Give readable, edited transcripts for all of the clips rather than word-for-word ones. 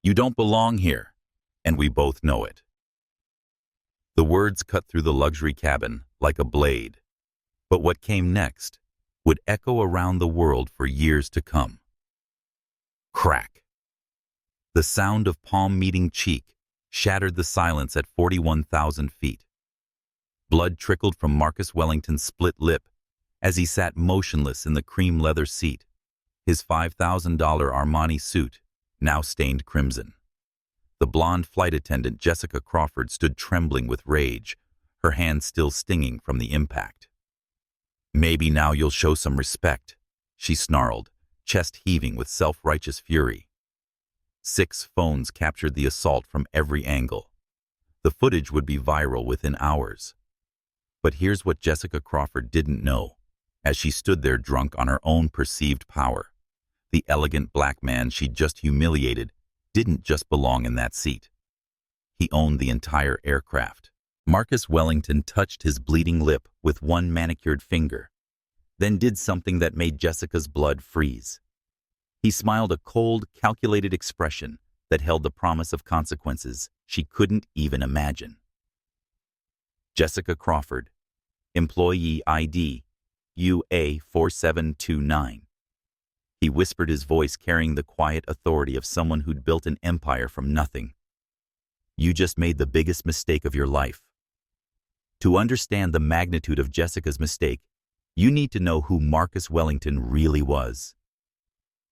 You don't belong here, and we both know it." The words cut through the luxury cabin like a blade, but what came next would echo around the world for years to come. Crack. The sound of palm meeting cheek shattered the silence at 41,000 feet. Blood trickled from Marcus Wellington's split lip as he sat motionless in the cream leather seat, his $5,000 Armani suit now stained crimson. The blonde flight attendant Jessica Crawford stood trembling with rage, her hand still stinging from the impact. "Maybe now you'll show some respect," she snarled, chest heaving with self-righteous fury. 6 phones captured the assault from every angle. The footage would be viral within hours. But here's what Jessica Crawford didn't know, as she stood there drunk on her own perceived power. The elegant black man she'd just humiliated didn't just belong in that seat. He owned the entire aircraft. Marcus Wellington touched his bleeding lip with one manicured finger, then did something that made Jessica's blood freeze. He smiled a cold, calculated expression that held the promise of consequences she couldn't even imagine. Jessica Crawford, Employee ID, UA4729. He whispered, his voice carrying the quiet authority of someone who'd built an empire from nothing. "You just made the biggest mistake of your life." To understand the magnitude of Jessica's mistake, you need to know who Marcus Wellington really was.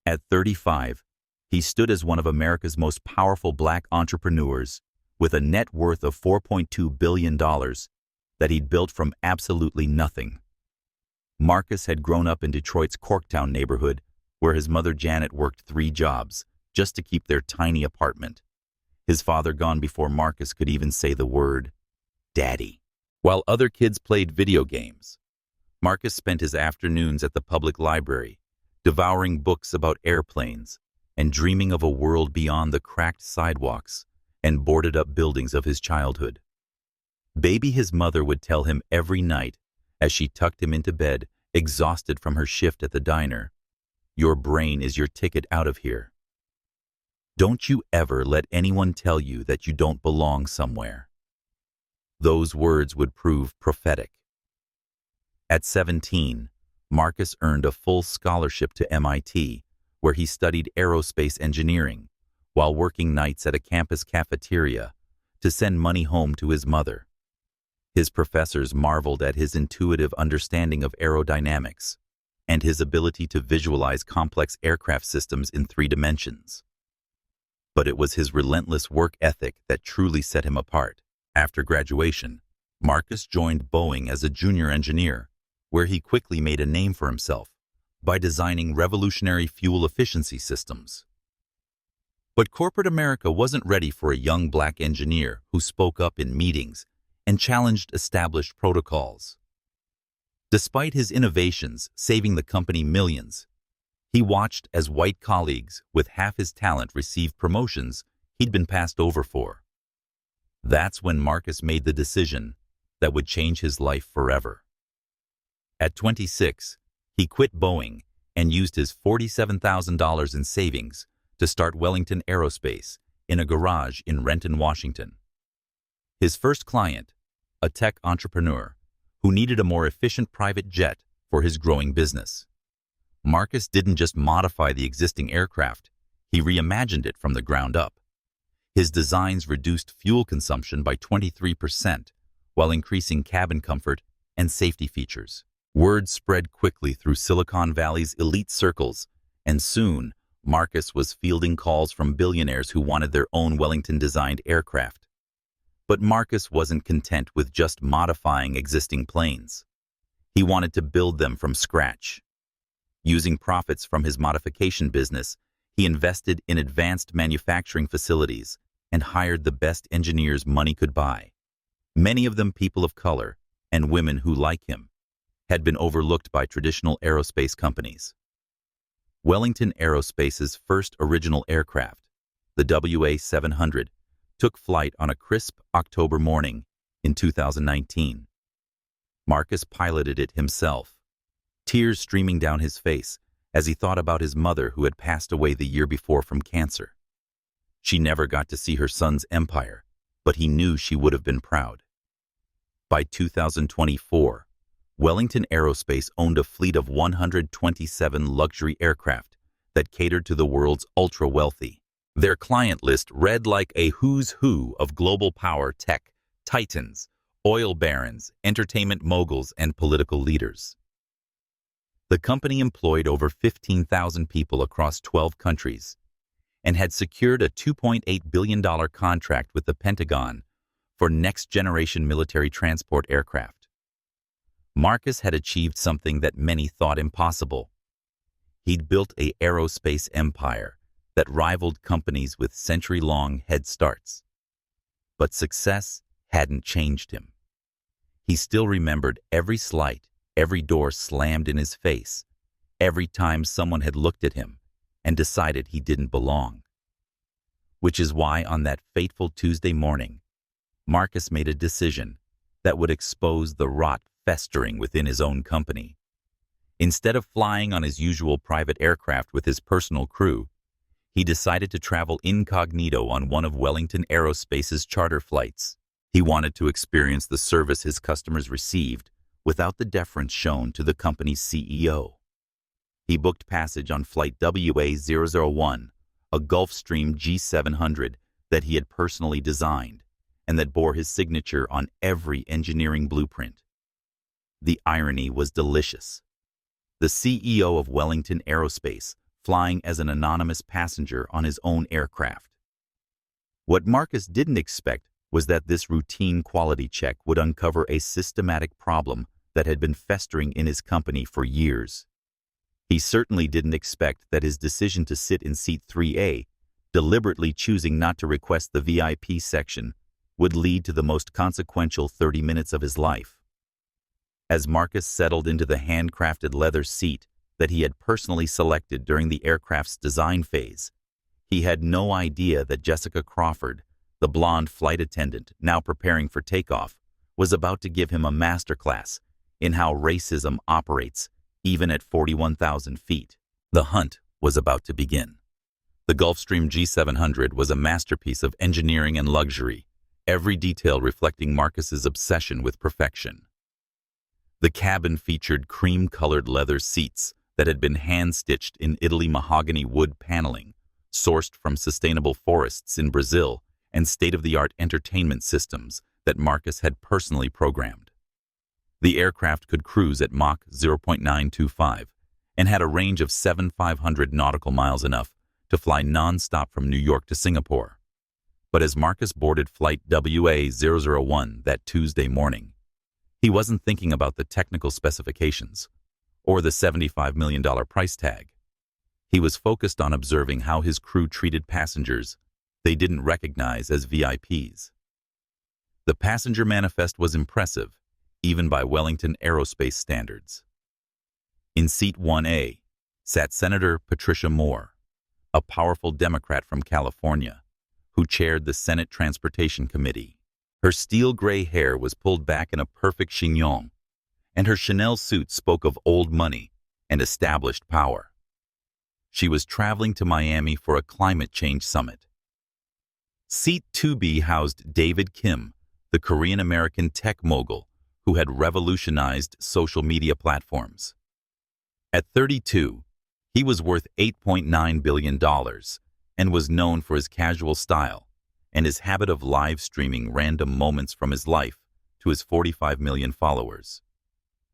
At 35, he stood as one of America's most powerful black entrepreneurs with a net worth of $4.2 billion that he'd built from absolutely nothing. Marcus had grown up in Detroit's Corktown neighborhood, where his mother Janet worked 3 jobs just to keep their tiny apartment. His father gone before Marcus could even say the word, Daddy. While other kids played video games, Marcus spent his afternoons at the public library, devouring books about airplanes and dreaming of a world beyond the cracked sidewalks and boarded-up buildings of his childhood. Baby, his mother would tell him every night as she tucked him into bed, exhausted from her shift at the diner, "Your brain is your ticket out of here. Don't you ever let anyone tell you that you don't belong somewhere." Those words would prove prophetic. At 17, Marcus earned a full scholarship to MIT, where he studied aerospace engineering while working nights at a campus cafeteria to send money home to his mother. His professors marveled at his intuitive understanding of aerodynamics and his ability to visualize complex aircraft systems in 3 dimensions. But it was his relentless work ethic that truly set him apart. After graduation, Marcus joined Boeing as a junior engineer, where he quickly made a name for himself by designing revolutionary fuel efficiency systems. But corporate America wasn't ready for a young black engineer who spoke up in meetings and challenged established protocols. Despite his innovations saving the company millions, he watched as white colleagues with half his talent received promotions he'd been passed over for. That's when Marcus made the decision that would change his life forever. At 26, he quit Boeing and used his $47,000 in savings to start Wellington Aerospace in a garage in Renton, Washington. His first client, a tech entrepreneur who needed a more efficient private jet for his growing business. Marcus didn't just modify the existing aircraft, he reimagined it from the ground up. His designs reduced fuel consumption by 23% while increasing cabin comfort and safety features. Word spread quickly through Silicon Valley's elite circles, and soon Marcus was fielding calls from billionaires who wanted their own Wellington-designed aircraft. But Marcus wasn't content with just modifying existing planes. He wanted to build them from scratch. Using profits from his modification business, he invested in advanced manufacturing facilities and hired the best engineers money could buy. Many of them people of color and women who, like him, had been overlooked by traditional aerospace companies. Wellington Aerospace's first original aircraft, the WA700, took flight on a crisp October morning in 2019. Marcus piloted it himself, tears streaming down his face as he thought about his mother who had passed away the year before from cancer. She never got to see her son's empire, but he knew she would have been proud. By 2024, Wellington Aerospace owned a fleet of 127 luxury aircraft that catered to the world's ultra-wealthy. Their client list read like a who's who of global power tech titans, oil barons, entertainment moguls, and political leaders. The company employed over 15,000 people across 12 countries and had secured a $2.8 billion contract with the Pentagon for next-generation military transport aircraft. Marcus had achieved something that many thought impossible. He'd built an aerospace empire that rivaled companies with century-long head starts. But success hadn't changed him. He still remembered every slight, every door slammed in his face, every time someone had looked at him and decided he didn't belong. Which is why on that fateful Tuesday morning, Marcus made a decision that would expose the rot festering within his own company. Instead of flying on his usual private aircraft with his personal crew, he decided to travel incognito on one of Wellington Aerospace's charter flights. He wanted to experience the service his customers received without the deference shown to the company's CEO. He booked passage on flight WA001, a Gulfstream G700 that he had personally designed and that bore his signature on every engineering blueprint. The irony was delicious. The CEO of Wellington Aerospace flying as an anonymous passenger on his own aircraft. What Marcus didn't expect was that this routine quality check would uncover a systematic problem that had been festering in his company for years. He certainly didn't expect that his decision to sit in seat 3A, deliberately choosing not to request the VIP section, would lead to the most consequential 30 minutes of his life. As Marcus settled into the handcrafted leather seat that he had personally selected during the aircraft's design phase, he had no idea that Jessica Crawford, the blonde flight attendant now preparing for takeoff, was about to give him a masterclass in how racism operates even at 41,000 feet. The hunt was about to begin. The Gulfstream G700 was a masterpiece of engineering and luxury, every detail reflecting Marcus's obsession with perfection. The cabin featured cream-colored leather seats that had been hand-stitched in Italy mahogany wood paneling, sourced from sustainable forests in Brazil, and state-of-the-art entertainment systems that Marcus had personally programmed. The aircraft could cruise at Mach 0.925 and had a range of 7,500 nautical miles, enough to fly non-stop from New York to Singapore. But as Marcus boarded flight WA001 that Tuesday morning, he wasn't thinking about the technical specifications or the $75 million price tag. He was focused on observing how his crew treated passengers they didn't recognize as VIPs. The passenger manifest was impressive, even by Wellington Aerospace standards. In seat 1A sat Senator Patricia Moore, a powerful Democrat from California, who chaired the Senate Transportation Committee. Her steel-gray hair was pulled back in a perfect chignon, and her Chanel suit spoke of old money and established power. She was traveling to Miami for a climate change summit. Seat 2B housed David Kim, the Korean-American tech mogul who had revolutionized social media platforms. At 32, he was worth $8.9 billion and was known for his casual style and his habit of live streaming random moments from his life to his 45 million followers.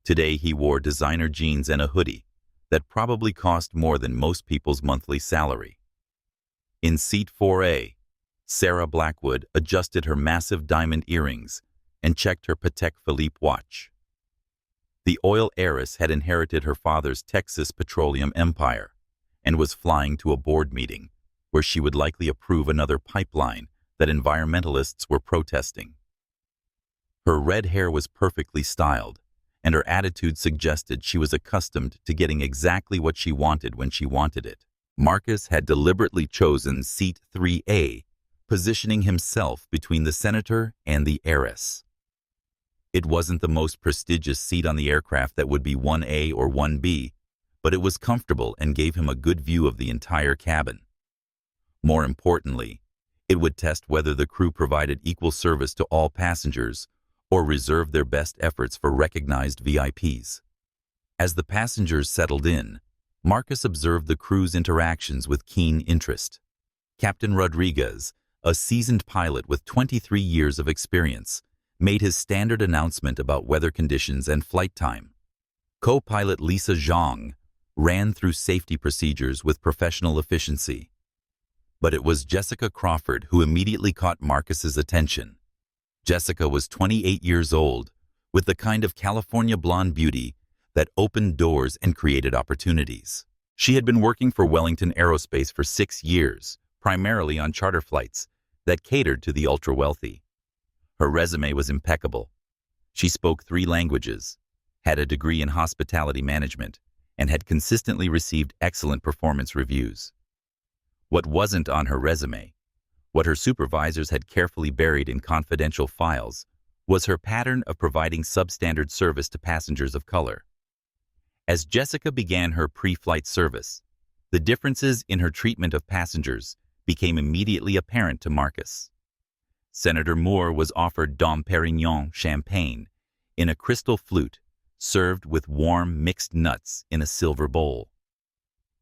Today, he wore designer jeans and a hoodie that probably cost more than most people's monthly salary. In seat 4A, Sarah Blackwood adjusted her massive diamond earrings and checked her Patek Philippe watch. The oil heiress had inherited her father's Texas petroleum empire and was flying to a board meeting where she would likely approve another pipeline that environmentalists were protesting. Her red hair was perfectly styled, and her attitude suggested she was accustomed to getting exactly what she wanted when she wanted it. Marcus had deliberately chosen seat 3A, positioning himself between the senator and the heiress. It wasn't the most prestigious seat on the aircraft that would be 1A or 1B, but it was comfortable and gave him a good view of the entire cabin. More importantly, It would test whether the crew provided equal service to all passengers or reserved their best efforts for recognized VIPs. As the passengers settled in, Marcus observed the crew's interactions with keen interest. Captain Rodriguez, a seasoned pilot with 23 years of experience, made his standard announcement about weather conditions and flight time. Co-pilot Lisa Zhang ran through safety procedures with professional efficiency. But it was Jessica Crawford who immediately caught Marcus's attention. Jessica was 28 years old, with the kind of California blonde beauty that opened doors and created opportunities. She had been working for Wellington Aerospace for 6 years, primarily on charter flights that catered to the ultra-wealthy. Her resume was impeccable. She spoke 3 languages, had a degree in hospitality management, and had consistently received excellent performance reviews. What wasn't on her resume, what her supervisors had carefully buried in confidential files, was her pattern of providing substandard service to passengers of color. As Jessica began her pre-flight service, the differences in her treatment of passengers became immediately apparent to Marcus. Senator Moore was offered Dom Perignon champagne in a crystal flute served with warm mixed nuts in a silver bowl.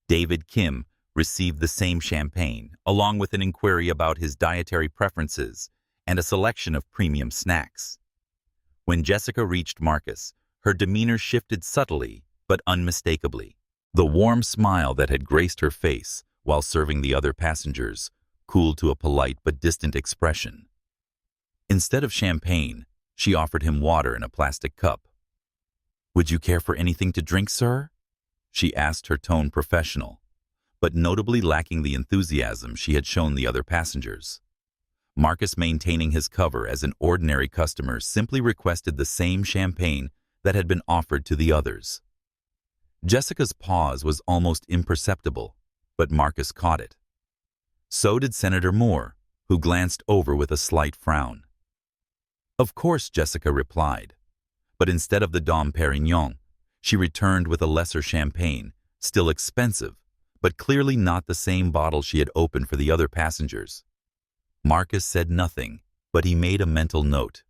David Kim received the same champagne, along with an inquiry about his dietary preferences and a selection of premium snacks. When Jessica reached Marcus, her demeanor shifted subtly but unmistakably. The warm smile that had graced her face while serving the other passengers cooled to a polite but distant expression. Instead of champagne, she offered him water in a plastic cup. "Would you care for anything to drink, sir?" she asked, her tone professional, but notably lacking the enthusiasm she had shown the other passengers. Marcus, maintaining his cover as an ordinary customer, simply requested the same champagne that had been offered to the others. Jessica's pause was almost imperceptible, but Marcus caught it. So did Senator Moore, who glanced over with a slight frown. "Of course," Jessica replied, but instead of the Dom Perignon, she returned with a lesser champagne, still expensive, but clearly not the same bottle she had opened for the other passengers. Marcus said nothing, but he made a mental note.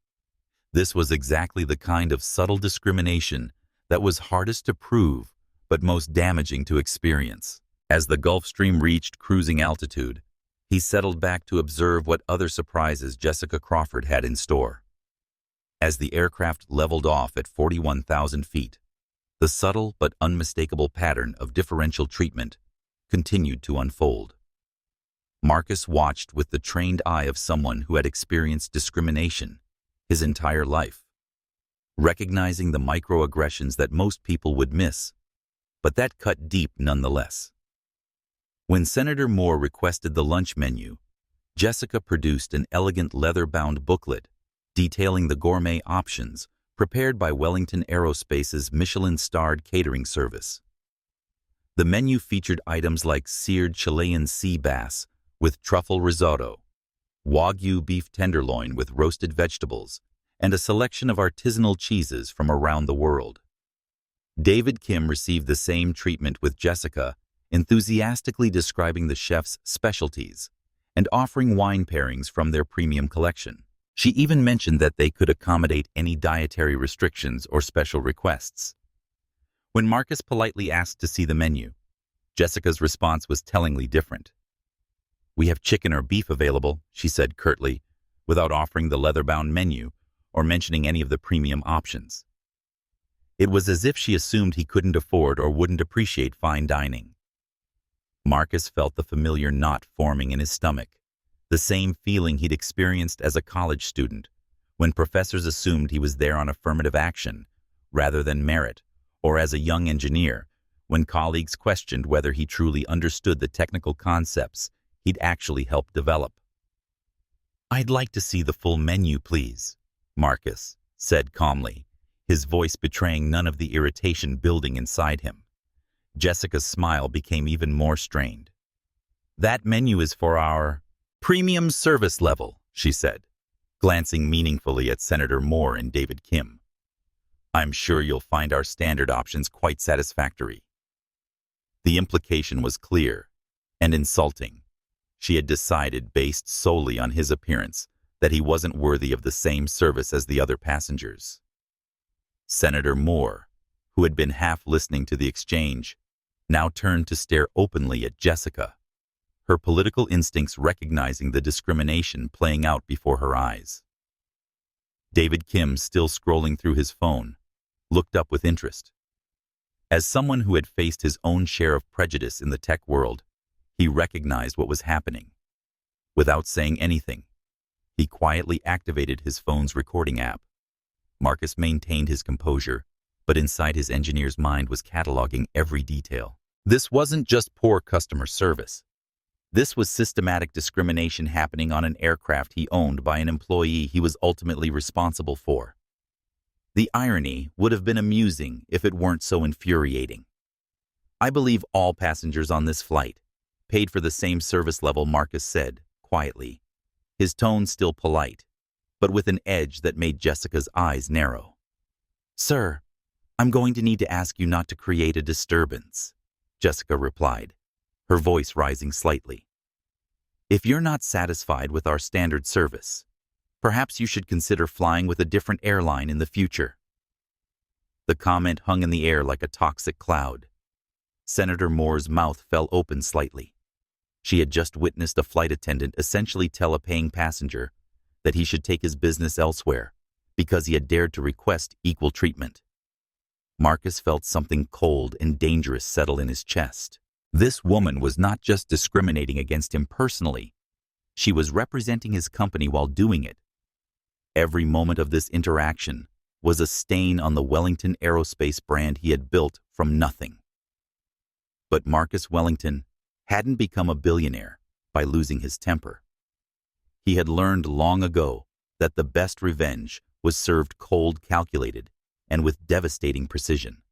This was exactly the kind of subtle discrimination that was hardest to prove, but most damaging to experience. As the Gulfstream reached cruising altitude, he settled back to observe what other surprises Jessica Crawford had in store. As the aircraft leveled off at 41,000 feet, the subtle but unmistakable pattern of differential treatment continued to unfold. Marcus watched with the trained eye of someone who had experienced discrimination his entire life, recognizing the microaggressions that most people would miss, but that cut deep nonetheless. When Senator Moore requested the lunch menu, Jessica produced an elegant leather-bound booklet detailing the gourmet options prepared by Wellington Aerospace's Michelin-starred catering service. The menu featured items like seared Chilean sea bass with truffle risotto, Wagyu beef tenderloin with roasted vegetables, and a selection of artisanal cheeses from around the world. David Kim received the same treatment, with Jessica enthusiastically describing the chef's specialties and offering wine pairings from their premium collection. She even mentioned that they could accommodate any dietary restrictions or special requests. When Marcus politely asked to see the menu, Jessica's response was tellingly different. "We have chicken or beef available," she said curtly, without offering the leather-bound menu or mentioning any of the premium options. It was as if she assumed he couldn't afford or wouldn't appreciate fine dining. Marcus felt the familiar knot forming in his stomach, the same feeling he'd experienced as a college student, when professors assumed he was there on affirmative action rather than merit, or as a young engineer, when colleagues questioned whether he truly understood the technical concepts he'd actually helped develop. "I'd like to see the full menu, please," Marcus said calmly, his voice betraying none of the irritation building inside him. Jessica's smile became even more strained. "That menu is for our premium service level," she said, glancing meaningfully at Senator Moore and David Kim. "I'm sure you'll find our standard options quite satisfactory." The implication was clear and insulting. She had decided, based solely on his appearance, that he wasn't worthy of the same service as the other passengers. Senator Moore, who had been half listening to the exchange, now turned to stare openly at Jessica, her political instincts recognizing the discrimination playing out before her eyes. David Kim, still scrolling through his phone, looked up with interest. As someone who had faced his own share of prejudice in the tech world, he recognized what was happening. Without saying anything, he quietly activated his phone's recording app. Marcus maintained his composure, but inside his engineer's mind was cataloging every detail. This wasn't just poor customer service. This was systematic discrimination happening on an aircraft he owned by an employee he was ultimately responsible for. The irony would have been amusing if it weren't so infuriating. "I believe all passengers on this flight paid for the same service level," Marcus said, quietly, his tone still polite, but with an edge that made Jessica's eyes narrow. "Sir, I'm going to need to ask you not to create a disturbance," Jessica replied, her voice rising slightly. "If you're not satisfied with our standard service, perhaps you should consider flying with a different airline in the future." The comment hung in the air like a toxic cloud. Senator Moore's mouth fell open slightly. She had just witnessed a flight attendant essentially tell a paying passenger that he should take his business elsewhere because he had dared to request equal treatment. Marcus felt something cold and dangerous settle in his chest. This woman was not just discriminating against him personally. She was representing his company while doing it. Every moment of this interaction was a stain on the Wellington Aerospace brand he had built from nothing. But Marcus Wellington hadn't become a billionaire by losing his temper. He had learned long ago that the best revenge was served cold, calculated, and with devastating precision.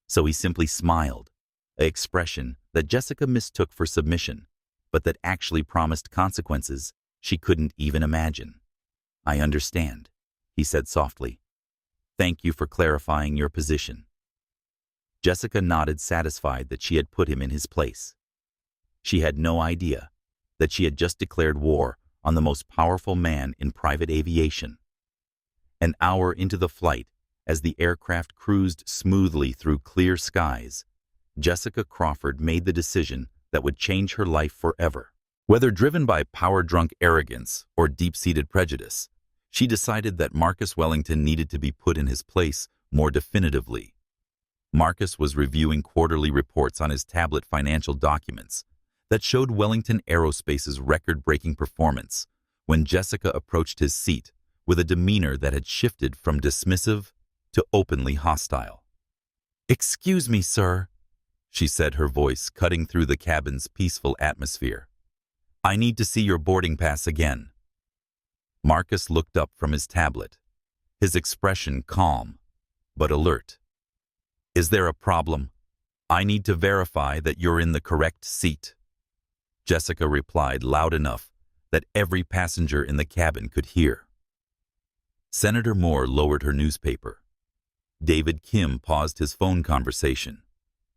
So he simply smiled, an expression that Jessica mistook for submission, but that actually promised consequences she couldn't even imagine. "I understand," he said softly. "Thank you for clarifying your position." Jessica nodded, satisfied that she had put him in his place. She had no idea that she had just declared war on the most powerful man in private aviation. An hour into the flight, as the aircraft cruised smoothly through clear skies, Jessica Crawford made the decision that would change her life forever. Whether driven by power-drunk arrogance or deep-seated prejudice, she decided that Marcus Wellington needed to be put in his place more definitively. Marcus was reviewing quarterly reports on his tablet, financial documents that showed Wellington Aerospace's record-breaking performance when Jessica approached his seat with a demeanor that had shifted from dismissive to openly hostile. "Excuse me, sir," she said, her voice cutting through the cabin's peaceful atmosphere. "I need to see your boarding pass again." Marcus looked up from his tablet, his expression calm but alert. "Is there a problem? I need to verify that you're in the correct seat," Jessica replied, loud enough that every passenger in the cabin could hear. Senator Moore lowered her newspaper. David Kim paused his phone conversation.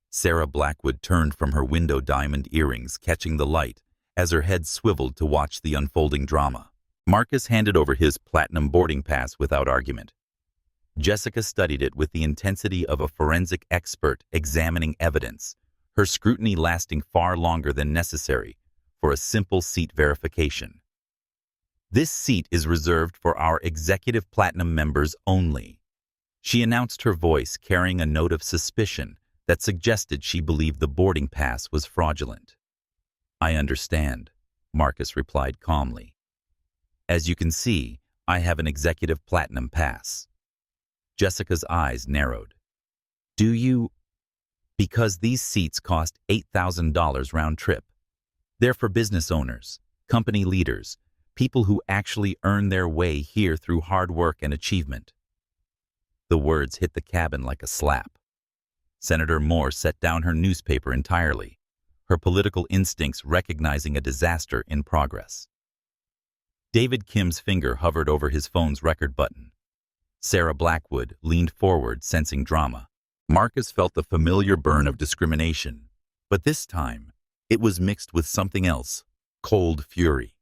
Sarah Blackwood turned from her window, diamond earrings catching the light as her head swiveled to watch the unfolding drama. Marcus handed over his platinum boarding pass without argument. Jessica studied it with the intensity of a forensic expert examining evidence, her scrutiny lasting far longer than necessary for a simple seat verification. "This seat is reserved for our executive platinum members only," she announced, her voice carrying a note of suspicion that suggested she believed the boarding pass was fraudulent. "I understand," Marcus replied calmly. "As you can see, I have an executive platinum pass." Jessica's eyes narrowed. "Do you?" "Because these seats cost $8,000 round trip. They're for business owners, company leaders, people who actually earn their way here through hard work and achievement." The words hit the cabin like a slap. Senator Moore set down her newspaper entirely, her political instincts recognizing a disaster in progress. David Kim's finger hovered over his phone's record button. Sarah Blackwood leaned forward, sensing drama. Marcus felt the familiar burn of discrimination, but this time it was mixed with something else, cold fury.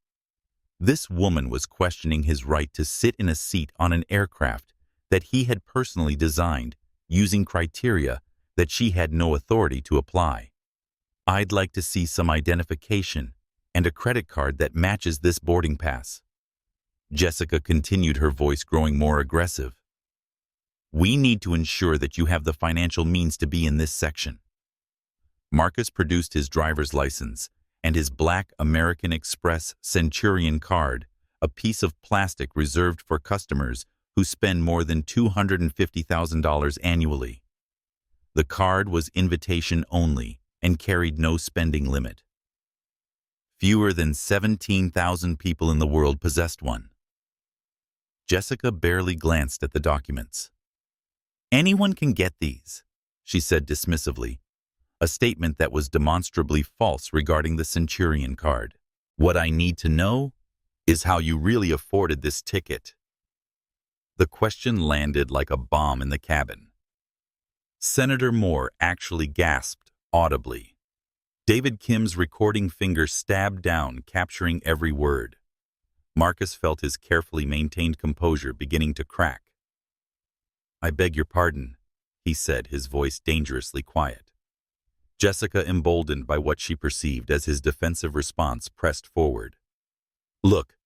This woman was questioning his right to sit in a seat on an aircraft that he had personally designed, using criteria that she had no authority to apply. "I'd like to see some identification and a credit card that matches this boarding pass." Jessica continued, her voice growing more aggressive. "We need to ensure that you have the financial means to be in this section." Marcus produced his driver's license and his black American Express Centurion card, a piece of plastic reserved for customers who spend more than $250,000 annually. The card was invitation only and carried no spending limit. Fewer than 17,000 people in the world possessed one. Jessica barely glanced at the documents. "Anyone can get these," she said dismissively, a statement that was demonstrably false regarding the Centurion card. "What I need to know is how you really afforded this ticket." The question landed like a bomb in the cabin. Senator Moore actually gasped audibly. David Kim's recording finger stabbed down, capturing every word. Marcus felt his carefully maintained composure beginning to crack. "I beg your pardon," he said, his voice dangerously quiet. Jessica, emboldened by what she perceived as his defensive response, pressed forward. "Look,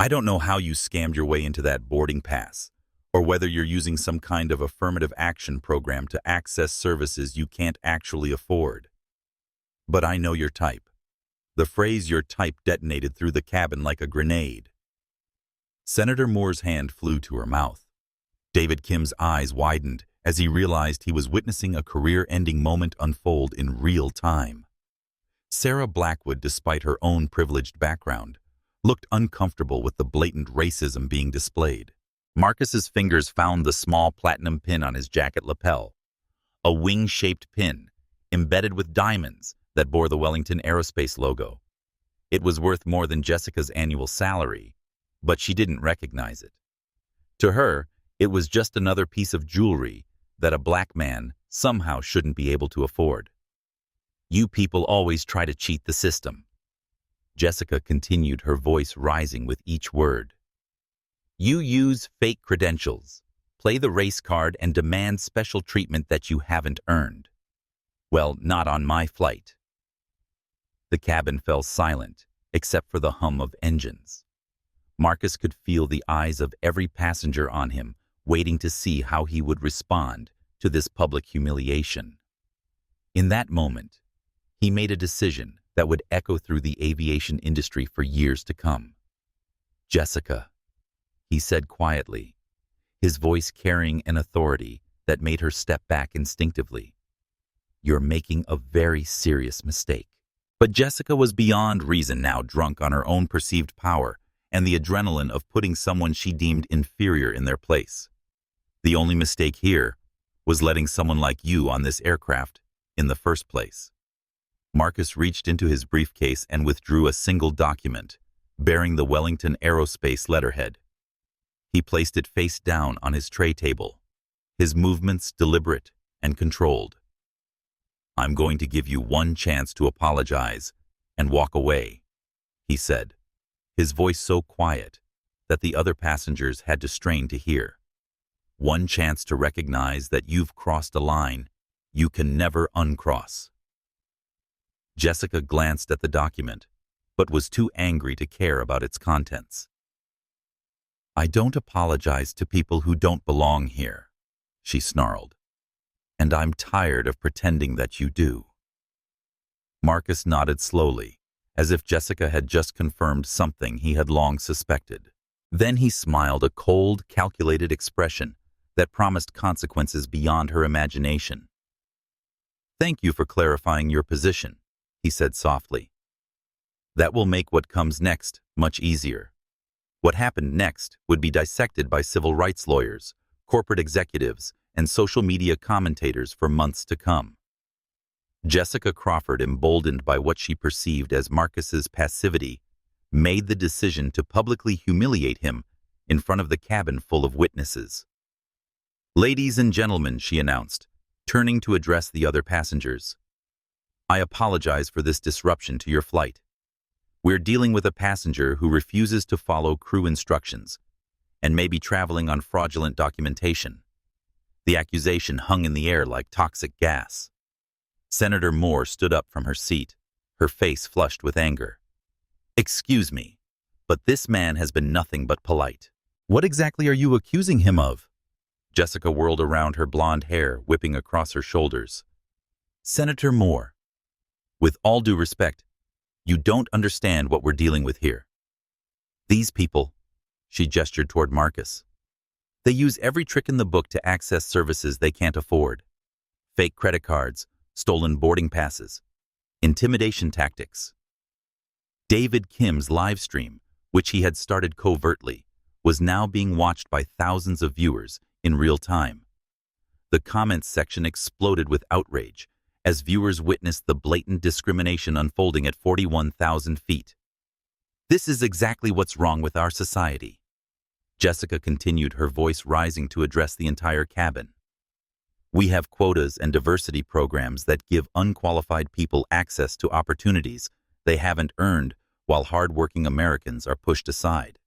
I don't know how you scammed your way into that boarding pass, or whether you're using some kind of affirmative action program to access services you can't actually afford. But I know your type." The phrase "your type" detonated through the cabin like a grenade. Senator Moore's hand flew to her mouth. David Kim's eyes widened as he realized he was witnessing a career-ending moment unfold in real time. Sarah Blackwood, despite her own privileged background, looked uncomfortable with the blatant racism being displayed. Marcus's fingers found the small platinum pin on his jacket lapel, a wing-shaped pin embedded with diamonds that bore the Wellington Aerospace logo. It was worth more than Jessica's annual salary, but she didn't recognize it. To her, it was just another piece of jewelry that a black man somehow shouldn't be able to afford. "You people always try to cheat the system." Jessica continued, her voice rising with each word. "You use fake credentials, play the race card, and demand special treatment that you haven't earned. Well, not on my flight." The cabin fell silent, except for the hum of engines. Marcus could feel the eyes of every passenger on him, waiting to see how he would respond to this public humiliation. In that moment, he made a decision that would echo through the aviation industry for years to come. "Jessica," he said quietly, his voice carrying an authority that made her step back instinctively. "You're making a very serious mistake." But Jessica was beyond reason now, drunk on her own perceived power and the adrenaline of putting someone she deemed inferior in their place. The only mistake here was letting someone like you on this aircraft in the first place. Marcus reached into his briefcase and withdrew a single document bearing the Wellington Aerospace letterhead. He placed it face down on his tray table, his movements deliberate and controlled. "I'm going to give you one chance to apologize and walk away," he said, his voice so quiet that the other passengers had to strain to hear. "One chance to recognize that you've crossed a line you can never uncross." Jessica glanced at the document, but was too angry to care about its contents. "I don't apologize to people who don't belong here," she snarled. "And I'm tired of pretending that you do." Marcus nodded slowly, as if Jessica had just confirmed something he had long suspected. Then he smiled, a cold, calculated expression that promised consequences beyond her imagination. "Thank you for clarifying your position," he said softly. "That will make what comes next much easier." What happened next would be dissected by civil rights lawyers, corporate executives, and social media commentators for months to come. Jessica Crawford, emboldened by what she perceived as Marcus's passivity, made the decision to publicly humiliate him in front of the cabin full of witnesses. "Ladies and gentlemen," she announced, turning to address the other passengers, "I apologize for this disruption to your flight. We're dealing with a passenger who refuses to follow crew instructions and may be traveling on fraudulent documentation. The accusation hung in the air like toxic gas. Senator Moore stood up from her seat, her face flushed with anger. "Excuse me, but this man has been nothing but polite. What exactly are you accusing him of?" Jessica whirled around, her blonde hair whipping across her shoulders. "Senator Moore, with all due respect, you don't understand what we're dealing with here. These people," she gestured toward Marcus, "they use every trick in the book to access services they can't afford. Fake credit cards, stolen boarding passes, intimidation tactics." David Kim's live stream, which he had started covertly, was now being watched by thousands of viewers in real time. The comments section exploded with outrage as viewers witnessed the blatant discrimination unfolding at 41,000 feet. "This is exactly what's wrong with our society." Jessica continued, her voice rising to address the entire cabin. "We have quotas and diversity programs that give unqualified people access to opportunities they haven't earned, while hard-working Americans are pushed aside."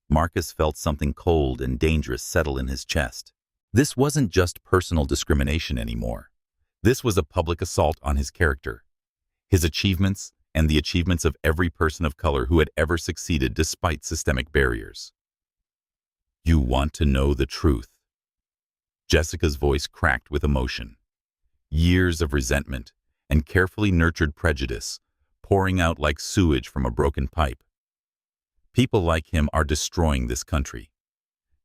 Marcus felt something cold and dangerous settle in his chest. This wasn't just personal discrimination anymore. This was a public assault on his character, his achievements, and the achievements of every person of color who had ever succeeded despite systemic barriers. "You want to know the truth?" Jessica's voice cracked with emotion. Years of resentment and carefully nurtured prejudice pouring out like sewage from a broken pipe. People like him are destroying this country,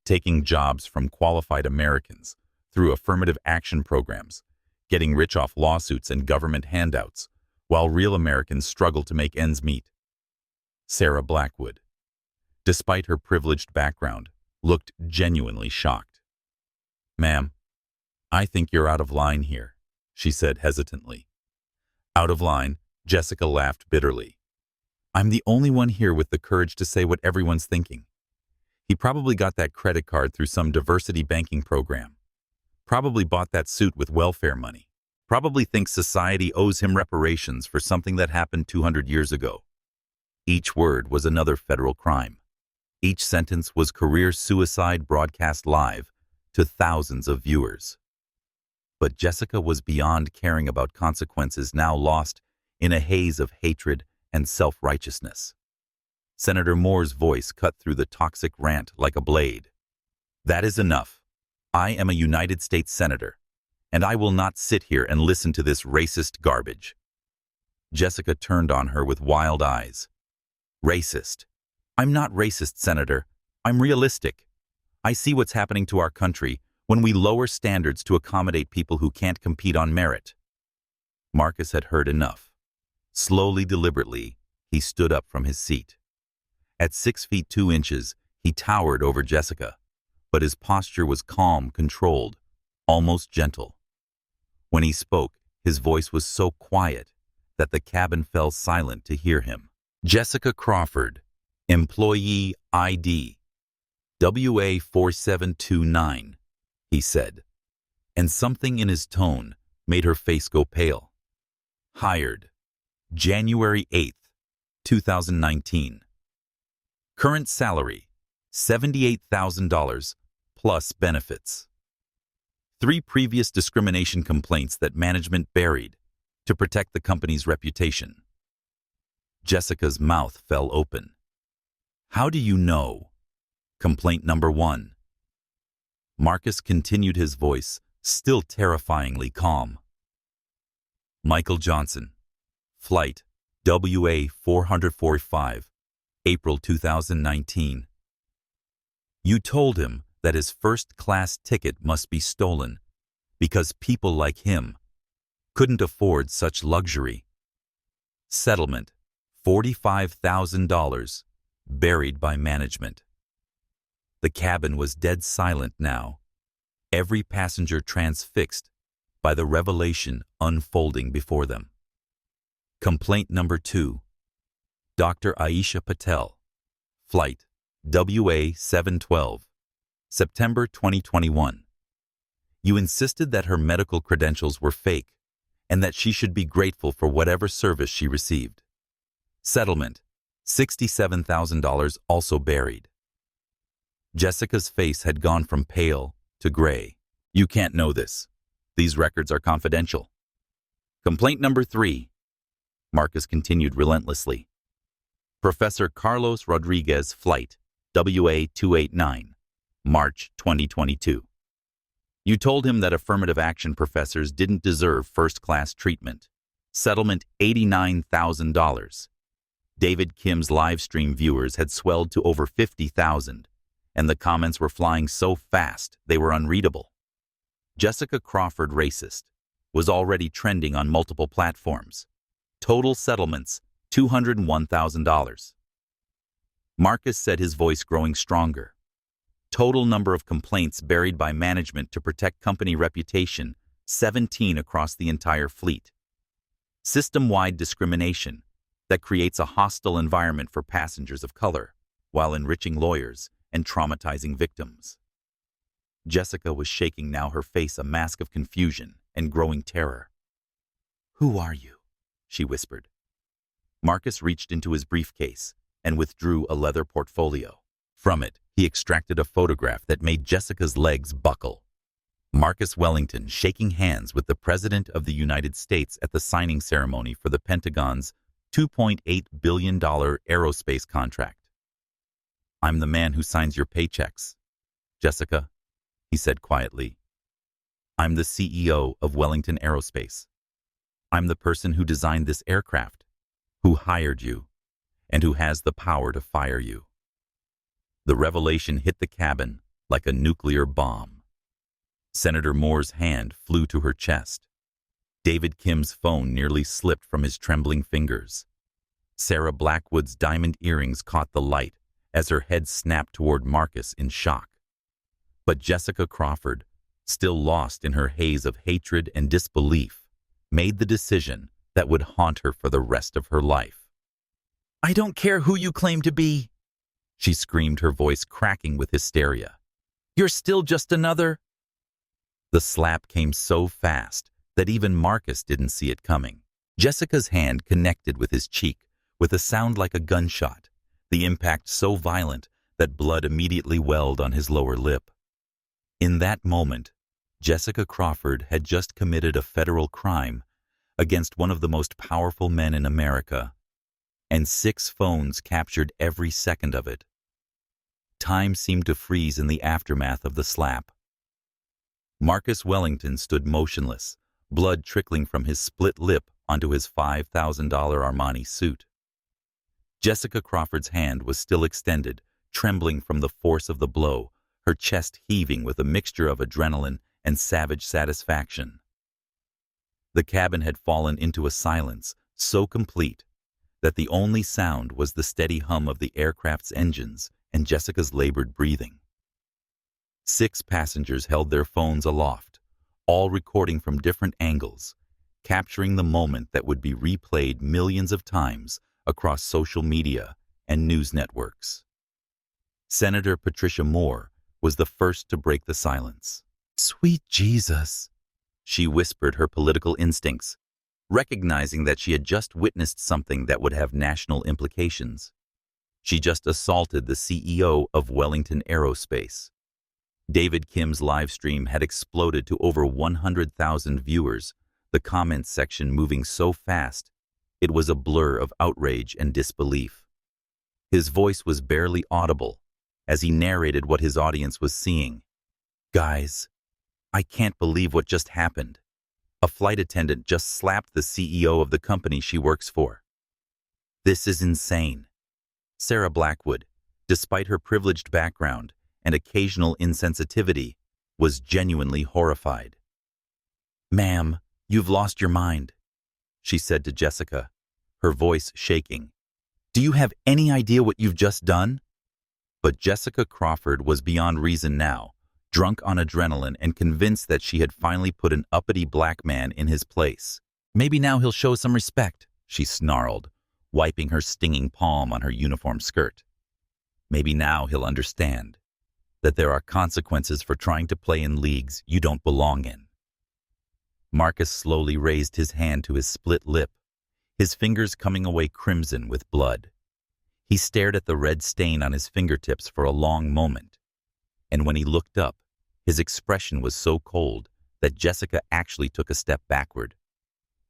taking jobs from qualified Americans through affirmative action programs, getting rich off lawsuits and government handouts, while real Americans struggle to make ends meet. Sarah Blackwood, despite her privileged background, looked genuinely shocked. "Ma'am, I think you're out of line here," she said hesitantly. "Out of line?" Jessica laughed bitterly. "I'm the only one here with the courage to say what everyone's thinking. He probably got that credit card through some diversity banking program. Probably bought that suit with welfare money. Probably thinks society owes him reparations for something that happened 200 years ago." Each word was another federal crime. Each sentence was career suicide broadcast live to thousands of viewers. But Jessica was beyond caring about consequences, now lost in a haze of hatred and self-righteousness. Senator Moore's voice cut through the toxic rant like a blade. "That is enough. I am a United States Senator, and I will not sit here and listen to this racist garbage." Jessica turned on her with wild eyes. "Racist? I'm not racist, Senator. I'm realistic. I see what's happening to our country when we lower standards to accommodate people who can't compete on merit." Marcus had heard enough. Slowly, deliberately, he stood up from his seat. At 6 feet 2 inches, he towered over Jessica, but his posture was calm, controlled, almost gentle. When he spoke, his voice was so quiet that the cabin fell silent to hear him. "Jessica Crawford, Employee ID, WA4729, he said, and something in his tone made her face go pale. "Hired January 8th, 2019. Current salary, $78,000 plus benefits. 3 previous discrimination complaints that management buried to protect the company's reputation." Jessica's mouth fell open. "How do you know?" Complaint number 1. Marcus continued, his voice still terrifyingly calm. "Michael Johnson, Flight WA445, April 2019. You told him that his first-class ticket must be stolen because people like him couldn't afford such luxury. Settlement, $45,000, buried by management." The cabin was dead silent now, every passenger transfixed by the revelation unfolding before them. Complaint number 2. Dr. Aisha Patel, Flight WA712, September 2021. You insisted that her medical credentials were fake and that she should be grateful for whatever service she received. Settlement, $67,000 also buried. Jessica's face had gone from pale to gray. You can't know this. These records are confidential. Complaint number 3. Marcus continued relentlessly. Professor Carlos Rodriguez, Flight WA-289, March 2022. You told him that affirmative action professors didn't deserve first-class treatment. Settlement $89,000. David Kim's live stream viewers had swelled to over 50,000, and the comments were flying so fast they were unreadable. Jessica Crawford, racist, was already trending on multiple platforms. Total settlements, $201,000. Marcus said, his voice growing stronger. Total number of complaints buried by management to protect company reputation, 17 across the entire fleet. System-wide discrimination that creates a hostile environment for passengers of color while enriching lawyers and traumatizing victims. Jessica was shaking now, her face a mask of confusion and growing terror. Who are you? She whispered. Marcus reached into his briefcase and withdrew a leather portfolio. From it, he extracted a photograph that made Jessica's legs buckle. Marcus Wellington shaking hands with the President of the United States at the signing ceremony for the Pentagon's $2.8 billion aerospace contract. I'm the man who signs your paychecks, Jessica, he said quietly. I'm the CEO of Wellington Aerospace. I'm the person who designed this aircraft, who hired you, and who has the power to fire you. The revelation hit the cabin like a nuclear bomb. Senator Moore's hand flew to her chest. David Kim's phone nearly slipped from his trembling fingers. Sarah Blackwood's diamond earrings caught the light as her head snapped toward Marcus in shock. But Jessica Crawford, still lost in her haze of hatred and disbelief, made the decision that would haunt her for the rest of her life. I don't care who you claim to be, she screamed, her voice cracking with hysteria. You're still just another. The slap came so fast that even Marcus didn't see it coming. Jessica's hand connected with his cheek with a sound like a gunshot, the impact so violent that blood immediately welled on his lower lip. In that moment, Jessica Crawford had just committed a federal crime against one of the most powerful men in America, and 6 phones captured every second of it. Time seemed to freeze in the aftermath of the slap. Marcus Wellington stood motionless, blood trickling from his split lip onto his $5,000 Armani suit. Jessica Crawford's hand was still extended, trembling from the force of the blow, her chest heaving with a mixture of adrenaline and savage satisfaction. The cabin had fallen into a silence so complete that the only sound was the steady hum of the aircraft's engines and Jessica's labored breathing. 6 passengers held their phones aloft, all recording from different angles, capturing the moment that would be replayed millions of times across social media and news networks. Senator Patricia Moore was the first to break the silence. Sweet Jesus, she whispered, her political instincts, recognizing that she had just witnessed something that would have national implications. She just assaulted the CEO of Wellington Aerospace. David Kim's live stream had exploded to over 100,000 viewers, the comments section moving so fast it was a blur of outrage and disbelief. His voice was barely audible as he narrated what his audience was seeing. Guys, I can't believe what just happened. A flight attendant just slapped the CEO of the company she works for. This is insane. Sarah Blackwood, despite her privileged background and occasional insensitivity, was genuinely horrified. Ma'am, you've lost your mind, she said to Jessica, her voice shaking. Do you have any idea what you've just done? But Jessica Crawford was beyond reason now, drunk on adrenaline and convinced that she had finally put an uppity black man in his place. Maybe now he'll show some respect, she snarled, wiping her stinging palm on her uniform skirt. Maybe now he'll understand that there are consequences for trying to play in leagues you don't belong in. Marcus slowly raised his hand to his split lip, his fingers coming away crimson with blood. He stared at the red stain on his fingertips for a long moment, and when he looked up, his expression was so cold that Jessica actually took a step backward.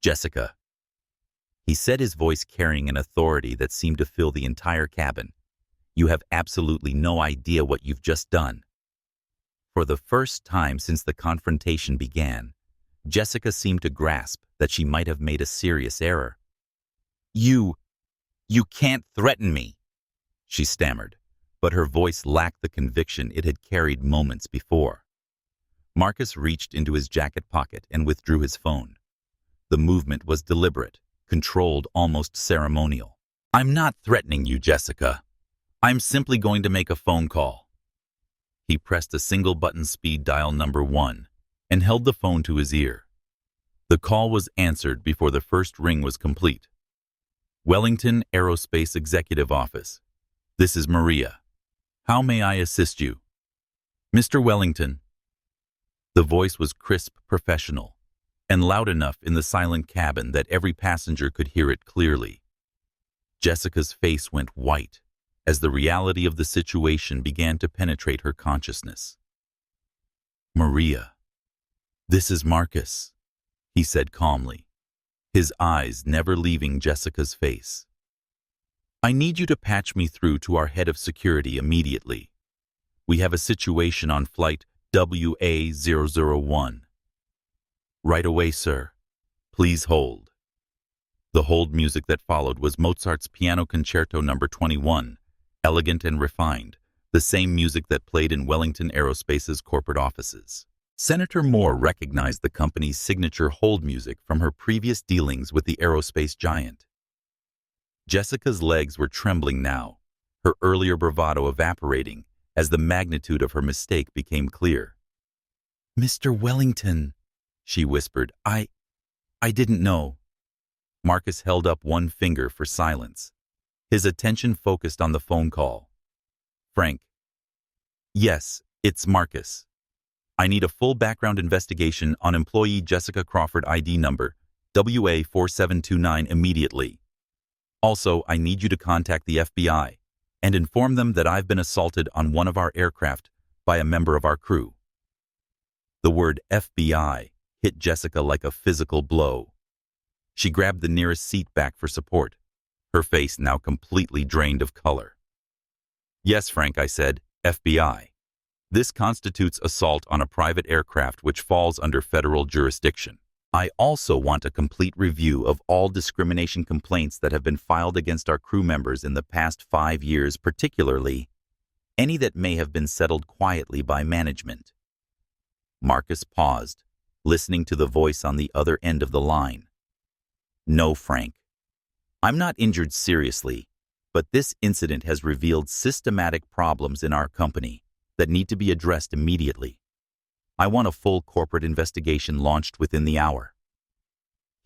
"Jessica," he said, his voice carrying an authority that seemed to fill the entire cabin, "you have absolutely no idea what you've just done." For the first time since the confrontation began, Jessica seemed to grasp that she might have made a serious error. You can't threaten me," she stammered, but her voice lacked the conviction it had carried moments before. Marcus reached into his jacket pocket and withdrew his phone. The movement was deliberate, controlled, almost ceremonial. "I'm not threatening you, Jessica. I'm simply going to make a phone call." He pressed a single-button speed dial number 1 and held the phone to his ear. The call was answered before the first ring was complete. "Wellington Aerospace Executive Office. This is Maria. How may I assist you?" "Mr. Wellington." The voice was crisp, professional, and loud enough in the silent cabin that every passenger could hear it clearly. Jessica's face went white as the reality of the situation began to penetrate her consciousness. "Maria, this is Marcus," he said calmly, his eyes never leaving Jessica's face. "I need you to patch me through to our head of security immediately. We have a situation on flight WA001. "Right away, sir. Please hold." The hold music that followed was Mozart's Piano Concerto No. 21, elegant and refined, the same music that played in Wellington Aerospace's corporate offices. Senator Moore recognized the company's signature hold music from her previous dealings with the aerospace giant. Jessica's legs were trembling now, her earlier bravado evaporating as the magnitude of her mistake became clear. "Mr. Wellington," she whispered, I didn't know." Marcus held up one finger for silence, his attention focused on the phone call. "Frank." "Yes, it's Marcus. I need a full background investigation on employee Jessica Crawford, ID number WA4729 immediately. Also, I need you to contact the FBI and inform them that I've been assaulted on one of our aircraft by a member of our crew." The word FBI hit Jessica like a physical blow. She grabbed the nearest seat back for support, her face now completely drained of color. "Yes, Frank," I said, "FBI. This constitutes assault on a private aircraft which falls under federal jurisdiction. I also want a complete review of all discrimination complaints that have been filed against our crew members in the past 5 years, particularly any that may have been settled quietly by management." Marcus paused, listening to the voice on the other end of the line. "No, Frank. I'm not injured seriously, but this incident has revealed systematic problems in our company that need to be addressed immediately. I want a full corporate investigation launched within the hour."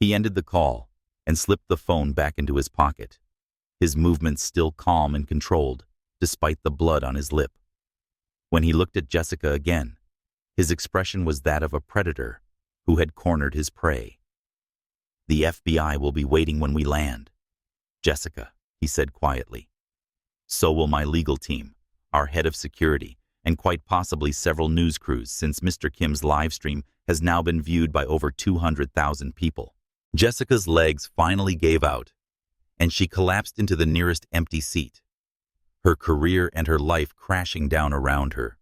He ended the call and slipped the phone back into his pocket, his movements still calm and controlled, despite the blood on his lip. When he looked at Jessica again, his expression was that of a predator who had cornered his prey. "The FBI will be waiting when we land, Jessica," he said quietly. "So will my legal team, our head of security, and quite possibly several news crews, since Mr. Kim's live stream has now been viewed by over 200,000 people." Jessica's legs finally gave out, and she collapsed into the nearest empty seat, her career and her life crashing down around her.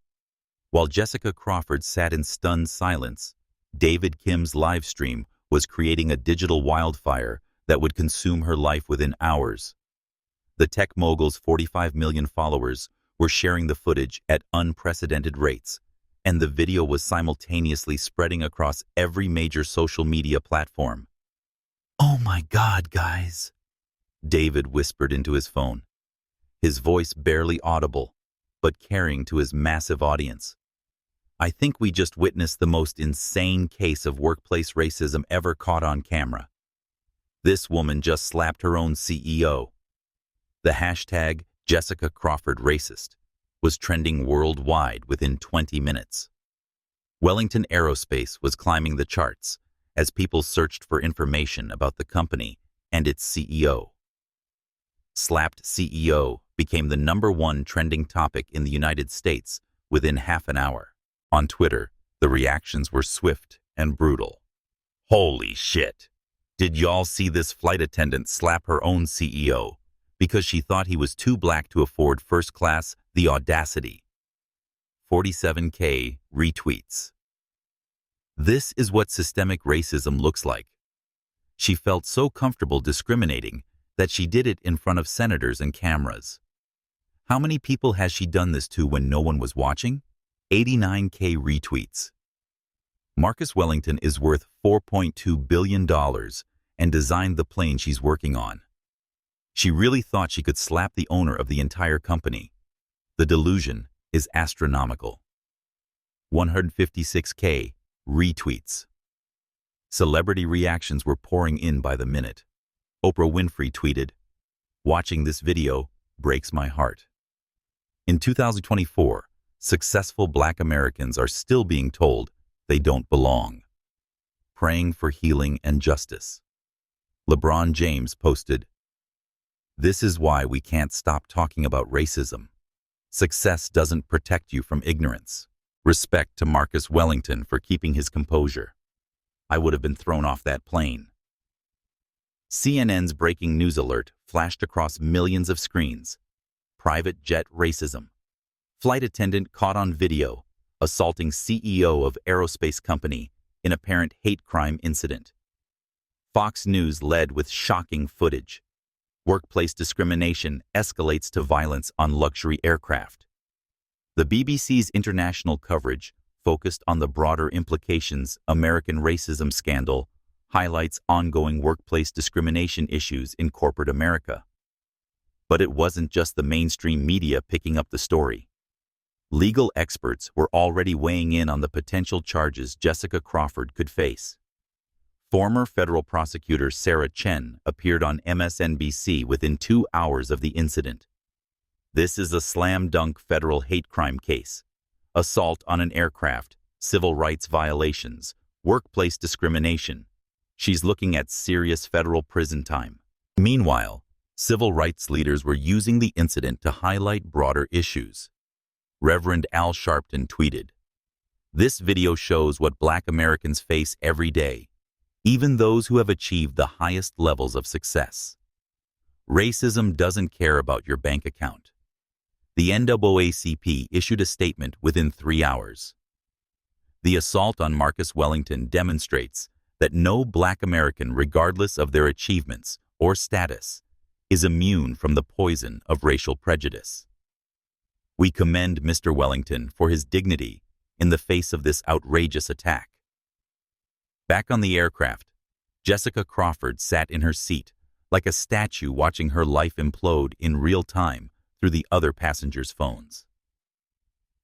While Jessica Crawford sat in stunned silence, David Kim's live stream was creating a digital wildfire that would consume her life within hours. The tech mogul's 45 million followers were sharing the footage at unprecedented rates, and the video was simultaneously spreading across every major social media platform. "Oh my God, guys," David whispered into his phone, his voice barely audible, but carrying to his massive audience. "I think we just witnessed the most insane case of workplace racism ever caught on camera. This woman just slapped her own CEO." The hashtag Jessica Crawford racist was trending worldwide within 20 minutes. Wellington Aerospace was climbing the charts as people searched for information about the company and its CEO. Slapped CEO became the #1 trending topic in the United States within half an hour. On Twitter, the reactions were swift and brutal. Holy shit! Did y'all see this flight attendant slap her own CEO because she thought he was too black to afford first class? The audacity. 47K retweets. This is what systemic racism looks like. She felt so comfortable discriminating that she did it in front of senators and cameras. How many people has she done this to when no one was watching? 89K retweets. Marcus Wellington is worth $4.2 billion and designed the plane she's working on. She really thought she could slap the owner of the entire company. The delusion is astronomical. 156K retweets. Celebrity reactions were pouring in by the minute. Oprah Winfrey tweeted, "Watching this video breaks my heart." In 2024, successful Black Americans are still being told they don't belong. Praying for healing and justice. LeBron James posted, "This is why we can't stop talking about racism. Success doesn't protect you from ignorance." Respect to Marcus Wellington for keeping his composure. I would have been thrown off that plane. CNN's breaking news alert flashed across millions of screens. Private jet racism. Flight attendant caught on video assaulting CEO of aerospace company in apparent hate crime incident. Fox News led with shocking footage. Workplace discrimination escalates to violence on luxury aircraft. The BBC's international coverage focused on the broader implications. American racism scandal highlights ongoing workplace discrimination issues in corporate America. But it wasn't just the mainstream media picking up the story. Legal experts were already weighing in on the potential charges Jessica Crawford could face. Former federal prosecutor Sarah Chen appeared on MSNBC within 2 hours of the incident. This is a slam-dunk federal hate crime case. Assault on an aircraft, civil rights violations, workplace discrimination. She's looking at serious federal prison time. Meanwhile, civil rights leaders were using the incident to highlight broader issues. Reverend Al Sharpton tweeted, "This video shows what Black Americans face every day, even those who have achieved the highest levels of success. Racism doesn't care about your bank account." The NAACP issued a statement within 3 hours. The assault on Marcus Wellington demonstrates that no Black American, regardless of their achievements or status, is immune from the poison of racial prejudice. We commend Mr. Wellington for his dignity in the face of this outrageous attack. Back on the aircraft, Jessica Crawford sat in her seat like a statue watching her life implode in real time through the other passengers' phones.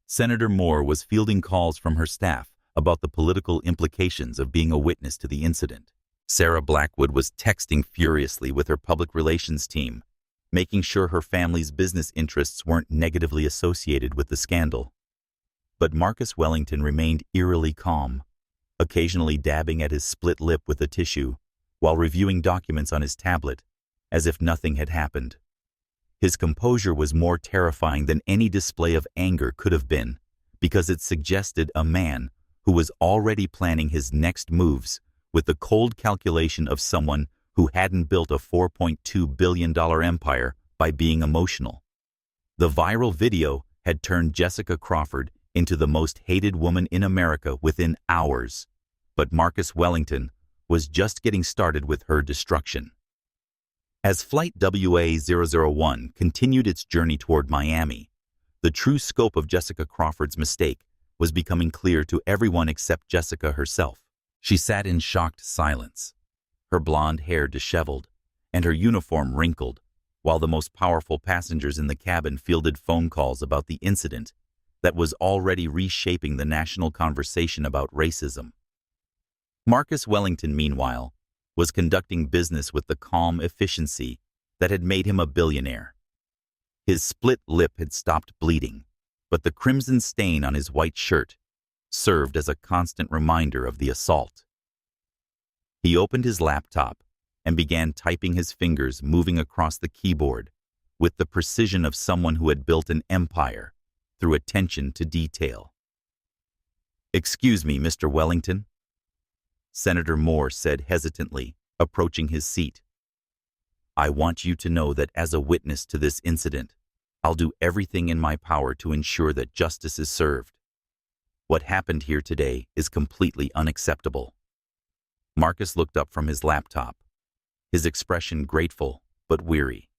Senator Moore was fielding calls from her staff about the political implications of being a witness to the incident. Sarah Blackwood was texting furiously with her public relations team, making sure her family's business interests weren't negatively associated with the scandal. But Marcus Wellington remained eerily calm, occasionally dabbing at his split lip with a tissue while reviewing documents on his tablet, as if nothing had happened. His composure was more terrifying than any display of anger could have been, because it suggested a man who was already planning his next moves with the cold calculation of someone who hadn't built a $4.2 billion empire by being emotional. The viral video had turned Jessica Crawford into the most hated woman in America within hours, but Marcus Wellington was just getting started with her destruction. As Flight WA-001 continued its journey toward Miami, the true scope of Jessica Crawford's mistake was becoming clear to everyone except Jessica herself. She sat in shocked silence, her blonde hair disheveled and her uniform wrinkled, while the most powerful passengers in the cabin fielded phone calls about the incident that was already reshaping the national conversation about racism. Marcus Wellington, meanwhile, was conducting business with the calm efficiency that had made him a billionaire. His split lip had stopped bleeding, but the crimson stain on his white shirt served as a constant reminder of the assault. He opened his laptop and began typing, his fingers moving across the keyboard with the precision of someone who had built an empire through attention to detail. "Excuse me, Mr. Wellington," Senator Moore said hesitantly, approaching his seat. "I want you to know that as a witness to this incident, I'll do everything in my power to ensure that justice is served. What happened here today is completely unacceptable." Marcus looked up from his laptop, his expression grateful but weary.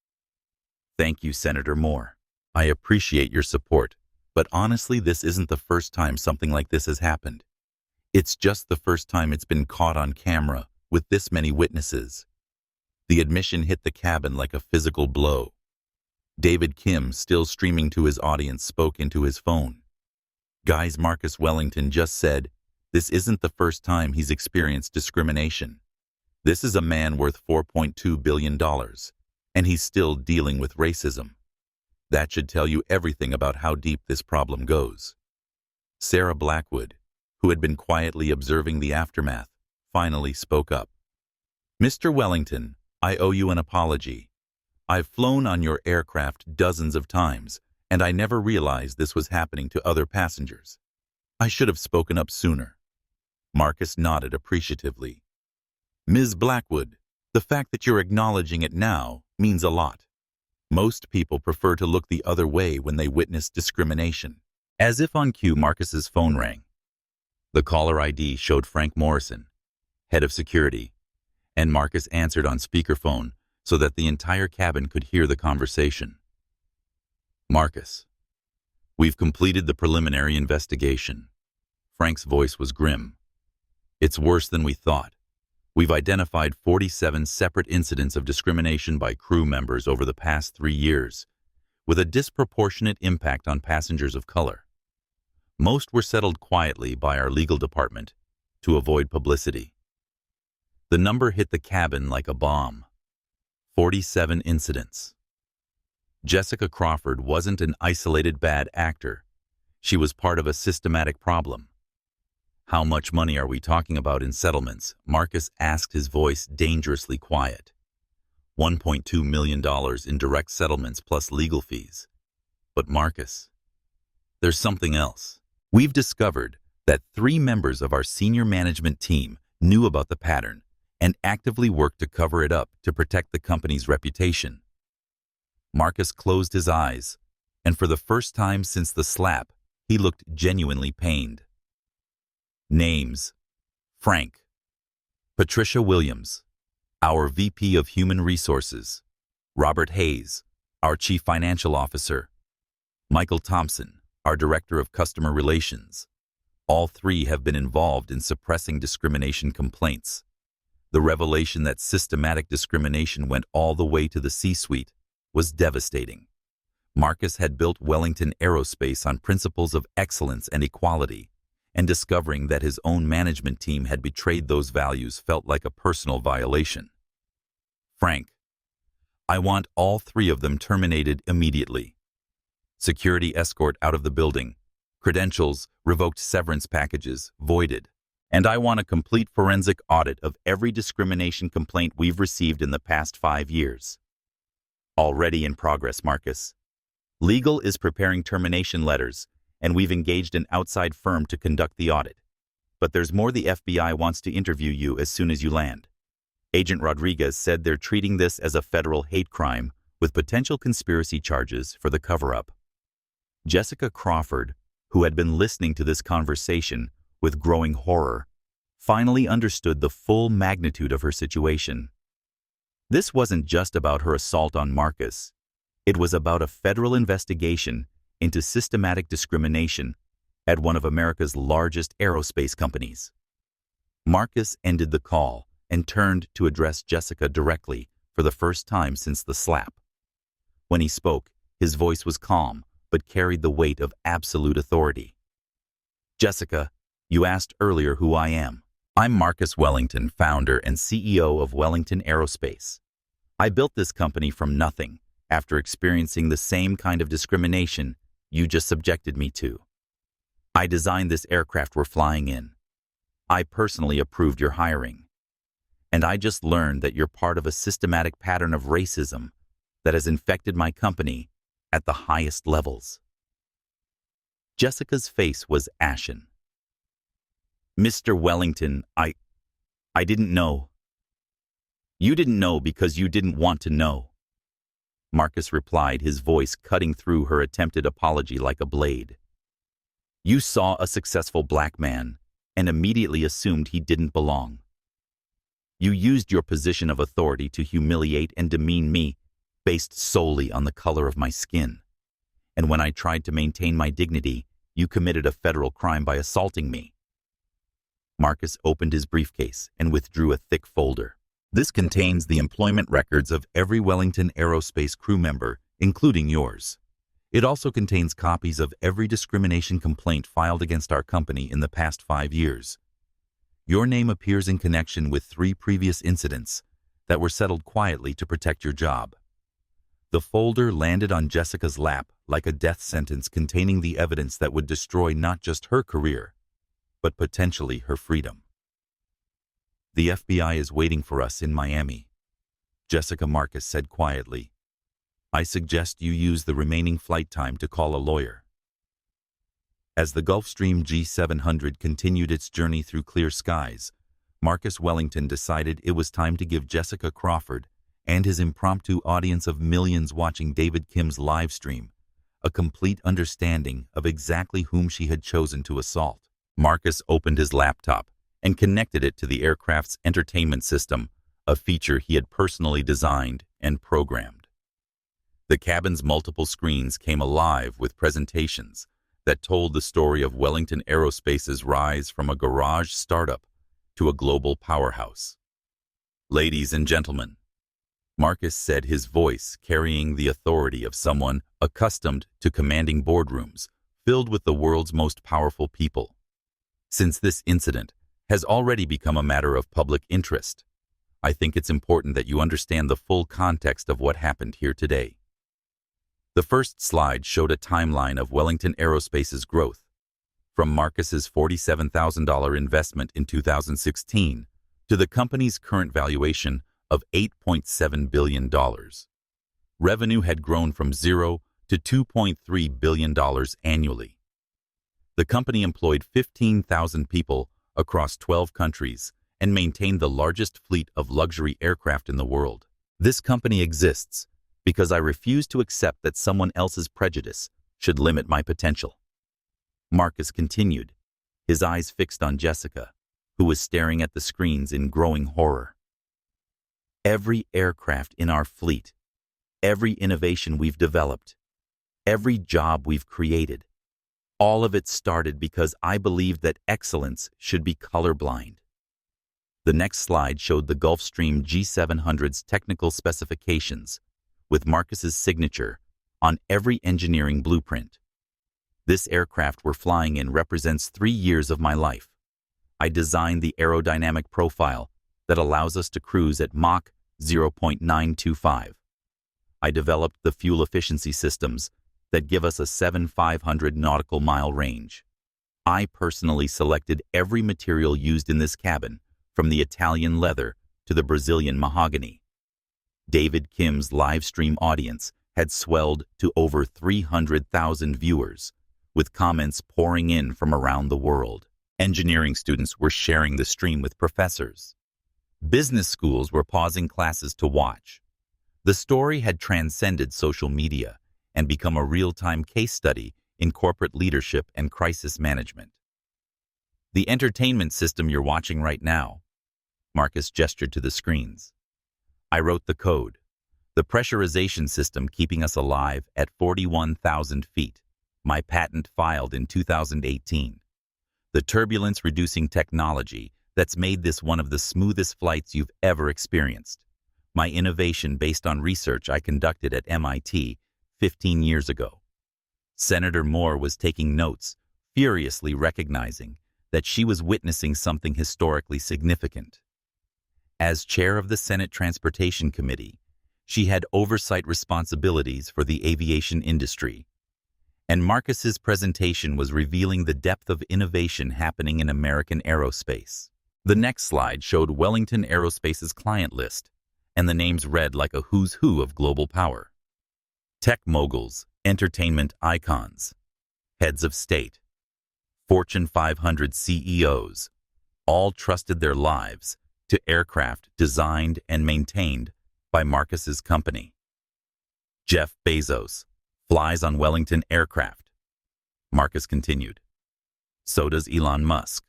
"Thank you, Senator Moore. I appreciate your support, but honestly, this isn't the first time something like this has happened. It's just the first time it's been caught on camera with this many witnesses." The admission hit the cabin like a physical blow. David Kim, still streaming to his audience, spoke into his phone. "Guys, Marcus Wellington just said this isn't the first time he's experienced discrimination. This is a man worth $4.2 billion, and he's still dealing with racism. That should tell you everything about how deep this problem goes." Sarah Blackwood, who had been quietly observing the aftermath, finally spoke up. "Mr. Wellington, I owe you an apology. I've flown on your aircraft dozens of times, and I never realized this was happening to other passengers. I should have spoken up sooner." Marcus nodded appreciatively. "Ms. Blackwood, the fact that you're acknowledging it now means a lot. Most people prefer to look the other way when they witness discrimination." As if on cue, Marcus's phone rang. The caller ID showed Frank Morrison, head of security, and Marcus answered on speakerphone so that the entire cabin could hear the conversation. "Marcus, we've completed the preliminary investigation." Frank's voice was grim. "It's worse than we thought. We've identified 47 separate incidents of discrimination by crew members over the past 3 years, with a disproportionate impact on passengers of color. Most were settled quietly by our legal department to avoid publicity." The number hit the cabin like a bomb. 47 incidents. Jessica Crawford wasn't an isolated bad actor. She was part of a systematic problem. "How much money are we talking about in settlements?" Marcus asked, his voice dangerously quiet. $1.2 million in direct settlements plus legal fees. "But Marcus, there's something else. We've discovered that 3 members of our senior management team knew about the pattern and actively worked to cover it up to protect the company's reputation." Marcus closed his eyes, and for the first time since the slap, he looked genuinely pained. Names: Frank. Patricia Williams, our VP of Human Resources. Robert Hayes, our Chief Financial Officer. Michael Thompson, our Director of Customer Relations. All 3 have been involved in suppressing discrimination complaints. The revelation that systematic discrimination went all the way to the C-suite was devastating. Marcus had built Wellington Aerospace on principles of excellence and equality, and discovering that his own management team had betrayed those values felt like a personal violation. "Frank, I want all 3 of them terminated immediately. Security escort out of the building, credentials, revoked severance packages, voided. And I want a complete forensic audit of every discrimination complaint we've received in the past 5 years." Already in progress, Marcus. Legal is preparing termination letters, and we've engaged an outside firm to conduct the audit. But there's more. The FBI wants to interview you as soon as you land. Agent Rodriguez said they're treating this as a federal hate crime with potential conspiracy charges for the cover-up. Jessica Crawford, who had been listening to this conversation with growing horror, finally understood the full magnitude of her situation. This wasn't just about her assault on Marcus. It was about a federal investigation into systematic discrimination at one of America's largest aerospace companies. Marcus ended the call and turned to address Jessica directly for the first time since the slap. When he spoke, his voice was calm but carried the weight of absolute authority. "Jessica, you asked earlier who I am. I'm Marcus Wellington, founder and CEO of Wellington Aerospace. I built this company from nothing after experiencing the same kind of discrimination you just subjected me to. I designed this aircraft we're flying in. I personally approved your hiring. And I just learned that you're part of a systematic pattern of racism that has infected my company at the highest levels. Jessica's face was ashen. Mr. Wellington, I didn't know. You didn't know because you didn't want to know. Marcus replied, his voice cutting through her attempted apology like a blade. You saw a successful black man and immediately assumed he didn't belong. You used your position of authority to humiliate and demean me based solely on the color of my skin. And when I tried to maintain my dignity, you committed a federal crime by assaulting me. Marcus opened his briefcase and withdrew a thick folder. This contains the employment records of every Wellington Aerospace crew member, including yours. It also contains copies of every discrimination complaint filed against our company in the past 5 years. Your name appears in connection with 3 previous incidents that were settled quietly to protect your job. The folder landed on Jessica's lap like a death sentence containing the evidence that would destroy not just her career, but potentially her freedom. The FBI is waiting for us in Miami, Jessica Marcus said quietly. I suggest you use the remaining flight time to call a lawyer. As the Gulfstream G700 continued its journey through clear skies, Marcus Wellington decided it was time to give Jessica Crawford and his impromptu audience of millions watching David Kim's live stream a complete understanding of exactly whom she had chosen to assault. Marcus opened his laptop and connected it to the aircraft's entertainment system, a feature he had personally designed and programmed. The cabin's multiple screens came alive with presentations that told the story of Wellington Aerospace's rise from a garage startup to a global powerhouse. Ladies and gentlemen, Marcus said, his voice carrying the authority of someone accustomed to commanding boardrooms filled with the world's most powerful people. Since this incident has already become a matter of public interest, I think it's important that you understand the full context of what happened here today. The first slide showed a timeline of Wellington Aerospace's growth, from Marcus's $47,000 investment in 2016 to the company's current valuation of $8.7 billion. Revenue had grown from $0 to $2.3 billion annually. The company employed 15,000 people across 12 countries and maintained the largest fleet of luxury aircraft in the world. This company exists because I refuse to accept that someone else's prejudice should limit my potential. Marcus continued, his eyes fixed on Jessica, who was staring at the screens in growing horror. Every aircraft in our fleet, every innovation we've developed, every job we've created, all of it started because I believed that excellence should be colorblind. The next slide showed the Gulfstream G700's technical specifications, with Marcus's signature on every engineering blueprint. This aircraft we're flying in represents 3 years of my life. I designed the aerodynamic profile that allows us to cruise at Mach 0.925. I developed the fuel efficiency systems that give us a 7,500 nautical mile range. I personally selected every material used in this cabin, from the Italian leather to the Brazilian mahogany. David Kim's live stream audience had swelled to over 300,000 viewers, with comments pouring in from around the world. Engineering students were sharing the stream with professors. Business schools were pausing classes to watch. The story had transcended social media and become a real-time case study in corporate leadership and crisis management. The entertainment system you're watching right now, Marcus gestured to the screens. I wrote the code, the pressurization system keeping us alive at 41,000 feet, my patent filed in 2018. The turbulence-reducing technology that's made this one of the smoothest flights you've ever experienced. My innovation based on research I conducted at MIT 15 years ago. Senator Moore was taking notes, furiously recognizing that she was witnessing something historically significant. As chair of the Senate Transportation Committee, she had oversight responsibilities for the aviation industry, and Marcus's presentation was revealing the depth of innovation happening in American aerospace. The next slide showed Wellington Aerospace's client list, and the names read like a who's who of global power. Tech moguls, entertainment icons, heads of state, Fortune 500 CEOs, all trusted their lives to aircraft designed and maintained by Marcus's company. Jeff Bezos flies on Wellington aircraft. Marcus continued. So does Elon Musk,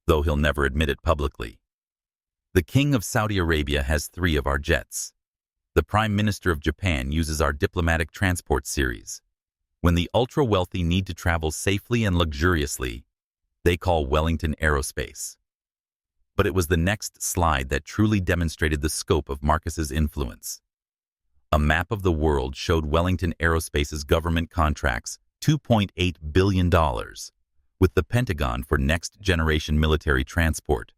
though he'll never admit it publicly. The King of Saudi Arabia has 3 of our jets. The Prime Minister of Japan uses our diplomatic transport series. When the ultra-wealthy need to travel safely and luxuriously, they call Wellington Aerospace. But it was the next slide that truly demonstrated the scope of Marcus's influence. A map of the world showed Wellington Aerospace's government contracts, $2.8 billion, with the Pentagon for next-generation military transport,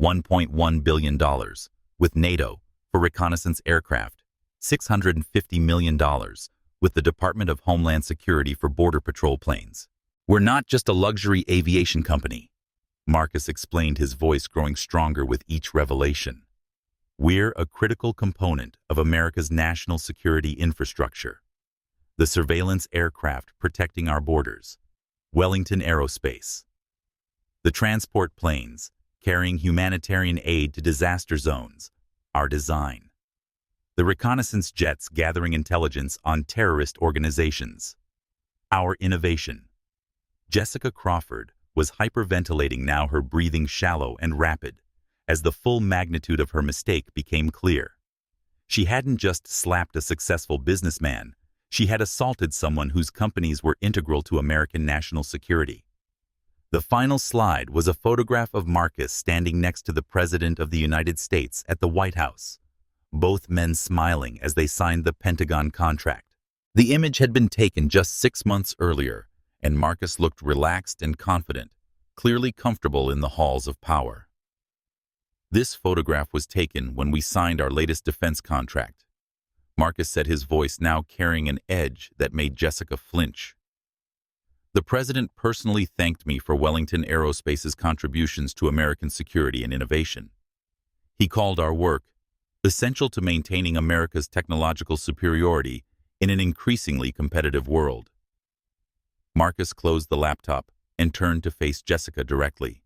$1.1 billion, with NATO for reconnaissance aircraft, $650 million, with the Department of Homeland Security for border patrol planes. We're not just a luxury aviation company, Marcus explained, his voice growing stronger with each revelation. We're a critical component of America's national security infrastructure. The surveillance aircraft protecting our borders, Wellington Aerospace. The transport planes carrying humanitarian aid to disaster zones, our design. The reconnaissance jets gathering intelligence on terrorist organizations, our innovation. Jessica Crawford was hyperventilating now, her breathing shallow and rapid, as the full magnitude of her mistake became clear. She hadn't just slapped a successful businessman, she had assaulted someone whose companies were integral to American national security. The final slide was a photograph of Marcus standing next to the President of the United States at the White House, both men smiling as they signed the Pentagon contract. The image had been taken just 6 months earlier, and Marcus looked relaxed and confident, clearly comfortable in the halls of power. This photograph was taken when we signed our latest defense contract. Marcus said, his voice now carrying an edge that made Jessica flinch. The President personally thanked me for Wellington Aerospace's contributions to American security and innovation. He called our work essential to maintaining America's technological superiority in an increasingly competitive world. Marcus closed the laptop and turned to face Jessica directly.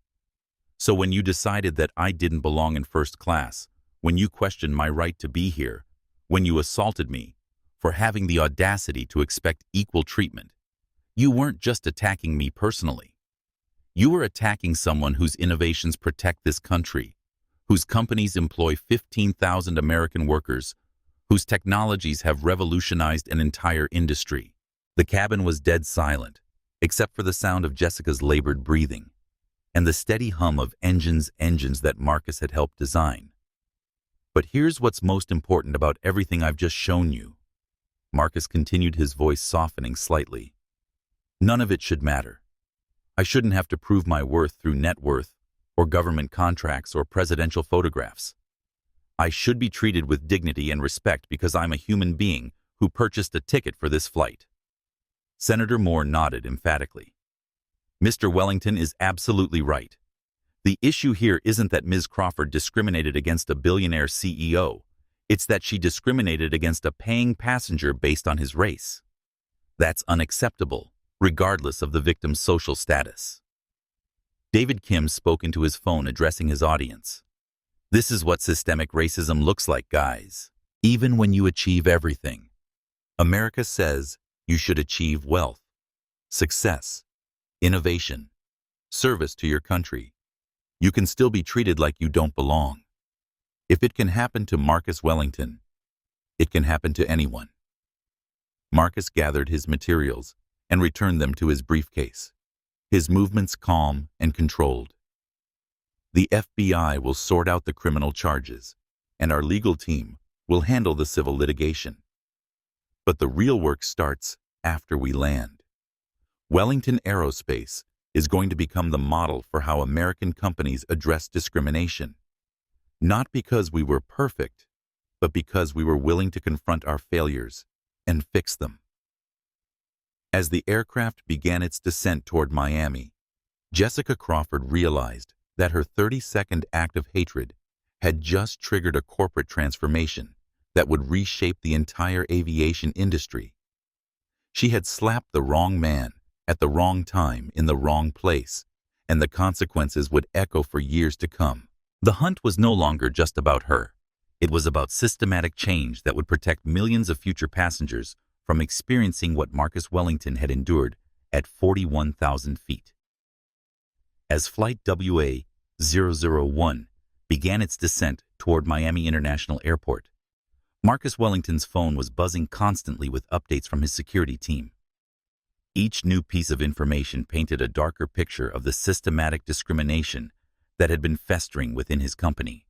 So when you decided that I didn't belong in first class, when you questioned my right to be here, when you assaulted me for having the audacity to expect equal treatment, you weren't just attacking me personally. You were attacking someone whose innovations protect this country, whose companies employ 15,000 American workers, whose technologies have revolutionized an entire industry. The cabin was dead silent, except for the sound of Jessica's labored breathing and the steady hum of engines that Marcus had helped design. But here's what's most important about everything I've just shown you. Marcus continued, his voice softening slightly. None of it should matter. I shouldn't have to prove my worth through net worth or government contracts or presidential photographs. I should be treated with dignity and respect because I'm a human being who purchased a ticket for this flight. Senator Moore nodded emphatically. Mr. Wellington is absolutely right. The issue here isn't that Ms. Crawford discriminated against a billionaire CEO. It's that she discriminated against a paying passenger based on his race. That's unacceptable, regardless of the victim's social status. David Kim spoke into his phone, addressing his audience. This is what systemic racism looks like, guys. Even when you achieve everything, America says you should achieve wealth, success, innovation, service to your country. You can still be treated like you don't belong. If it can happen to Marcus Wellington, it can happen to anyone. Marcus gathered his materials and returned them to his briefcase, his movements calm and controlled. The FBI will sort out the criminal charges, and our legal team will handle the civil litigation. But the real work starts after we land. Wellington Aerospace is going to become the model for how American companies address discrimination. Not because we were perfect, but because we were willing to confront our failures and fix them. As the aircraft began its descent toward Miami, Jessica Crawford realized that her 30-second act of hatred had just triggered a corporate transformation that would reshape the entire aviation industry. She had slapped the wrong man at the wrong time in the wrong place, and the consequences would echo for years to come. The hunt was no longer just about her. It was about systematic change that would protect millions of future passengers from experiencing what Marcus Wellington had endured at 41,000 feet. As Flight WA-001 began its descent toward Miami International Airport, Marcus Wellington's phone was buzzing constantly with updates from his security team. Each new piece of information painted a darker picture of the systematic discrimination that had been festering within his company.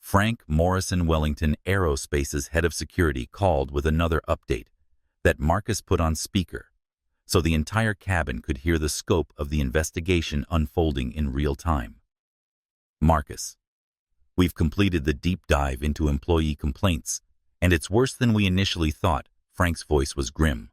Frank Morrison, Wellington Aerospace's head of security, called with another update that Marcus put on speaker, so the entire cabin could hear the scope of the investigation unfolding in real time. Marcus, we've completed the deep dive into employee complaints, and it's worse than we initially thought. Frank's voice was grim.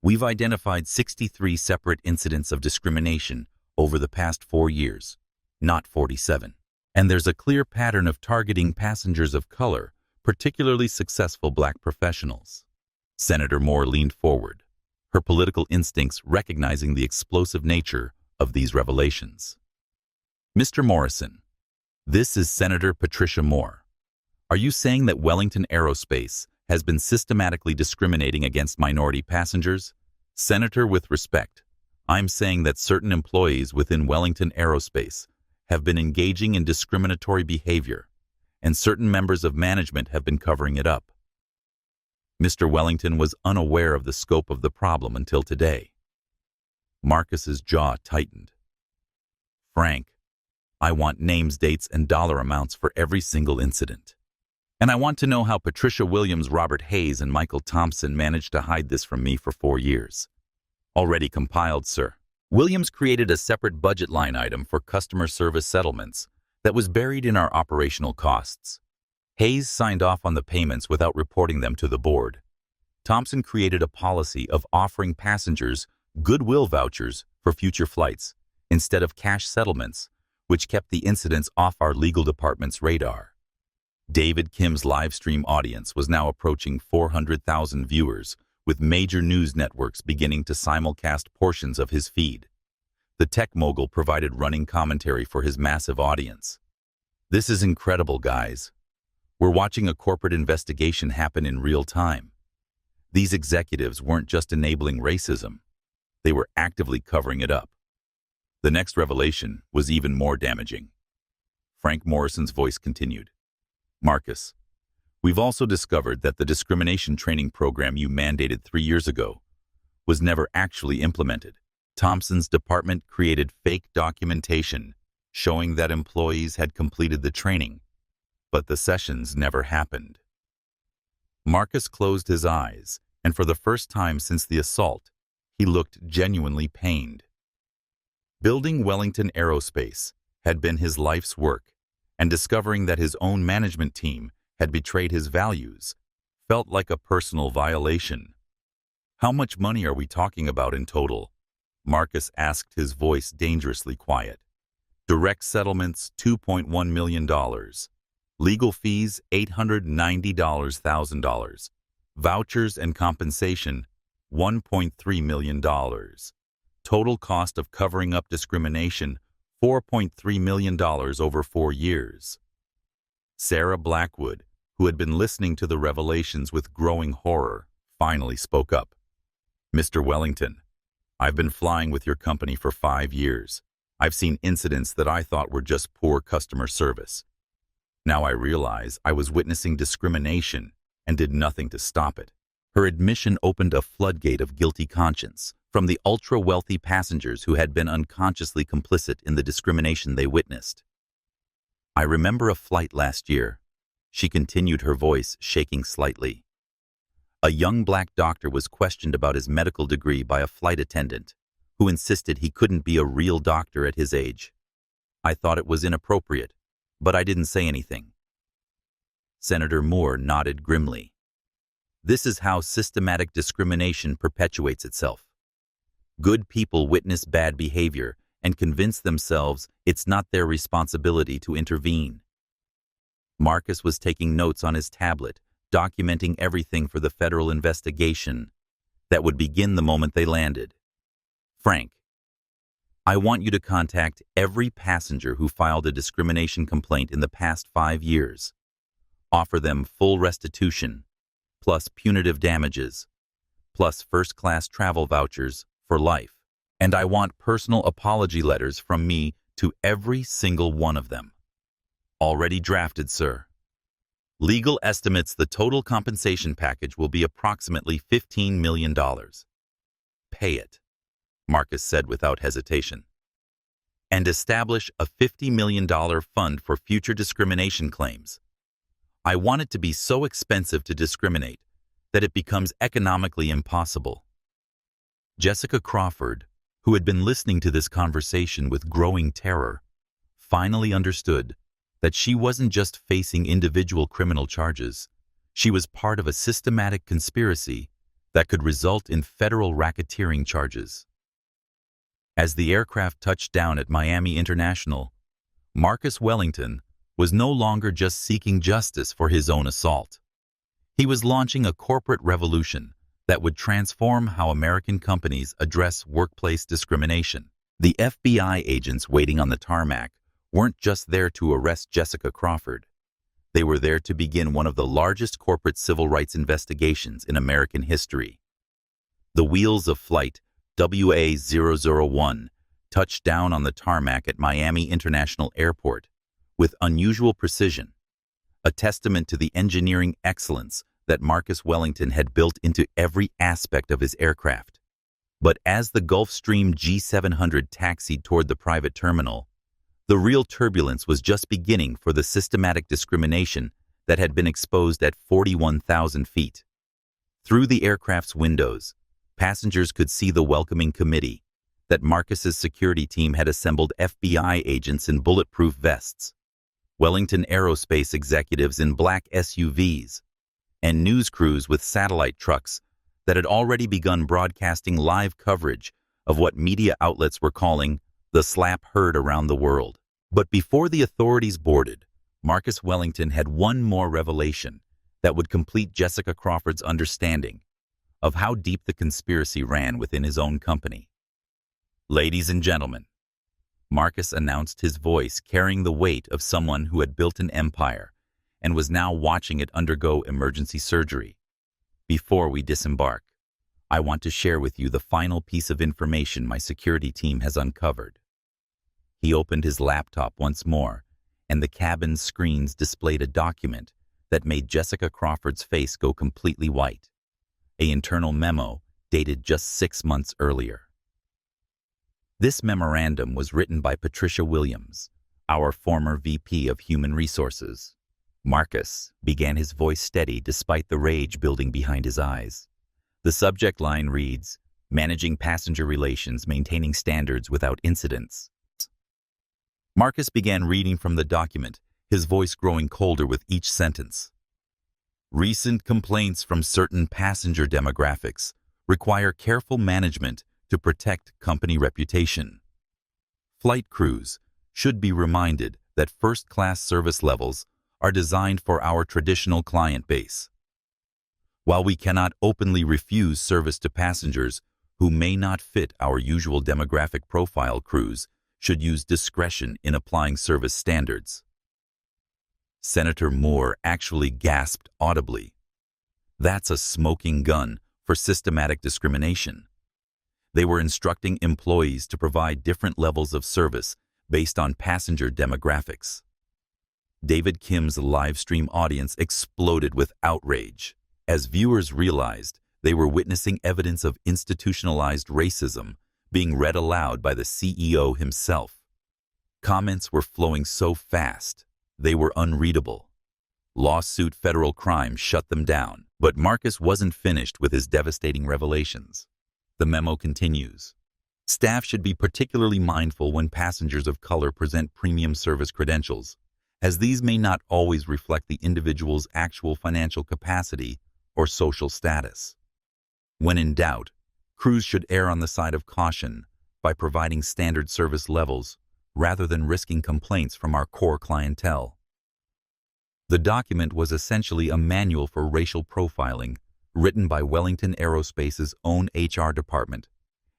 We've identified 63 separate incidents of discrimination over the past 4 years, not 47. And there's a clear pattern of targeting passengers of color, particularly successful black professionals. Senator Moore leaned forward, her political instincts recognizing the explosive nature of these revelations. Mr. Morrison, this is Senator Patricia Moore. Are you saying that Wellington Aerospace has been systematically discriminating against minority passengers? Senator, with respect, I'm saying that certain employees within Wellington Aerospace have been engaging in discriminatory behavior, and certain members of management have been covering it up. Mr. Wellington was unaware of the scope of the problem until today. Marcus's jaw tightened. Frank, I want names, dates, and dollar amounts for every single incident. And I want to know how Patricia Williams, Robert Hayes, and Michael Thompson managed to hide this from me for 4 years. Already compiled, sir. Williams created a separate budget line item for customer service settlements that was buried in our operational costs. Hayes signed off on the payments without reporting them to the board. Thompson created a policy of offering passengers goodwill vouchers for future flights instead of cash settlements, which kept the incidents off our legal department's radar. David Kim's live stream audience was now approaching 400,000 viewers, with major news networks beginning to simulcast portions of his feed. The tech mogul provided running commentary for his massive audience. This is incredible, guys. We're watching a corporate investigation happen in real time. These executives weren't just enabling racism, they were actively covering it up. The next revelation was even more damaging. Frank Morrison's voice continued. Marcus, we've also discovered that the discrimination training program you mandated 3 years ago was never actually implemented. Thompson's department created fake documentation showing that employees had completed the training, but the sessions never happened. Marcus closed his eyes, and for the first time since the assault, he looked genuinely pained. Building Wellington Aerospace had been his life's work, and discovering that his own management team had betrayed his values felt like a personal violation. How much money are we talking about in total? Marcus asked, his voice dangerously quiet. Direct settlements, $2.1 million. Legal fees, $890,000. Vouchers and compensation, $1.3 million. Total cost of covering up discrimination, $4.3 million over 4 years. Sarah Blackwood, who had been listening to the revelations with growing horror, finally spoke up. Mr. Wellington, I've been flying with your company for 5 years. I've seen incidents that I thought were just poor customer service. Now I realize I was witnessing discrimination and did nothing to stop it. Her admission opened a floodgate of guilty conscience from the ultra-wealthy passengers who had been unconsciously complicit in the discrimination they witnessed. I remember a flight last year. She continued, her voice shaking slightly. A young black doctor was questioned about his medical degree by a flight attendant, who insisted he couldn't be a real doctor at his age. I thought it was inappropriate, but I didn't say anything. Senator Moore nodded grimly. This is how systematic discrimination perpetuates itself. Good people witness bad behavior and convince themselves it's not their responsibility to intervene. Marcus was taking notes on his tablet, documenting everything for the federal investigation that would begin the moment they landed. Frank, I want you to contact every passenger who filed a discrimination complaint in the past 5 years. Offer them full restitution, plus punitive damages, plus first-class travel vouchers for life. And I want personal apology letters from me to every single one of them. Already drafted, sir. Legal estimates the total compensation package will be approximately $15 million. Pay it, Marcus said without hesitation. And establish a $50 million fund for future discrimination claims. I want it to be so expensive to discriminate that it becomes economically impossible. Jessica Crawford, who had been listening to this conversation with growing terror, finally understood that she wasn't just facing individual criminal charges, she was part of a systematic conspiracy that could result in federal racketeering charges. As the aircraft touched down at Miami International, Marcus Wellington was no longer just seeking justice for his own assault. He was launching a corporate revolution that would transform how American companies address workplace discrimination. The FBI agents waiting on the tarmac weren't just there to arrest Jessica Crawford. They were there to begin one of the largest corporate civil rights investigations in American history. The wheels of flight WA-001 touched down on the tarmac at Miami International Airport with unusual precision, a testament to the engineering excellence that Marcus Wellington had built into every aspect of his aircraft. But as the Gulfstream G700 taxied toward the private terminal, the real turbulence was just beginning for the systematic discrimination that had been exposed at 41,000 feet. Through the aircraft's windows, passengers could see the welcoming committee that Marcus's security team had assembled FBI agents in bulletproof vests, Wellington Aerospace executives in black SUVs, and news crews with satellite trucks that had already begun broadcasting live coverage of what media outlets were calling the slap heard around the world. But before the authorities boarded, Marcus Wellington had one more revelation that would complete Jessica Crawford's understanding of how deep the conspiracy ran within his own company. Ladies and gentlemen, Marcus announced, his voice carrying the weight of someone who had built an empire and was now watching it undergo emergency surgery. Before we disembark, I want to share with you the final piece of information my security team has uncovered. He opened his laptop once more, and the cabin's screens displayed a document that made Jessica Crawford's face go completely white. An internal memo dated just 6 months earlier. This memorandum was written by Patricia Williams, our former VP of Human Resources. Marcus began, his voice steady despite the rage building behind his eyes. The subject line reads, "Managing passenger relations, maintaining standards without incidents." Marcus began reading from the document, his voice growing colder with each sentence. Recent complaints from certain passenger demographics require careful management to protect company reputation. Flight crews should be reminded that first-class service levels are designed for our traditional client base. While we cannot openly refuse service to passengers who may not fit our usual demographic profile, crews should use discretion in applying service standards. Senator Moore actually gasped audibly. That's a smoking gun for systematic discrimination. They were instructing employees to provide different levels of service based on passenger demographics. David Kim's live stream audience exploded with outrage as viewers realized they were witnessing evidence of institutionalized racism being read aloud by the CEO himself. Comments were flowing so fast, they were unreadable. Lawsuit federal crime shut them down, but Marcus wasn't finished with his devastating revelations. The memo continues. Staff should be particularly mindful when passengers of color present premium service credentials, as these may not always reflect the individual's actual financial capacity or social status. When in doubt, crews should err on the side of caution by providing standard service levels rather than risking complaints from our core clientele. The document was essentially a manual for racial profiling, written by Wellington Aerospace's own HR department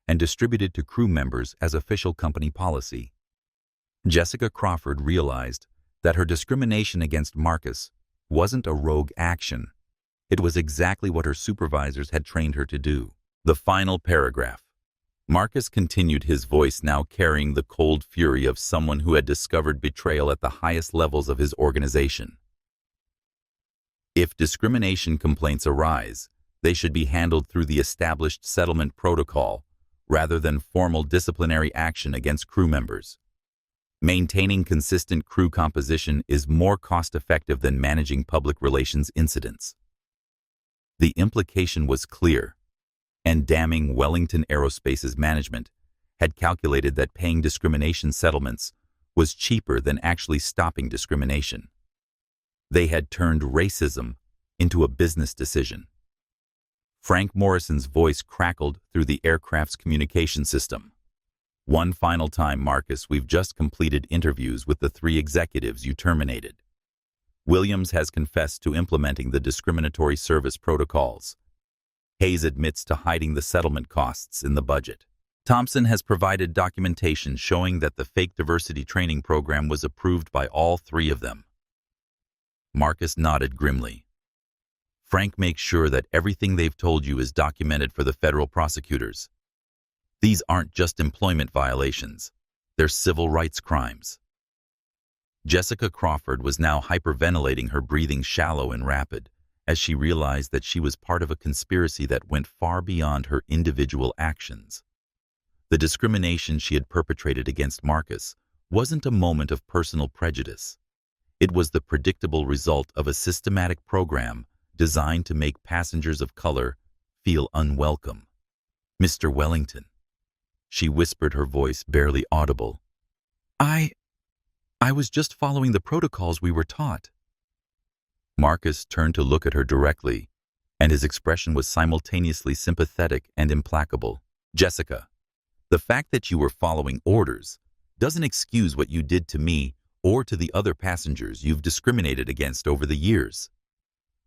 and distributed to crew members as official company policy. Jessica Crawford realized that her discrimination against Marcus wasn't a rogue action. It was exactly what her supervisors had trained her to do. The final paragraph. Marcus continued, his voice now carrying the cold fury of someone who had discovered betrayal at the highest levels of his organization. If discrimination complaints arise, they should be handled through the established settlement protocol rather than formal disciplinary action against crew members. Maintaining consistent crew composition is more cost-effective than managing public relations incidents. The implication was clear, and damning Wellington Aerospace's management had calculated that paying discrimination settlements was cheaper than actually stopping discrimination. They had turned racism into a business decision. Frank Morrison's voice crackled through the aircraft's communication system. One final time, Marcus, we've just completed interviews with the 3 executives you terminated. Williams has confessed to implementing the discriminatory service protocols. Hayes admits to hiding the settlement costs in the budget. Thompson has provided documentation showing that the fake diversity training program was approved by all 3 of them. Marcus nodded grimly. Frank makes sure that everything they've told you is documented for the federal prosecutors. These aren't just employment violations. They're civil rights crimes. Jessica Crawford was now hyperventilating, her breathing shallow and rapid, as she realized that she was part of a conspiracy that went far beyond her individual actions. The discrimination she had perpetrated against Marcus wasn't a moment of personal prejudice. It was the predictable result of a systematic program designed to make passengers of color feel unwelcome. Mr. Wellington, she whispered, her voice barely audible. I was just following the protocols we were taught. Marcus turned to look at her directly, and his expression was simultaneously sympathetic and implacable. Jessica, the fact that you were following orders doesn't excuse what you did to me or to the other passengers you've discriminated against over the years.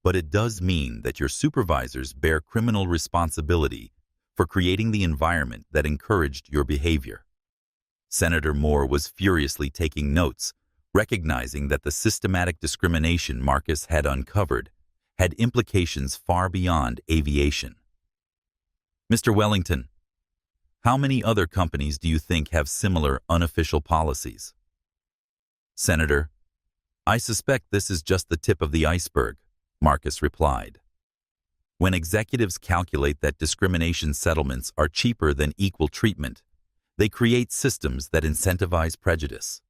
But it does mean that your supervisors bear criminal responsibility for creating the environment that encouraged your behavior. Senator Moore was furiously taking notes, recognizing that the systematic discrimination Marcus had uncovered had implications far beyond aviation. Mr. Wellington, how many other companies do you think have similar unofficial policies? Senator, I suspect this is just the tip of the iceberg, Marcus replied. When executives calculate that discrimination settlements are cheaper than equal treatment, they create systems that incentivize prejudice.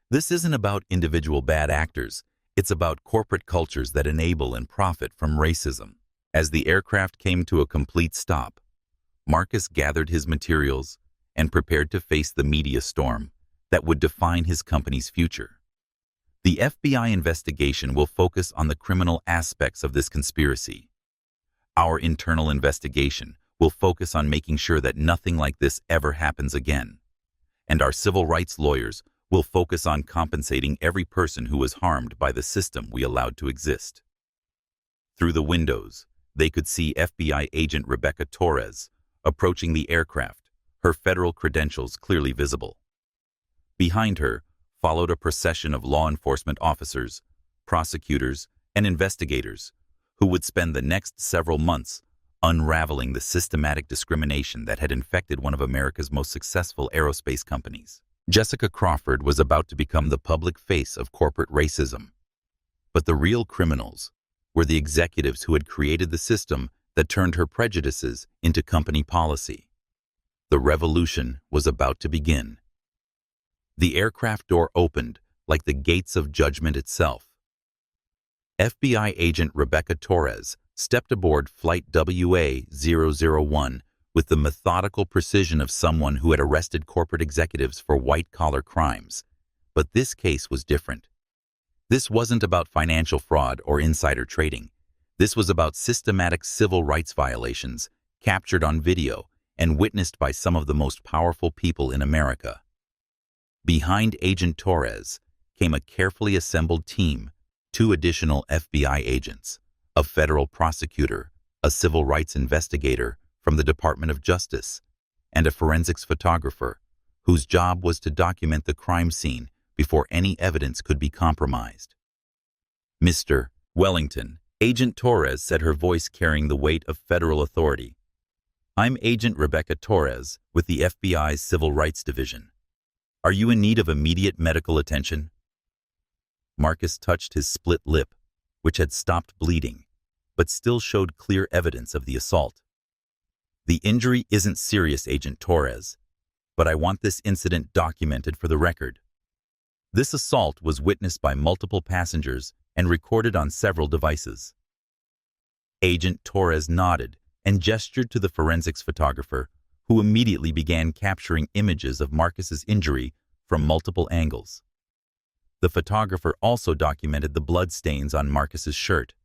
This isn't about individual bad actors, it's about corporate cultures that enable and profit from racism. As the aircraft came to a complete stop, Marcus gathered his materials and prepared to face the media storm that would define his company's future. The FBI investigation will focus on the criminal aspects of this conspiracy. Our internal investigation will focus on making sure that nothing like this ever happens again. And our civil rights lawyers will focus on compensating every person who was harmed by the system we allowed to exist. Through the windows, they could see FBI agent Rebecca Torres approaching the aircraft, her federal credentials clearly visible. Behind her followed a procession of law enforcement officers, prosecutors, and investigators who would spend the next several months unraveling the systematic discrimination that had infected one of America's most successful aerospace companies. Jessica Crawford was about to become the public face of corporate racism. But the real criminals were the executives who had created the system that turned her prejudices into company policy. The revolution was about to begin. The aircraft door opened like the gates of judgment itself. FBI agent Rebecca Torres stepped aboard Flight WA-001 with the methodical precision of someone who had arrested corporate executives for white-collar crimes. But this case was different. This wasn't about financial fraud or insider trading. This was about systematic civil rights violations captured on video and witnessed by some of the most powerful people in America. Behind Agent Torres came a carefully assembled team, 2 additional FBI agents, a federal prosecutor, a civil rights investigator from the Department of Justice, and a forensics photographer whose job was to document the crime scene before any evidence could be compromised. "Mr. Wellington," Agent Torres said, her voice carrying the weight of federal authority. "I'm Agent Rebecca Torres with the FBI's Civil Rights Division. Are you in need of immediate medical attention?" Marcus touched his split lip, which had stopped bleeding, but still showed clear evidence of the assault. "The injury isn't serious, Agent Torres, but I want this incident documented for the record. This assault was witnessed by multiple passengers and recorded on several devices." Agent Torres nodded and gestured to the forensics photographer, who immediately began capturing images of Marcus's injury from multiple angles. The photographer also documented the blood stains on Marcus's shirt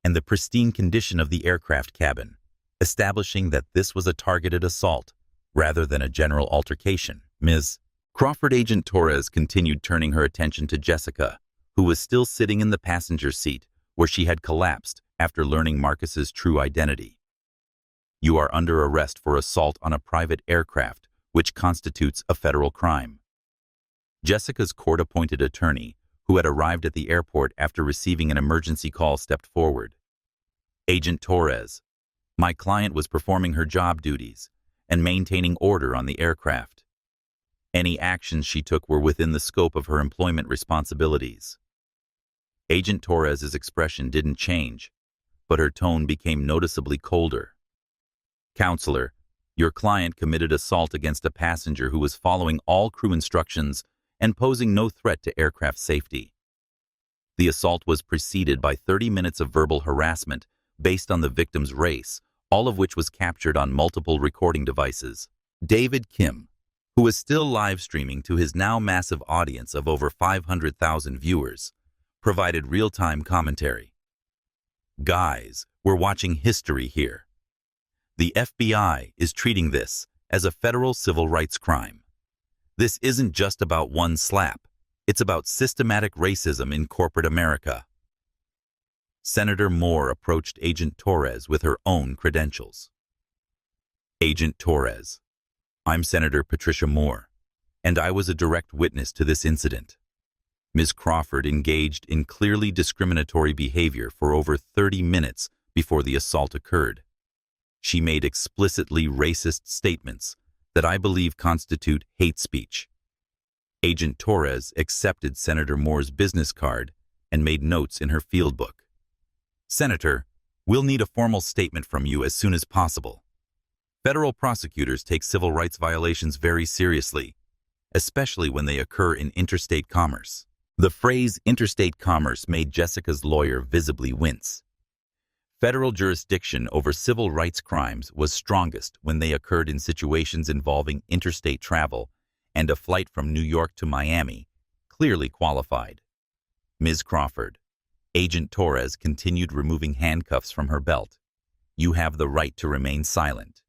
and the pristine condition of the aircraft cabin, establishing that this was a targeted assault rather than a general altercation. "Ms. Crawford," Agent Torres continued, turning her attention to Jessica, who was still sitting in the passenger seat where she had collapsed after learning Marcus's true identity. "You are under arrest for assault on a private aircraft, which constitutes a federal crime." Jessica's court-appointed attorney, who had arrived at the airport after receiving an emergency call, stepped forward. "Agent Torres, my client was performing her job duties and maintaining order on the aircraft. Any actions she took were within the scope of her employment responsibilities." Agent Torres's expression didn't change, but her tone became noticeably colder. "Counselor, your client committed assault against a passenger who was following all crew instructions and posing no threat to aircraft safety. The assault was preceded by 30 minutes of verbal harassment based on the victim's race, all of which was captured on multiple recording devices." David Kim, who was still live streaming to his now massive audience of over 500,000 viewers, provided real-time commentary. "Guys, we're watching history here. The FBI is treating this as a federal civil rights crime. This isn't just about one slap. It's about systematic racism in corporate America." Senator Moore approached Agent Torres with her own credentials. "Agent Torres, I'm Senator Patricia Moore, and I was a direct witness to this incident. Ms. Crawford engaged in clearly discriminatory behavior for over 30 minutes before the assault occurred. She made explicitly racist statements that I believe constitute hate speech." Agent Torres accepted Senator Moore's business card and made notes in her field book. "Senator, we'll need a formal statement from you as soon as possible. Federal prosecutors take civil rights violations very seriously, especially when they occur in interstate commerce." The phrase interstate commerce made Jessica's lawyer visibly wince. Federal jurisdiction over civil rights crimes was strongest when they occurred in situations involving interstate travel, and a flight from New York to Miami clearly qualified. "Ms. Crawford," Agent Torres continued, removing handcuffs from her belt, "you have the right to remain silent.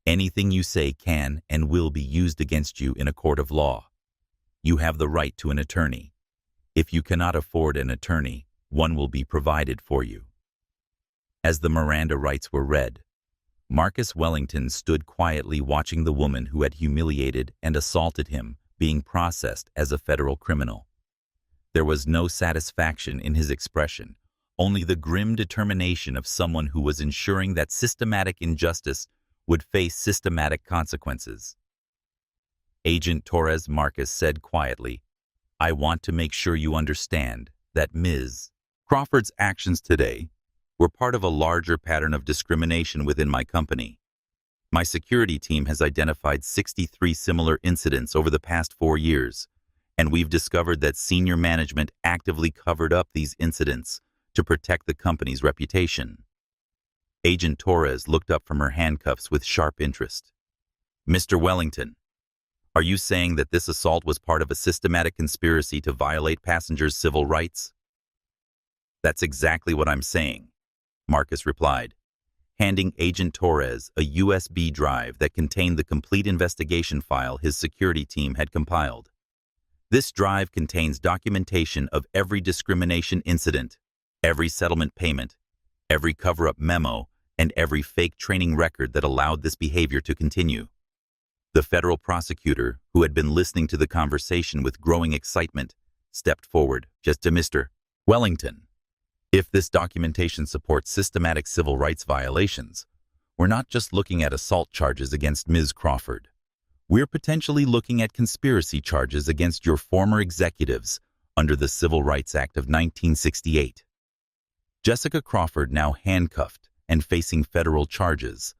Anything you say can and will be used against you in a court of law. You have the right to an attorney. If you cannot afford an attorney, one will be provided for you." As the Miranda rights were read, Marcus Wellington stood quietly watching the woman who had humiliated and assaulted him being processed as a federal criminal. There was no satisfaction in his expression, only the grim determination of someone who was ensuring that systematic injustice would face systematic consequences. "Agent Torres," Marcus said quietly, "I want to make sure you understand that Ms. Crawford's actions today were part of a larger pattern of discrimination within my company. My security team has identified 63 similar incidents over the past 4 years, and we've discovered that senior management actively covered up these incidents to protect the company's reputation." Agent Torres looked up from her handcuffs with sharp interest. "Mr. Wellington, are you saying that this assault was part of a systematic conspiracy to violate passengers' civil rights?" "That's exactly what I'm saying," Marcus replied. handing Agent Torres a USB drive that contained the complete investigation file his security team had compiled. This drive contains documentation of every discrimination incident, every settlement payment, every cover-up memo, and every fake training record that allowed this behavior to continue. The federal prosecutor, who had been listening to the conversation with growing excitement, stepped forward. Just to Mr. Wellington, if this documentation supports systematic civil rights violations, we're not just looking at assault charges against Ms. Crawford. We're potentially looking at conspiracy charges against your former executives under the Civil Rights Act of 1968. Jessica Crawford, now handcuffed and facing federal charges,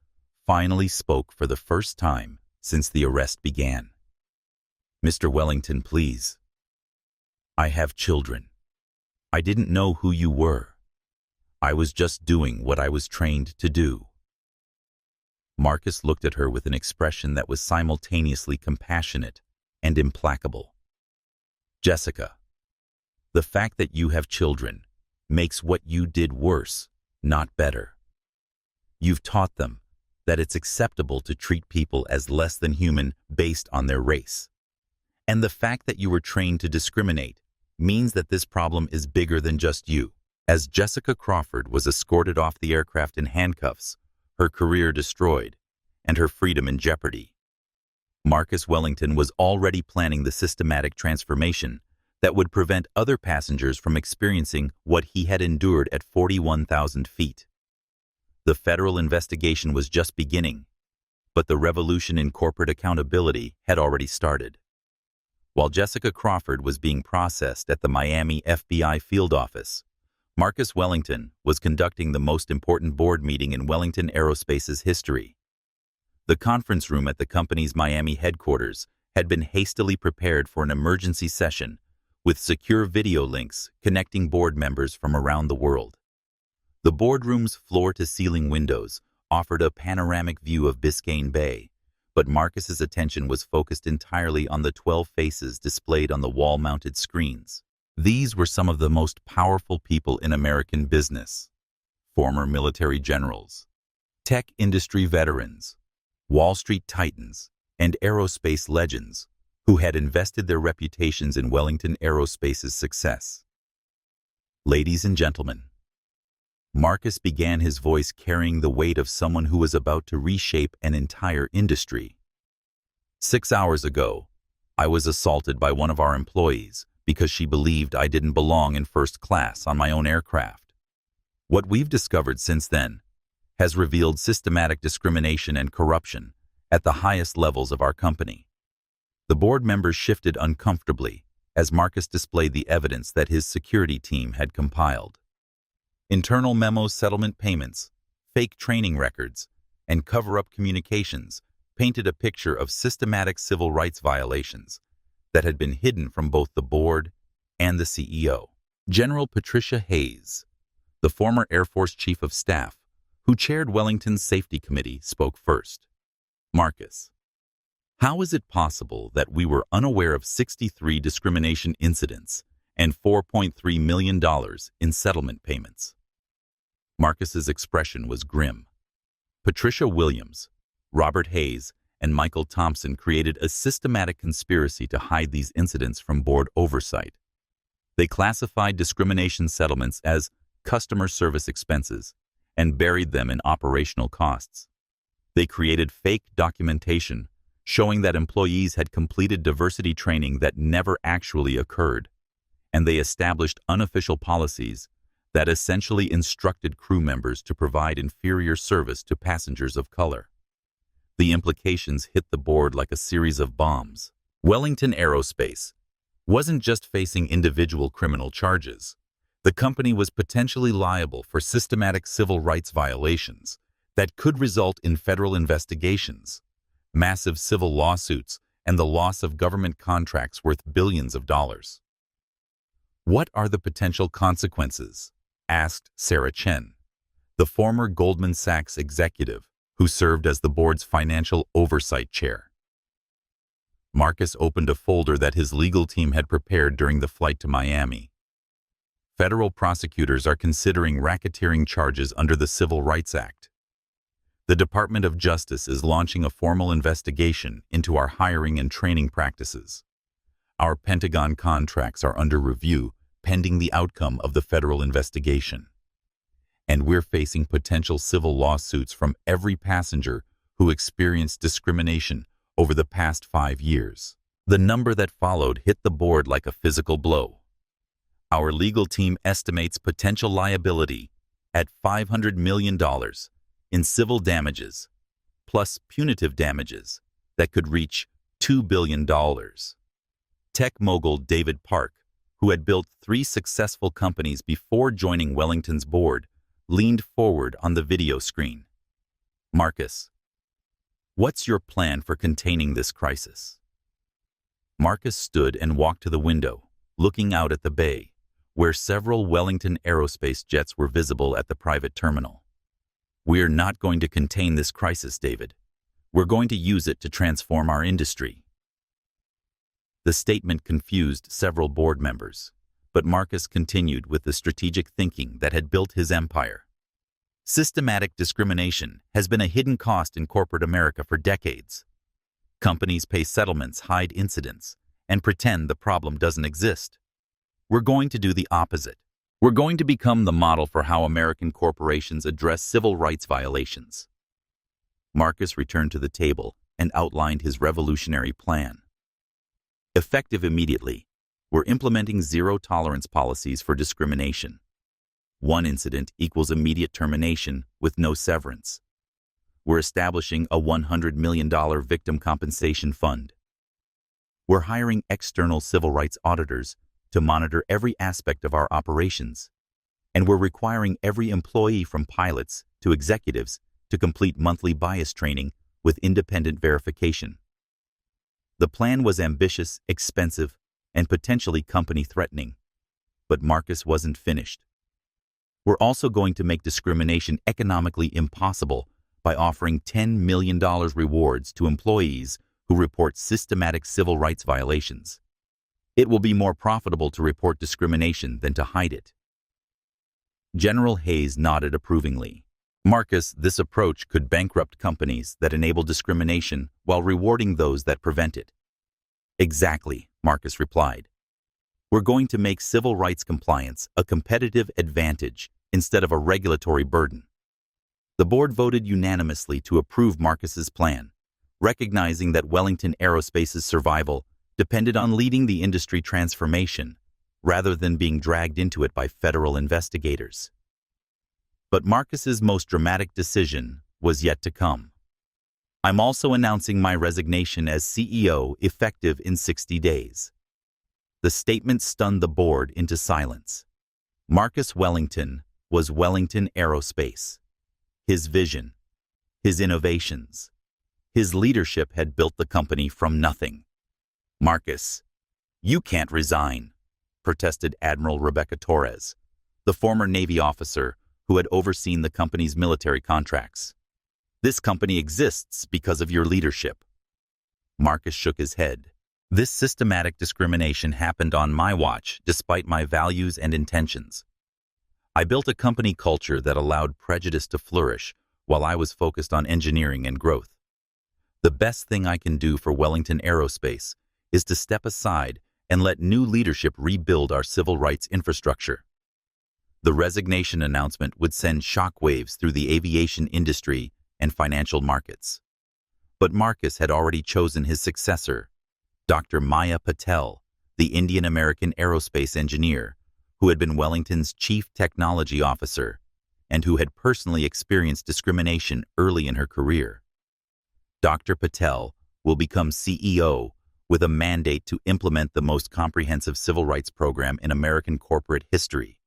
finally spoke for the first time since the arrest began. Mr. Wellington, please. I have children. I didn't know who you were. I was just doing what I was trained to do. Marcus looked at her with an expression that was simultaneously compassionate and implacable. Jessica, the fact that you have children makes what you did worse, not better. You've taught them that it's acceptable to treat people as less than human based on their race. And the fact that you were trained to discriminate means that this problem is bigger than just you. As Jessica Crawford was escorted off the aircraft in handcuffs, her career destroyed, and her freedom in jeopardy, Marcus Wellington was already planning the systematic transformation that would prevent other passengers from experiencing what he had endured at 41,000 feet. The federal investigation was just beginning, but the revolution in corporate accountability had already started. While Jessica Crawford was being processed at the Miami FBI field office, Marcus Wellington was conducting the most important board meeting in Wellington Aerospace's history. The conference room at the company's Miami headquarters had been hastily prepared for an emergency session with secure video links connecting board members from around the world. The boardroom's floor-to-ceiling windows offered a panoramic view of Biscayne Bay, but Marcus's attention was focused entirely on the 12 faces displayed on the wall-mounted screens. These were some of the most powerful people in American business: former military generals, tech industry veterans, Wall Street titans, and aerospace legends who had invested their reputations in Wellington Aerospace's success. Ladies and gentlemen, Marcus began, his voice carrying the weight of someone who was about to reshape an entire industry. 6 hours ago, I was assaulted by one of our employees because she believed I didn't belong in first class on my own aircraft. What we've discovered since then has revealed systematic discrimination and corruption at the highest levels of our company. The board members shifted uncomfortably as Marcus displayed the evidence that his security team had compiled. Internal memos, settlement payments, fake training records, and cover-up communications painted a picture of systematic civil rights violations that had been hidden from both the board and the CEO. General Patricia Hayes, the former Air Force Chief of Staff, who chaired Wellington's Safety Committee, spoke first. Marcus, how is it possible that we were unaware of 63 discrimination incidents and $4.3 million in settlement payments? Marcus's expression was grim. Patricia Williams, Robert Hayes, and Michael Thompson created a systematic conspiracy to hide these incidents from board oversight. They classified discrimination settlements as customer service expenses and buried them in operational costs. They created fake documentation showing that employees had completed diversity training that never actually occurred, and they established unofficial policies that essentially instructed crew members to provide inferior service to passengers of color. The implications hit the board like a series of bombs. Wellington Aerospace wasn't just facing individual criminal charges. The company was potentially liable for systematic civil rights violations that could result in federal investigations, massive civil lawsuits, and the loss of government contracts worth billions of dollars. What are the potential consequences? Asked Sarah Chen, the former Goldman Sachs executive who served as the board's financial oversight chair. Marcus opened a folder that his legal team had prepared during the flight to Miami. Federal prosecutors are considering racketeering charges under the Civil Rights Act. The Department of Justice is launching a formal investigation into our hiring and training practices. Our Pentagon contracts are under review pending the outcome of the federal investigation. And we're facing potential civil lawsuits from every passenger who experienced discrimination over the past 5 years. The number that followed hit the board like a physical blow. Our legal team estimates potential liability at $500 million in civil damages, plus punitive damages that could reach $2 billion. Tech mogul David Park, who had built 3 successful companies before joining Wellington's board, leaned forward on the video screen. Marcus, what's your plan for containing this crisis? Marcus stood and walked to the window, looking out at the bay, where several Wellington Aerospace jets were visible at the private terminal. We're not going to contain this crisis, David. We're going to use it to transform our industry. The statement confused several board members, but Marcus continued with the strategic thinking that had built his empire. Systematic discrimination has been a hidden cost in corporate America for decades. Companies pay settlements, hide incidents, and pretend the problem doesn't exist. We're going to do the opposite. We're going to become the model for how American corporations address civil rights violations. Marcus returned to the table and outlined his revolutionary plan. Effective immediately, we're implementing zero-tolerance policies for discrimination. 1 incident equals immediate termination with no severance. We're establishing a $100 million victim compensation fund. We're hiring external civil rights auditors to monitor every aspect of our operations. And we're requiring every employee from pilots to executives to complete monthly bias training with independent verification. The plan was ambitious, expensive, and potentially company-threatening. But Marcus wasn't finished. We're also going to make discrimination economically impossible by offering $10 million rewards to employees who report systematic civil rights violations. It will be more profitable to report discrimination than to hide it. General Hayes nodded approvingly. Marcus, this approach could bankrupt companies that enable discrimination while rewarding those that prevent it. Exactly, Marcus replied. We're going to make civil rights compliance a competitive advantage instead of a regulatory burden. The board voted unanimously to approve Marcus's plan, recognizing that Wellington Aerospace's survival depended on leading the industry transformation rather than being dragged into it by federal investigators. But Marcus's most dramatic decision was yet to come. I'm also announcing my resignation as CEO effective in 60 days. The statement stunned the board into silence. Marcus Wellington was Wellington Aerospace. His vision, his innovations, his leadership had built the company from nothing. Marcus, you can't resign, protested Admiral Rebecca Torres, the former Navy officer who had overseen the company's military contracts. This company exists because of your leadership. Marcus shook his head. This systematic discrimination happened on my watch, despite my values and intentions. I built a company culture that allowed prejudice to flourish while I was focused on engineering and growth. The best thing I can do for Wellington Aerospace is to step aside and let new leadership rebuild our civil rights infrastructure. The resignation announcement would send shockwaves through the aviation industry and financial markets. But Marcus had already chosen his successor, Dr. Maya Patel, the Indian-American aerospace engineer, who had been Wellington's chief technology officer and who had personally experienced discrimination early in her career. Dr. Patel will become CEO with a mandate to implement the most comprehensive civil rights program in American corporate history,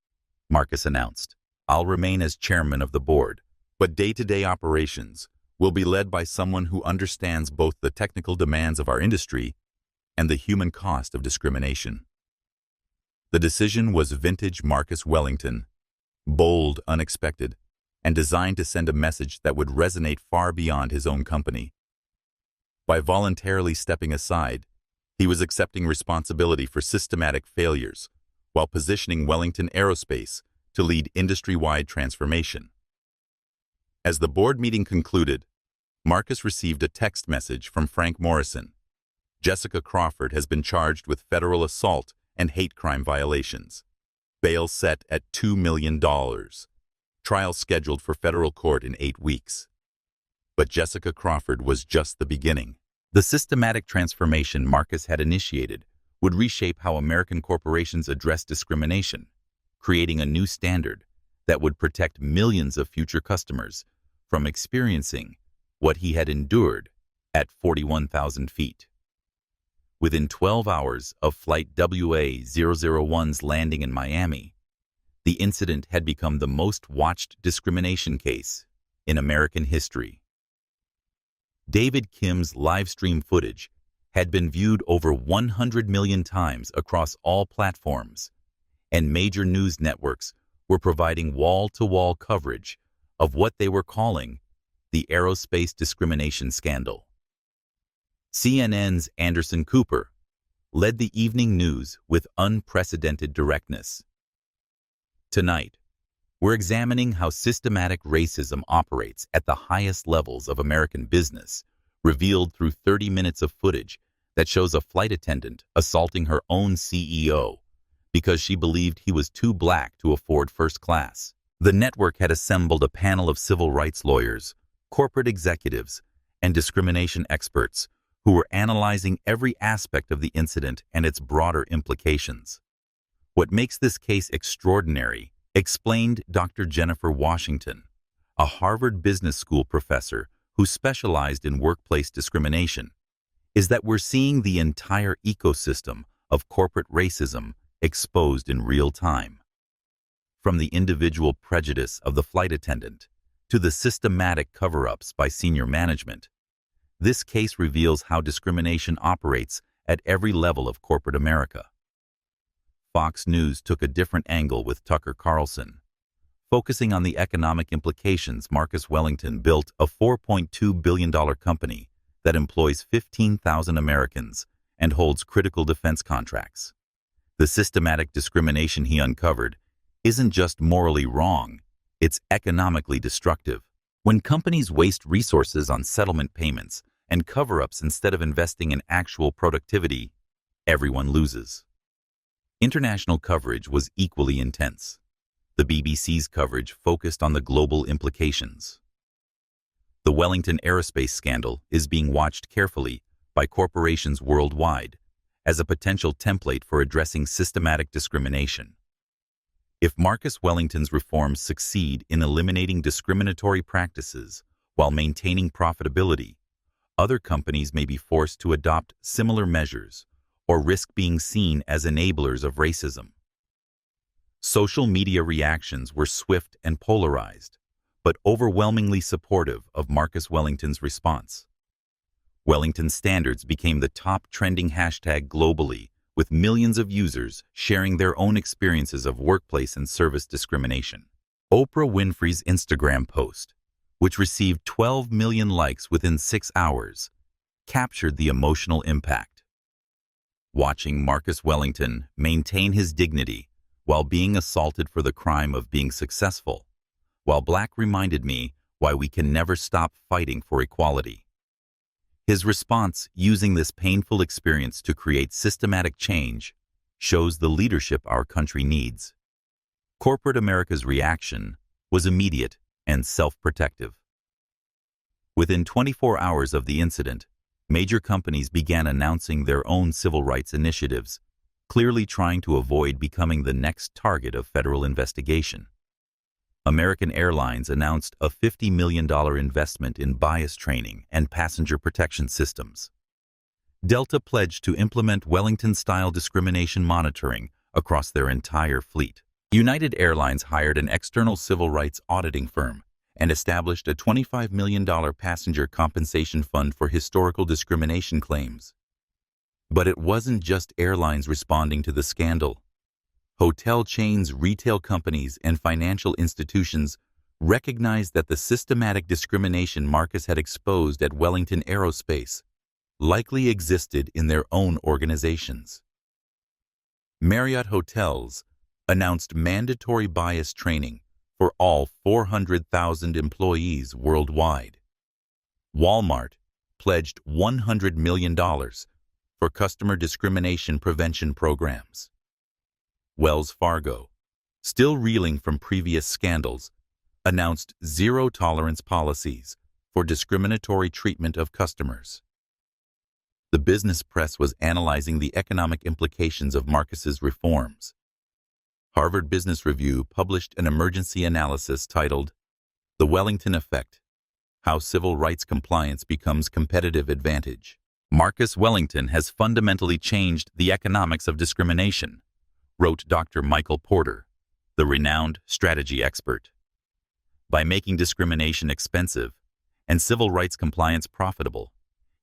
Marcus announced. I'll remain as chairman of the board, but day-to-day operations will be led by someone who understands both the technical demands of our industry and the human cost of discrimination. The decision was vintage Marcus Wellington, bold, unexpected, and designed to send a message that would resonate far beyond his own company. By voluntarily stepping aside, he was accepting responsibility for systematic failures while positioning Wellington Aerospace to lead industry-wide transformation. As the board meeting concluded, Marcus received a text message from Frank Morrison. Jessica Crawford has been charged with federal assault and hate crime violations. Bail set at $2 million. Trial scheduled for federal court in 8 weeks. But Jessica Crawford was just the beginning. The systematic transformation Marcus had initiated would reshape how American corporations address discrimination, creating a new standard that would protect millions of future customers from experiencing what he had endured at 41,000 feet. Within 12 hours of Flight WA-001's landing in Miami, the incident had become the most watched discrimination case in American history. David Kim's live stream footage had been viewed over 100 million times across all platforms, and major news networks were providing wall-to-wall coverage of what they were calling the aerospace discrimination scandal. CNN's Anderson Cooper led the evening news with unprecedented directness. Tonight, we're examining how systematic racism operates at the highest levels of American business, revealed through 30 minutes of footage that shows a flight attendant assaulting her own CEO because she believed he was too black to afford first class. The network had assembled a panel of civil rights lawyers, corporate executives, and discrimination experts who were analyzing every aspect of the incident and its broader implications. What makes this case extraordinary, explained Dr. Jennifer Washington, a Harvard Business School professor who specialized in workplace discrimination, is that we're seeing the entire ecosystem of corporate racism exposed in real time. From the individual prejudice of the flight attendant to the systematic cover-ups by senior management, this case reveals how discrimination operates at every level of corporate America. Fox News took a different angle with Tucker Carlson. Focusing on the economic implications, Marcus Wellington built a $4.2 billion company that employs 15,000 Americans and holds critical defense contracts. The systematic discrimination he uncovered isn't just morally wrong, it's economically destructive. When companies waste resources on settlement payments and cover-ups instead of investing in actual productivity, everyone loses. International coverage was equally intense. The BBC's coverage focused on the global implications. The Wellington Aerospace scandal is being watched carefully by corporations worldwide as a potential template for addressing systematic discrimination. If Marcus Wellington's reforms succeed in eliminating discriminatory practices while maintaining profitability, other companies may be forced to adopt similar measures or risk being seen as enablers of racism. Social media reactions were swift and polarized, but overwhelmingly supportive of Marcus Wellington's response. Wellington Standards became the top trending hashtag globally, with millions of users sharing their own experiences of workplace and service discrimination. Oprah Winfrey's Instagram post, which received 12 million likes within 6 hours, captured the emotional impact. Watching Marcus Wellington maintain his dignity while being assaulted for the crime of being successful, while Black reminded me why we can never stop fighting for equality. His response, using this painful experience to create systematic change, shows the leadership our country needs. Corporate America's reaction was immediate and self-protective. Within 24 hours of the incident, major companies began announcing their own civil rights initiatives, clearly trying to avoid becoming the next target of federal investigation. American Airlines announced a $50 million investment in bias training and passenger protection systems. Delta pledged to implement Wellington-style discrimination monitoring across their entire fleet. United Airlines hired an external civil rights auditing firm and established a $25 million passenger compensation fund for historical discrimination claims. But it wasn't just airlines responding to the scandal. Hotel chains, retail companies, and financial institutions recognized that the systematic discrimination Marcus had exposed at Wellington Aerospace likely existed in their own organizations. Marriott Hotels announced mandatory bias training for all 400,000 employees worldwide. Walmart pledged $100 million for customer discrimination prevention programs. Wells Fargo, still reeling from previous scandals, announced zero-tolerance policies for discriminatory treatment of customers. The business press was analyzing the economic implications of Marcus's reforms. Harvard Business Review published an emergency analysis titled, "The Wellington Effect: How Civil Rights Compliance Becomes Competitive Advantage." Marcus Wellington has fundamentally changed the economics of discrimination, wrote Dr. Michael Porter, the renowned strategy expert. By making discrimination expensive and civil rights compliance profitable,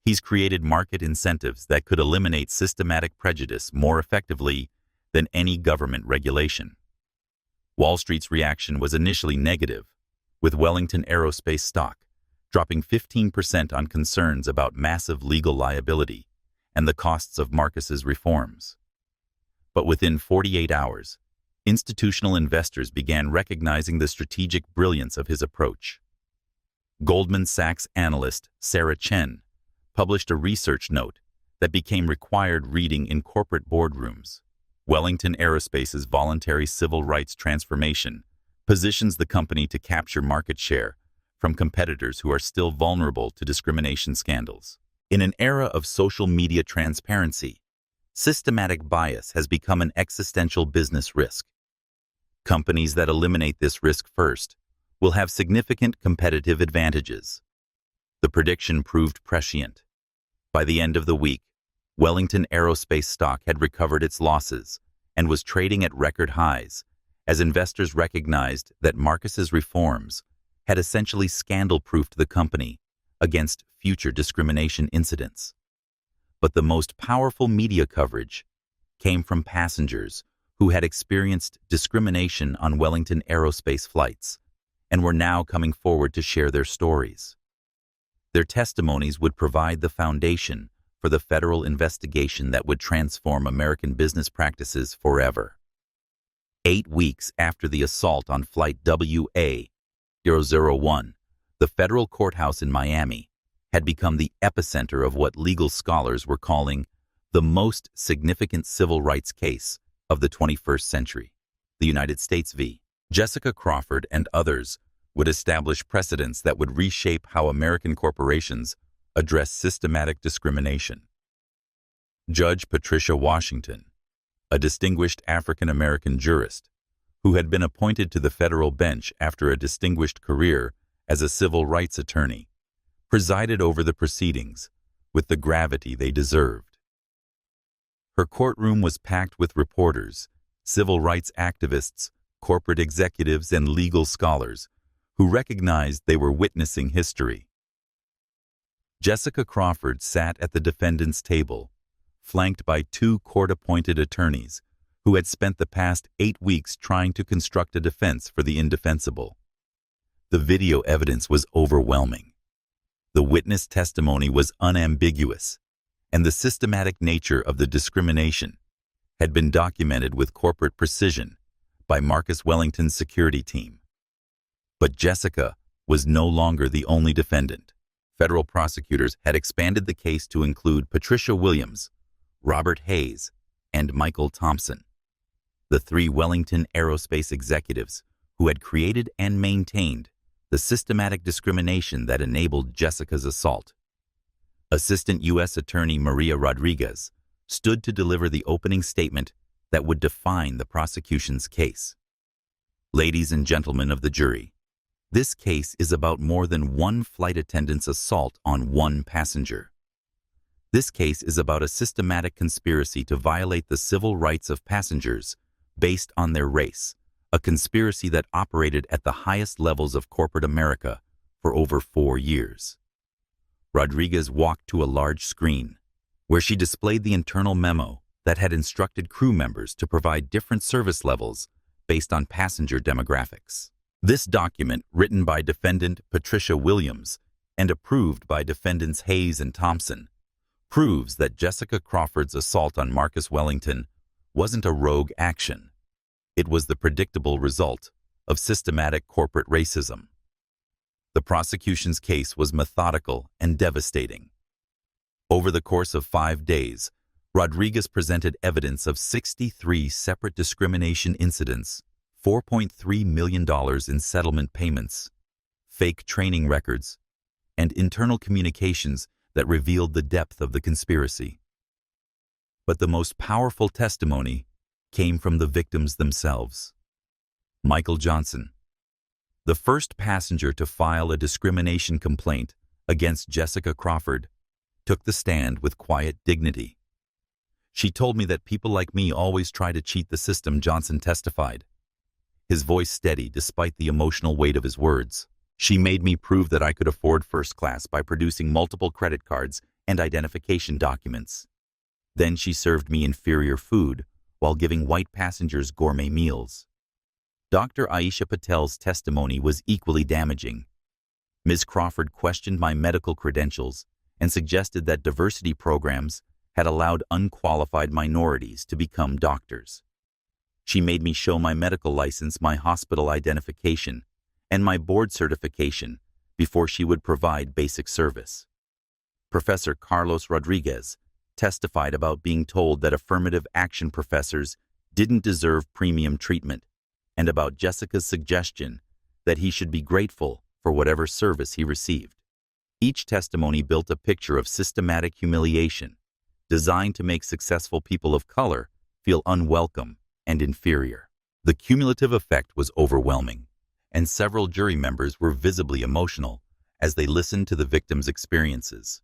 he's created market incentives that could eliminate systematic prejudice more effectively than any government regulation. Wall Street's reaction was initially negative, with Wellington Aerospace stock dropping 15% on concerns about massive legal liability and the costs of Marcus's reforms. But within 48 hours, institutional investors began recognizing the strategic brilliance of his approach. Goldman Sachs analyst Sarah Chen published a research note that became required reading in corporate boardrooms. Wellington Aerospace's voluntary civil rights transformation positions the company to capture market share from competitors who are still vulnerable to discrimination scandals. In an era of social media transparency, systematic bias has become an existential business risk. Companies that eliminate this risk first will have significant competitive advantages. The prediction proved prescient. By the end of the week, Wellington Aerospace stock had recovered its losses and was trading at record highs as investors recognized that Marcus's reforms had essentially scandal-proofed the company against future discrimination incidents. But the most powerful media coverage came from passengers who had experienced discrimination on Wellington Aerospace flights and were now coming forward to share their stories. Their testimonies would provide the foundation for the federal investigation that would transform American business practices forever. 8 weeks after the assault on Flight WA-001, the federal courthouse in Miami had become the epicenter of what legal scholars were calling the most significant civil rights case of the 21st century. The United States v. Jessica Crawford and others would establish precedents that would reshape how American corporations address systematic discrimination. Judge Patricia Washington, a distinguished African-American jurist who had been appointed to the federal bench after a distinguished career as a civil rights attorney, presided over the proceedings with the gravity they deserved. Her courtroom was packed with reporters, civil rights activists, corporate executives, and legal scholars who recognized they were witnessing history. Jessica Crawford sat at the defendant's table, flanked by 2 court-appointed attorneys who had spent the past 8 weeks trying to construct a defense for the indefensible. The video evidence was overwhelming. The witness testimony was unambiguous, and the systematic nature of the discrimination had been documented with corporate precision by Marcus Wellington's security team. But Jessica was no longer the only defendant. Federal prosecutors had expanded the case to include Patricia Williams, Robert Hayes, and Michael Thompson, the 3 Wellington Aerospace executives who had created and maintained the systematic discrimination that enabled Jessica's assault. Assistant U.S. Attorney Maria Rodriguez stood to deliver the opening statement that would define the prosecution's case. Ladies and gentlemen of the jury, this case is about more than one flight attendant's assault on one passenger. This case is about a systematic conspiracy to violate the civil rights of passengers based on their race, a conspiracy that operated at the highest levels of corporate America for over 4 years. Rodriguez walked to a large screen, where she displayed the internal memo that had instructed crew members to provide different service levels based on passenger demographics. This document, written by defendant Patricia Williams and approved by defendants Hayes and Thompson, proves that Jessica Crawford's assault on Marcus Wellington wasn't a rogue action. It was the predictable result of systematic corporate racism. The prosecution's case was methodical and devastating. Over the course of 5 days, Rodriguez presented evidence of 63 separate discrimination incidents, $4.3 million in settlement payments, fake training records, and internal communications that revealed the depth of the conspiracy. But the most powerful testimony came from the victims themselves. Michael Johnson, the first passenger to file a discrimination complaint against Jessica Crawford, took the stand with quiet dignity. "She told me that people like me always try to cheat the system," Johnson testified, his voice steady despite the emotional weight of his words. "She made me prove that I could afford first class by producing multiple credit cards and identification documents. Then she served me inferior food while giving white passengers gourmet meals." Dr. Aisha Patel's testimony was equally damaging. Ms. Crawford questioned my medical credentials and suggested that diversity programs had allowed unqualified minorities to become doctors. She made me show my medical license, my hospital identification, and my board certification before she would provide basic service. Professor Carlos Rodriguez testified about being told that affirmative action professors didn't deserve premium treatment, and about Jessica's suggestion that he should be grateful for whatever service he received. Each testimony built a picture of systematic humiliation, designed to make successful people of color feel unwelcome and inferior. The cumulative effect was overwhelming, and several jury members were visibly emotional as they listened to the victims' experiences.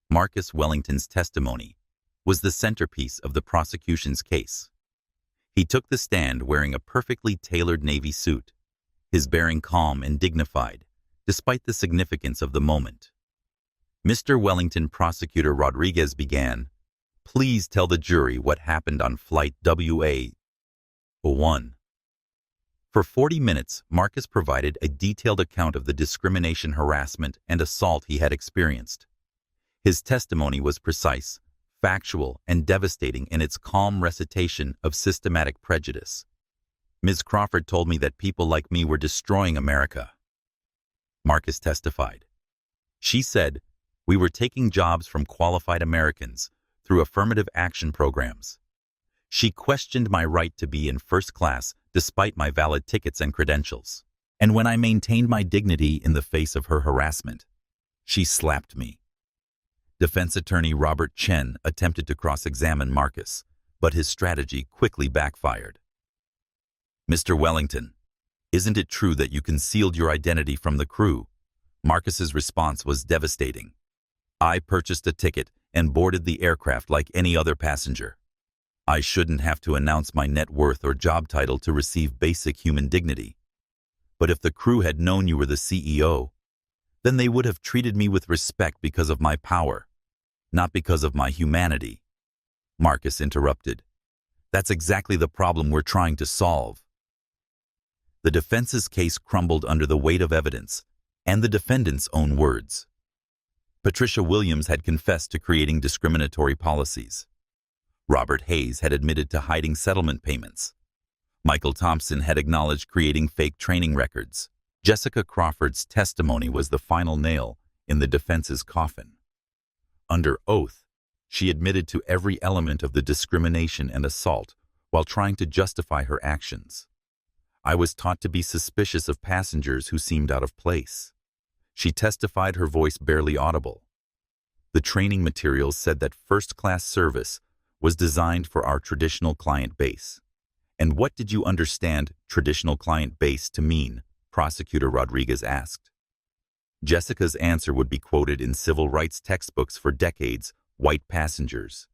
Marcus Wellington's testimony was the centerpiece of the prosecution's case. He took the stand wearing a perfectly tailored navy suit, his bearing calm and dignified, despite the significance of the moment. Mr. Wellington, Prosecutor Rodriguez began, "Please tell the jury what happened on Flight WA-01. For 40 minutes, Marcus provided a detailed account of the discrimination, harassment, and assault he had experienced. His testimony was precise, factual, and devastating in its calm recitation of systematic prejudice. "Ms. Crawford told me that people like me were destroying America," Marcus testified. "She said we were taking jobs from qualified Americans through affirmative action programs. She questioned my right to be in first class despite my valid tickets and credentials. And when I maintained my dignity in the face of her harassment, she slapped me." Defense attorney Robert Chen attempted to cross-examine Marcus, but his strategy quickly backfired. "Mr. Wellington, isn't it true that you concealed your identity from the crew?" Marcus's response was devastating. "I purchased a ticket and boarded the aircraft like any other passenger. I shouldn't have to announce my net worth or job title to receive basic human dignity. But if the crew had known you were the CEO, then they would have treated me with respect because of my power, not because of my humanity." Marcus interrupted. "That's exactly the problem we're trying to solve." The defense's case crumbled under the weight of evidence and the defendant's own words. Patricia Williams had confessed to creating discriminatory policies. Robert Hayes had admitted to hiding settlement payments. Michael Thompson had acknowledged creating fake training records. Jessica Crawford's testimony was the final nail in the defense's coffin. Under oath, she admitted to every element of the discrimination and assault while trying to justify her actions. "I was taught to be suspicious of passengers who seemed out of place." She testified, her voice barely audible. "The training materials said that first-class service was designed for our traditional client base." "And what did you understand traditional client base to mean?" Prosecutor Rodriguez asked. Jessica's answer would be quoted in civil rights textbooks for decades: white passengers.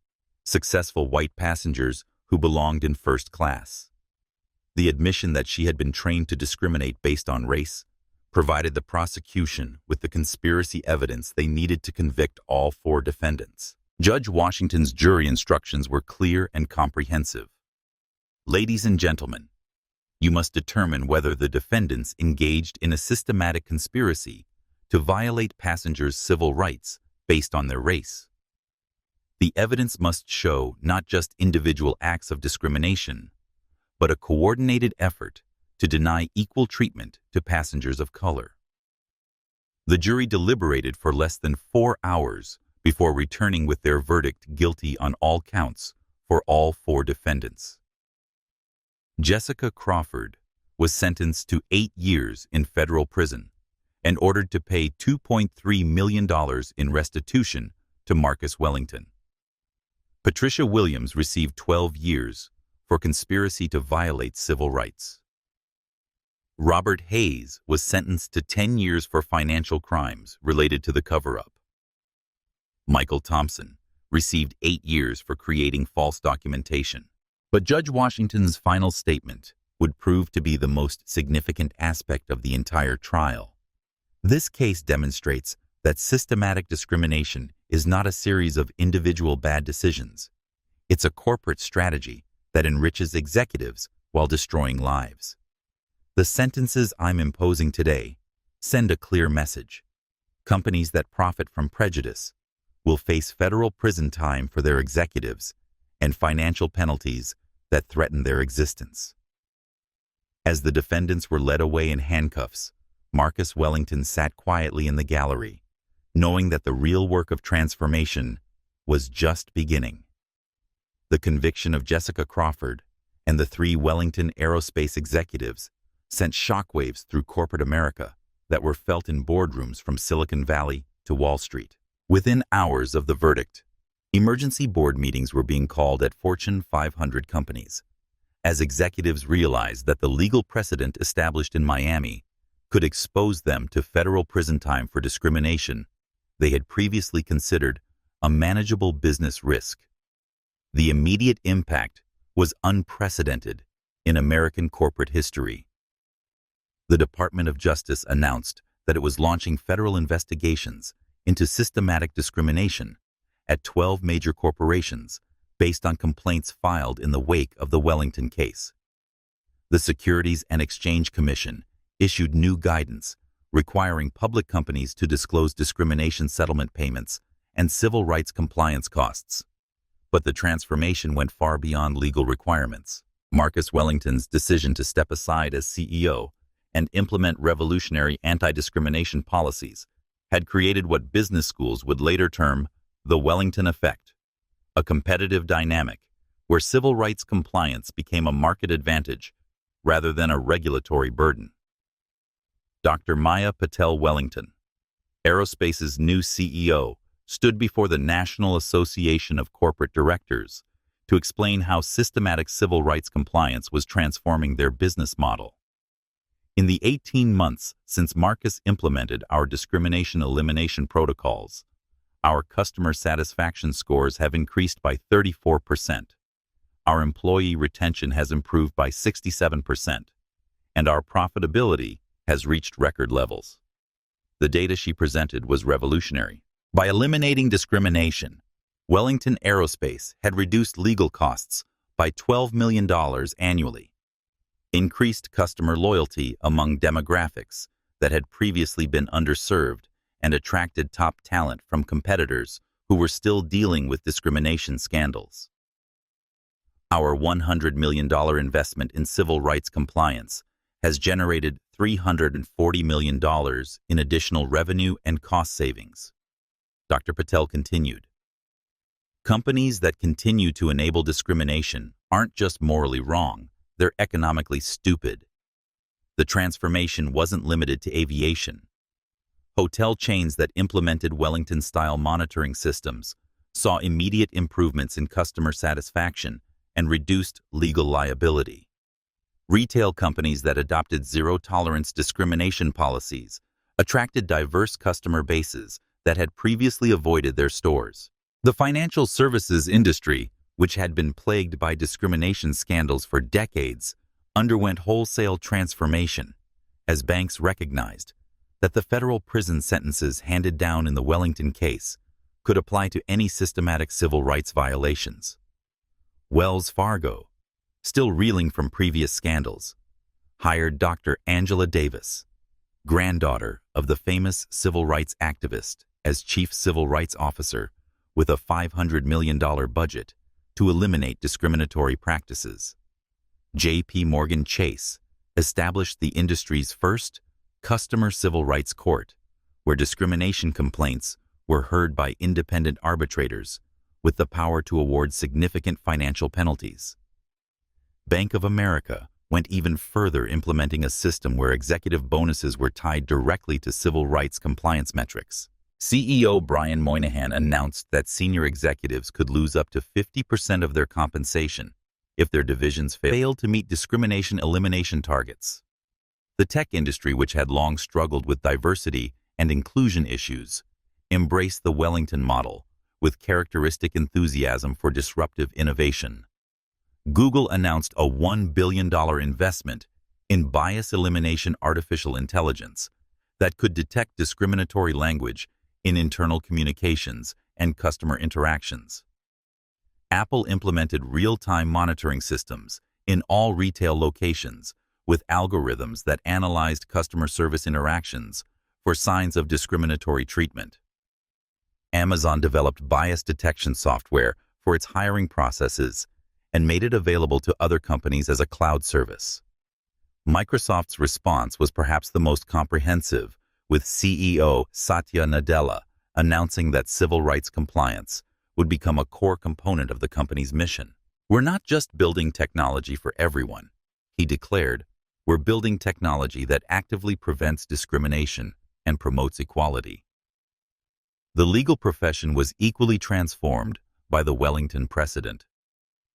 Successful white passengers who belonged in first class. The admission that she had been trained to discriminate based on race provided the prosecution with the conspiracy evidence they needed to convict all 4 defendants. Judge Washington's jury instructions were clear and comprehensive. "Ladies and gentlemen, you must determine whether the defendants engaged in a systematic conspiracy to violate passengers' civil rights based on their race. The evidence must show not just individual acts of discrimination, but a coordinated effort to deny equal treatment to passengers of color. The jury deliberated for less than 4 hours before returning with their verdict guilty on all counts for all 4 defendants. Jessica Crawford was sentenced to 8 years in federal prison and ordered to pay $2.3 million in restitution to Marcus Wellington. Patricia Williams received 12 years for conspiracy to violate civil rights. Robert Hayes was sentenced to 10 years for financial crimes related to the cover-up. Michael Thompson received 8 years for creating false documentation. But Judge Washington's final statement would prove to be the most significant aspect of the entire trial. This case demonstrates that systematic discrimination is not a series of individual bad decisions. It's a corporate strategy that enriches executives while destroying lives. The sentences I'm imposing today send a clear message. Companies that profit from prejudice will face federal prison time for their executives and financial penalties that threaten their existence. As the defendants were led away in handcuffs, Marcus Wellington sat quietly in the gallery, knowing that the real work of transformation was just beginning. The conviction of Jessica Crawford and the 3 Wellington Aerospace executives sent shockwaves through corporate America that were felt in boardrooms from Silicon Valley to Wall Street. Within hours of the verdict, emergency board meetings were being called at Fortune 500 companies, as executives realized that the legal precedent established in Miami could expose them to federal prison time for discrimination they had previously considered a manageable business risk. The immediate impact was unprecedented in American corporate history. The Department of Justice announced that it was launching federal investigations into systematic discrimination at 12 major corporations based on complaints filed in the wake of the Wellington case. The Securities and Exchange Commission issued new guidance requiring public companies to disclose discrimination settlement payments and civil rights compliance costs. But the transformation went far beyond legal requirements. Marcus Wellington's decision to step aside as CEO and implement revolutionary anti-discrimination policies had created what business schools would later term the Wellington effect, a competitive dynamic where civil rights compliance became a market advantage rather than a regulatory burden. Dr. Maya Patel Wellington, Aerospace's new CEO, stood before the National Association of Corporate Directors to explain how systematic civil rights compliance was transforming their business model. In the 18 months since Marcus implemented our discrimination elimination protocols, our customer satisfaction scores have increased by 34%. Our employee retention has improved by 67%, and our profitability has reached record levels. The data she presented was revolutionary. By eliminating discrimination, Wellington Aerospace had reduced legal costs by $12 million annually, increased customer loyalty among demographics that had previously been underserved, and attracted top talent from competitors who were still dealing with discrimination scandals. Our $100 million investment in civil rights compliance has generated $340 million in additional revenue and cost savings. Dr. Patel continued, companies that continue to enable discrimination aren't just morally wrong, they're economically stupid. The transformation wasn't limited to aviation. Hotel chains that implemented Wellington-style monitoring systems saw immediate improvements in customer satisfaction and reduced legal liability. Retail companies that adopted zero-tolerance discrimination policies attracted diverse customer bases that had previously avoided their stores. The financial services industry, which had been plagued by discrimination scandals for decades, underwent wholesale transformation as banks recognized that the federal prison sentences handed down in the Wellington case could apply to any systematic civil rights violations. Wells Fargo, still reeling from previous scandals, hired Dr. Angela Davis, granddaughter of the famous civil rights activist, as chief civil rights officer with a $500 million budget to eliminate discriminatory practices. J.P. Morgan Chase established the industry's first customer civil rights court, where discrimination complaints were heard by independent arbitrators with the power to award significant financial penalties. Bank of America went even further, implementing a system where executive bonuses were tied directly to civil rights compliance metrics. CEO Brian Moynihan announced that senior executives could lose up to 50% of their compensation if their divisions failed to meet discrimination elimination targets. The tech industry, which had long struggled with diversity and inclusion issues, embraced the Wellington model with characteristic enthusiasm for disruptive innovation. Google announced a $1 billion investment in bias elimination artificial intelligence that could detect discriminatory language in internal communications and customer interactions. Apple implemented real-time monitoring systems in all retail locations with algorithms that analyzed customer service interactions for signs of discriminatory treatment. Amazon developed bias detection software for its hiring processes and made it available to other companies as a cloud service. Microsoft's response was perhaps the most comprehensive, with CEO Satya Nadella announcing that civil rights compliance would become a core component of the company's mission. "We're not just building technology for everyone," he declared. "We're building technology that actively prevents discrimination and promotes equality." The legal profession was equally transformed by the Wellington precedent.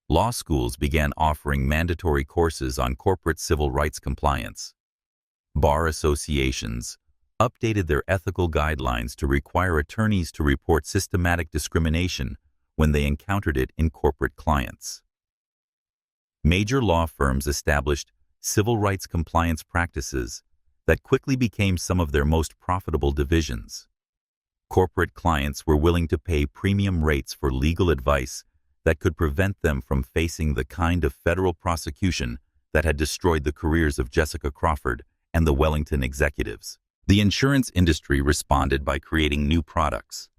Law schools began offering mandatory courses on corporate civil rights compliance. Bar associations updated their ethical guidelines to require attorneys to report systematic discrimination when they encountered it in corporate clients. Major law firms established civil rights compliance practices that quickly became some of their most profitable divisions. Corporate clients were willing to pay premium rates for legal advice that could prevent them from facing the kind of federal prosecution that had destroyed the careers of Jessica Crawford and the Wellington executives. The insurance industry responded by creating new products: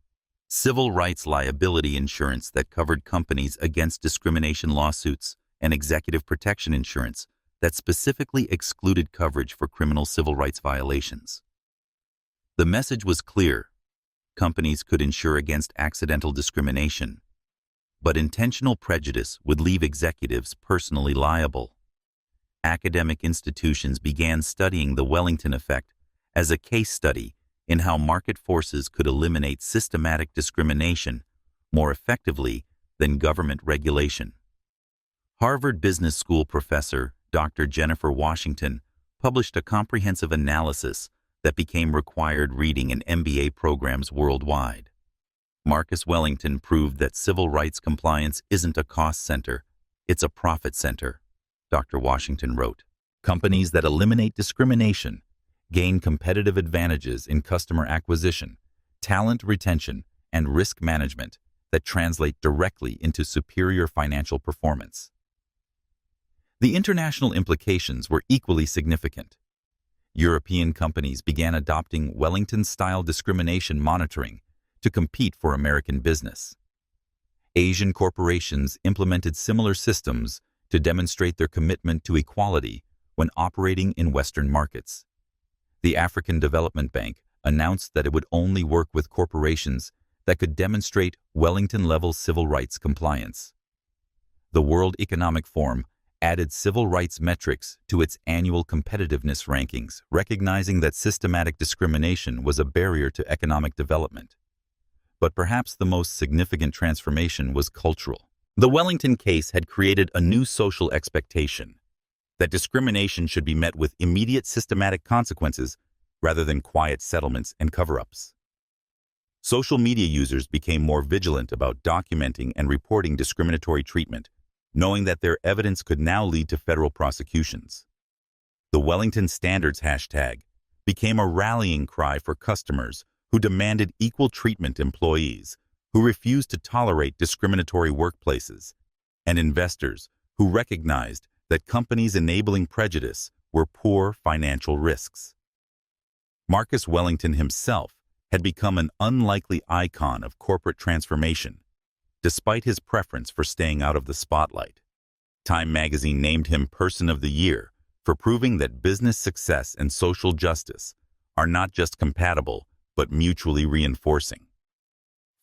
civil rights liability insurance that covered companies against discrimination lawsuits, and executive protection insurance that specifically excluded coverage for criminal civil rights violations. The message was clear: companies could insure against accidental discrimination, but intentional prejudice would leave executives personally liable. Academic institutions began studying the Wellington effect as a case study in how market forces could eliminate systematic discrimination more effectively than government regulation. Harvard Business School professor Dr. Jennifer Washington published a comprehensive analysis that became required reading in MBA programs worldwide. Marcus Wellington proved that civil rights compliance isn't a cost center, it's a profit center, Dr. Washington wrote. Companies that eliminate discrimination gain competitive advantages in customer acquisition, talent retention, and risk management that translate directly into superior financial performance. The international implications were equally significant. European companies began adopting Wellington-style discrimination monitoring to compete for American business. Asian corporations implemented similar systems to demonstrate their commitment to equality when operating in Western markets. The African Development Bank announced that it would only work with corporations that could demonstrate Wellington-level civil rights compliance. The World Economic Forum added civil rights metrics to its annual competitiveness rankings, recognizing that systematic discrimination was a barrier to economic development. But perhaps the most significant transformation was cultural. The Wellington case had created a new social expectation: that discrimination should be met with immediate systematic consequences rather than quiet settlements and cover-ups. Social media users became more vigilant about documenting and reporting discriminatory treatment, knowing that their evidence could now lead to federal prosecutions. The Wellington Standards hashtag became a rallying cry for customers who demanded equal treatment, employees who refused to tolerate discriminatory workplaces, and investors who recognized that companies enabling prejudice were poor financial risks. Marcus Wellington himself had become an unlikely icon of corporate transformation, despite his preference for staying out of the spotlight. Time magazine named him Person of the Year for proving that business success and social justice are not just compatible, but mutually reinforcing.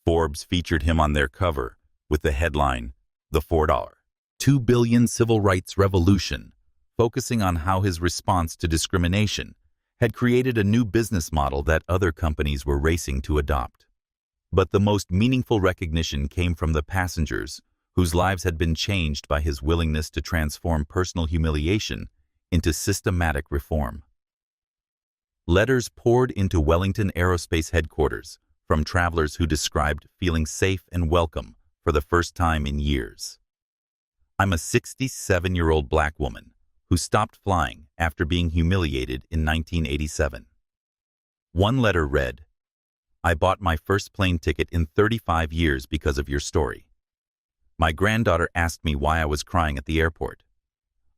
Forbes featured him on their cover with the headline, "The $4.2 billion Civil Rights Revolution," focusing on how his response to discrimination had created a new business model that other companies were racing to adopt. But the most meaningful recognition came from the passengers, whose lives had been changed by his willingness to transform personal humiliation into systematic reform. Letters poured into Wellington Aerospace headquarters from travelers who described feeling safe and welcome for the first time in years. "I'm a 67-year-old black woman who stopped flying after being humiliated in 1987. One letter read, "I bought my first plane ticket in 35 years because of your story. My granddaughter asked me why I was crying at the airport.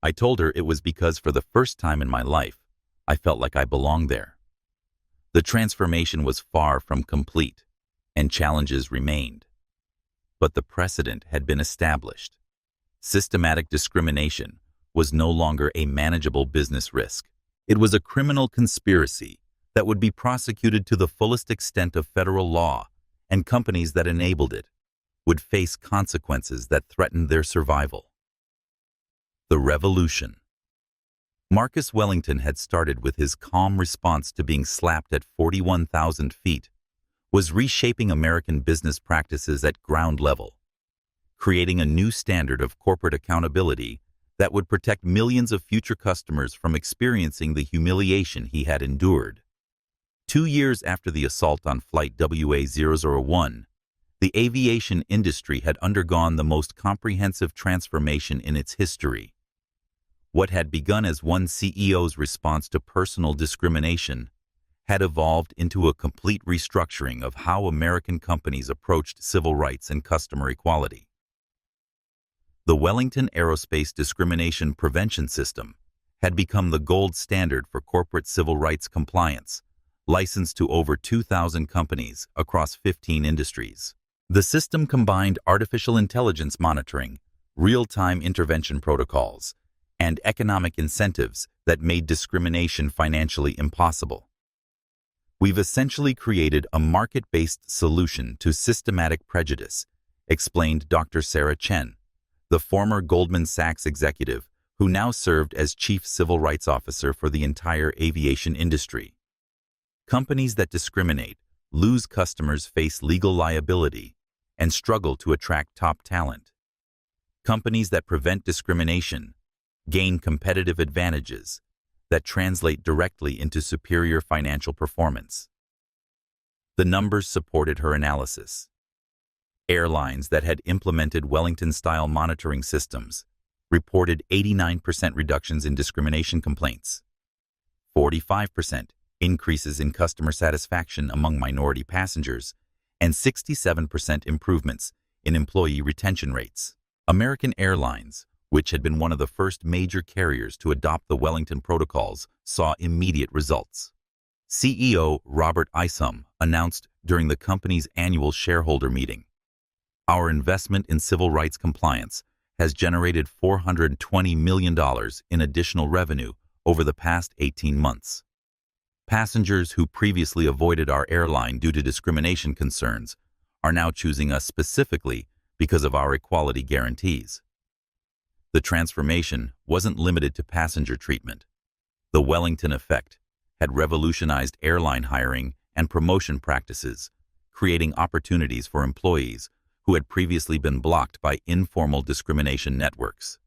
I told her it was because for the first time in my life, I felt like I belonged there." The transformation was far from complete, and challenges remained. But the precedent had been established. Systematic discrimination was no longer a manageable business risk. It was a criminal conspiracy that would be prosecuted to the fullest extent of federal law, and companies that enabled it would face consequences that threatened their survival. The revolution. Marcus Wellington had started with his calm response to being slapped at 41,000 feet, was reshaping American business practices at ground level, creating a new standard of corporate accountability that would protect millions of future customers from experiencing the humiliation he had endured. 2 years after the assault on Flight WA-001, the aviation industry had undergone the most comprehensive transformation in its history. What had begun as one CEO's response to personal discrimination had evolved into a complete restructuring of how American companies approached civil rights and customer equality. The Wellington Aerospace Discrimination Prevention System had become the gold standard for corporate civil rights compliance, licensed to over 2,000 companies across 15 industries. The system combined artificial intelligence monitoring, real-time intervention protocols, and economic incentives that made discrimination financially impossible. "We've essentially created a market-based solution to systematic prejudice," explained Dr. Sarah Chen, the former Goldman Sachs executive who now served as Chief Civil Rights Officer for the entire aviation industry. "Companies that discriminate lose customers, face legal liability, and struggle to attract top talent. Companies that prevent discrimination gain competitive advantages that translate directly into superior financial performance." The numbers supported her analysis. Airlines that had implemented Wellington-style monitoring systems reported 89% reductions in discrimination complaints, 45% increases in customer satisfaction among minority passengers, and 67% improvements in employee retention rates. American Airlines, which had been one of the first major carriers to adopt the Wellington protocols, saw immediate results. CEO Robert Isom announced during the company's annual shareholder meeting, "Our investment in civil rights compliance has generated $420 million in additional revenue over the past 18 months. Passengers who previously avoided our airline due to discrimination concerns are now choosing us specifically because of our equality guarantees." The transformation wasn't limited to passenger treatment. The Wellington effect had revolutionized airline hiring and promotion practices, creating opportunities for employees who had previously been blocked by informal discrimination networks.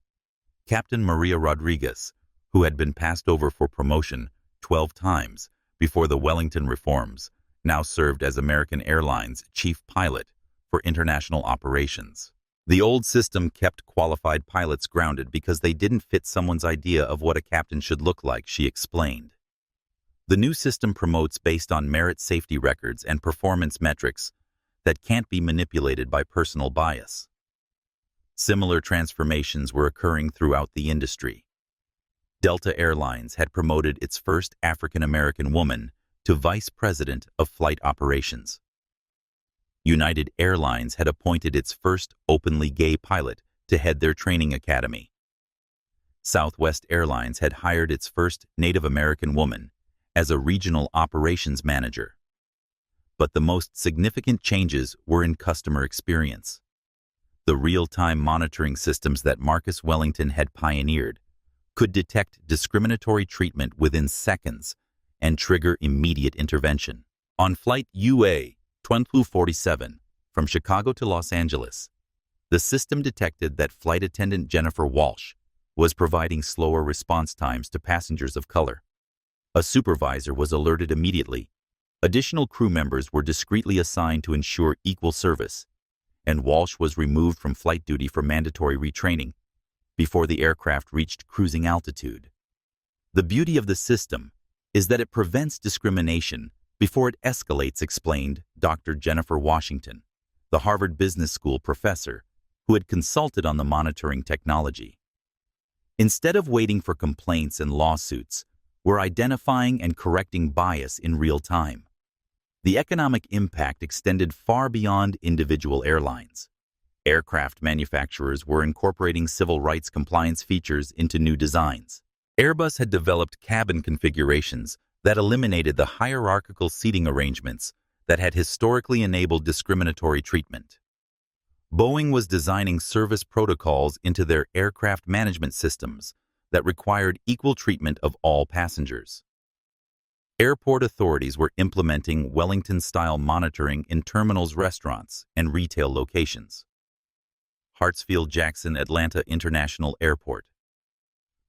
Captain Maria Rodriguez, who had been passed over for promotion 12 times before the Wellington reforms, now served as American Airlines' chief pilot for international operations. The old system kept qualified pilots grounded because they didn't fit someone's idea of what a captain should look like, she explained. The new system promotes based on merit safety records and performance metrics that can't be manipulated by personal bias. Similar transformations were occurring throughout the industry. Delta Airlines had promoted its first African-American woman to vice president of flight operations. United Airlines had appointed its first openly gay pilot to head their training academy. Southwest Airlines had hired its first Native American woman as a regional operations manager. But the most significant changes were in customer experience. The real-time monitoring systems that Marcus Wellington had pioneered could detect discriminatory treatment within seconds and trigger immediate intervention. On Flight UA 2247 from Chicago to Los Angeles, the system detected that flight attendant Jennifer Walsh was providing slower response times to passengers of color. A supervisor was alerted immediately. Additional crew members were discreetly assigned to ensure equal service, and Walsh was removed from flight duty for mandatory retraining before the aircraft reached cruising altitude. The beauty of the system is that it prevents discrimination before it escalates, explained Dr. Jennifer Washington, the Harvard Business School professor who had consulted on the monitoring technology. Instead of waiting for complaints and lawsuits, we're identifying and correcting bias in real time. The economic impact extended far beyond individual airlines. Aircraft manufacturers were incorporating civil rights compliance features into new designs. Airbus had developed cabin configurations that eliminated the hierarchical seating arrangements that had historically enabled discriminatory treatment. Boeing was designing service protocols into their aircraft management systems that required equal treatment of all passengers. Airport authorities were implementing Wellington-style monitoring in terminals, restaurants, and retail locations. Hartsfield-Jackson Atlanta International Airport,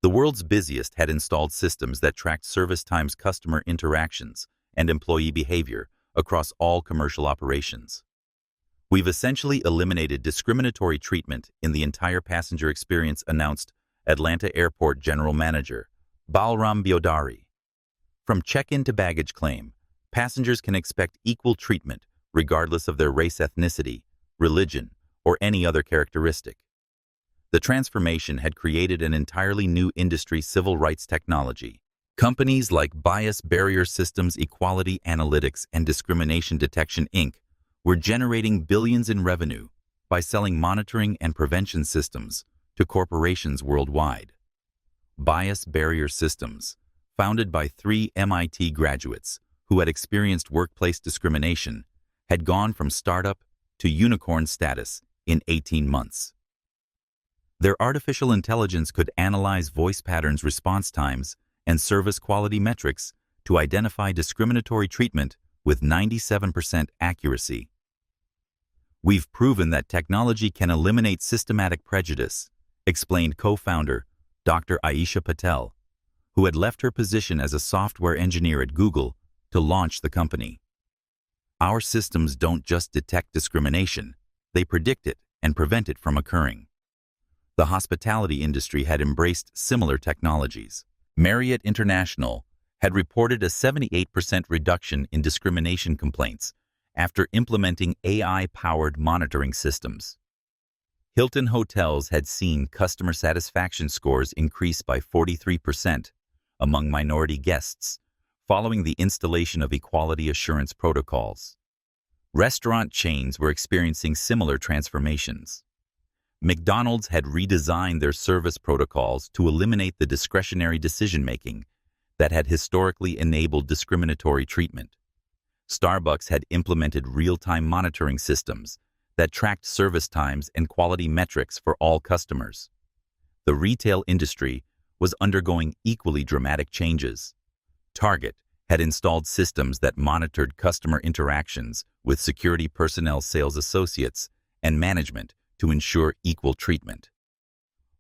the world's busiest, had installed systems that tracked service times, customer interactions, and employee behavior across all commercial operations. We've essentially eliminated discriminatory treatment in the entire passenger experience, announced Atlanta Airport General Manager Balram Biodari. From check-in to baggage claim, passengers can expect equal treatment regardless of their race, ethnicity, religion, or any other characteristic. The transformation had created an entirely new industry, civil rights technology. Companies like Bias Barrier Systems, Equality Analytics, and Discrimination Detection, Inc. were generating billions in revenue by selling monitoring and prevention systems to corporations worldwide. Bias Barrier Systems, founded by 3 MIT graduates who had experienced workplace discrimination, had gone from startup to unicorn status in 18 months. Their artificial intelligence could analyze voice patterns, response times, and service quality metrics to identify discriminatory treatment with 97% accuracy. We've proven that technology can eliminate systematic prejudice, explained co-founder Dr. Aisha Patel, who had left her position as a software engineer at Google to launch the company. Our systems don't just detect discrimination, they predict it and prevent it from occurring. The hospitality industry had embraced similar technologies. Marriott International had reported a 78% reduction in discrimination complaints after implementing AI-powered monitoring systems. Hilton Hotels had seen customer satisfaction scores increase by 43% among minority guests following the installation of equality assurance protocols. Restaurant chains were experiencing similar transformations. McDonald's had redesigned their service protocols to eliminate the discretionary decision-making that had historically enabled discriminatory treatment. Starbucks had implemented real-time monitoring systems that tracked service times and quality metrics for all customers. The retail industry was undergoing equally dramatic changes. Target had installed systems that monitored customer interactions with security personnel, sales associates, and management to ensure equal treatment.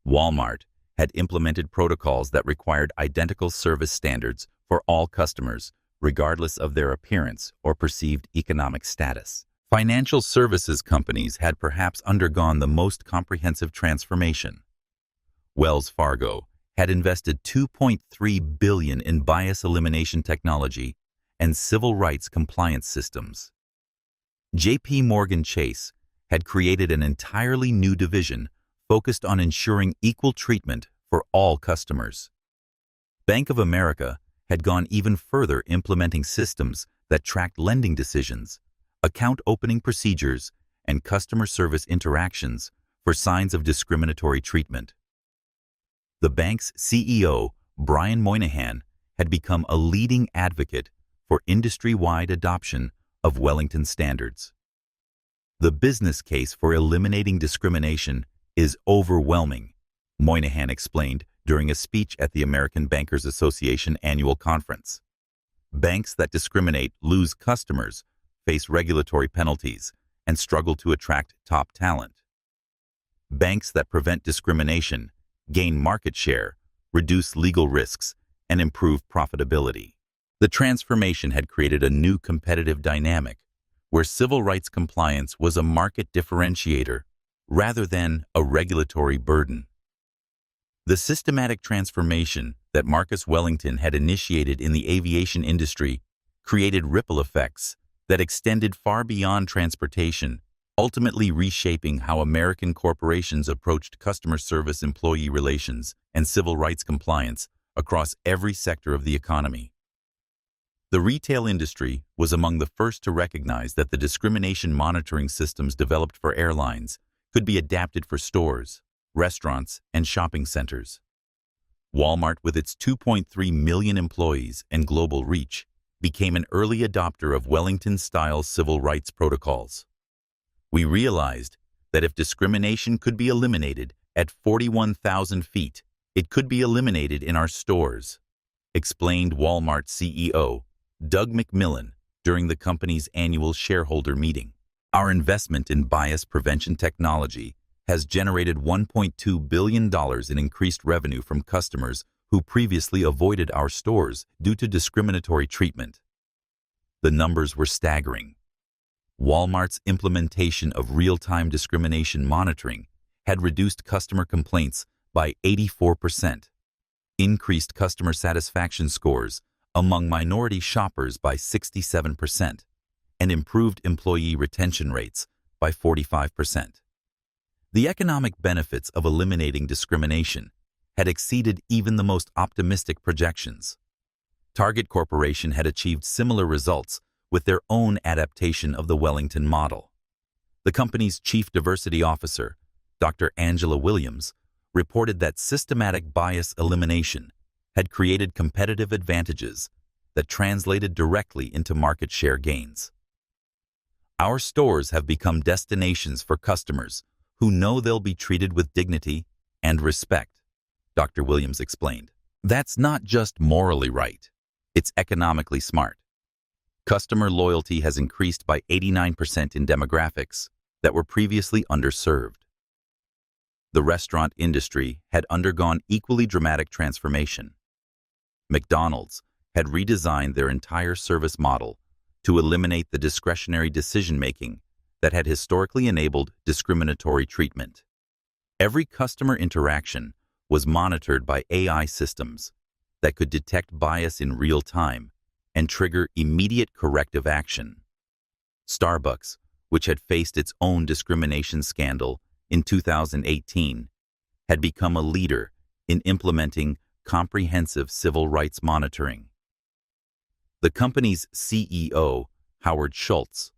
Walmart had implemented protocols that required identical service standards for all customers, regardless of their appearance or perceived economic status. Financial services companies had perhaps undergone the most comprehensive transformation. Wells Fargo had invested $2.3 billion in bias elimination technology and civil rights compliance systems. J.P. Morgan Chase had created an entirely new division focused on ensuring equal treatment for all customers. Bank of America had gone even further, implementing systems that tracked lending decisions, account opening procedures, and customer service interactions for signs of discriminatory treatment. The bank's CEO, Brian Moynihan, had become a leading advocate for industry-wide adoption of Wellington standards. The business case for eliminating discrimination is overwhelming, Moynihan explained during a speech at the American Bankers Association annual conference. Banks that discriminate lose customers, face regulatory penalties, and struggle to attract top talent. Banks that prevent discrimination gain market share, reduce legal risks, and improve profitability. The transformation had created a new competitive dynamic where civil rights compliance was a market differentiator rather than a regulatory burden. The systematic transformation that Marcus Wellington had initiated in the aviation industry created ripple effects that extended far beyond transportation, ultimately reshaping how American corporations approached customer service, employee relations, and civil rights compliance across every sector of the economy. The retail industry was among the first to recognize that the discrimination monitoring systems developed for airlines could be adapted for stores, restaurants, and shopping centers. Walmart, with its 2.3 million employees and global reach, became an early adopter of Wellington-style civil rights protocols. We realized that if discrimination could be eliminated at 41,000 feet, it could be eliminated in our stores, explained Walmart CEO Doug McMillon during the company's annual shareholder meeting. Our investment in bias prevention technology has generated $1.2 billion in increased revenue from customers who previously avoided our stores due to discriminatory treatment. The numbers were staggering. Walmart's implementation of real-time discrimination monitoring had reduced customer complaints by 84%, increased customer satisfaction scores among minority shoppers by 67%, and improved employee retention rates by 45%. The economic benefits of eliminating discrimination had exceeded even the most optimistic projections. Target Corporation had achieved similar results with their own adaptation of the Wellington model. The company's chief diversity officer, Dr. Angela Williams, reported that systematic bias elimination had created competitive advantages that translated directly into market share gains. Our stores have become destinations for customers who know they'll be treated with dignity and respect, Dr. Williams explained. That's not just morally right, it's economically smart. Customer loyalty has increased by 89% in demographics that were previously underserved. The restaurant industry had undergone equally dramatic transformation. McDonald's had redesigned their entire service model to eliminate the discretionary decision-making that had historically enabled discriminatory treatment. Every customer interaction was monitored by AI systems that could detect bias in real time and trigger immediate corrective action. Starbucks, which had faced its own discrimination scandal in 2018, had become a leader in implementing comprehensive civil rights monitoring. The company's CEO, Howard Schultz,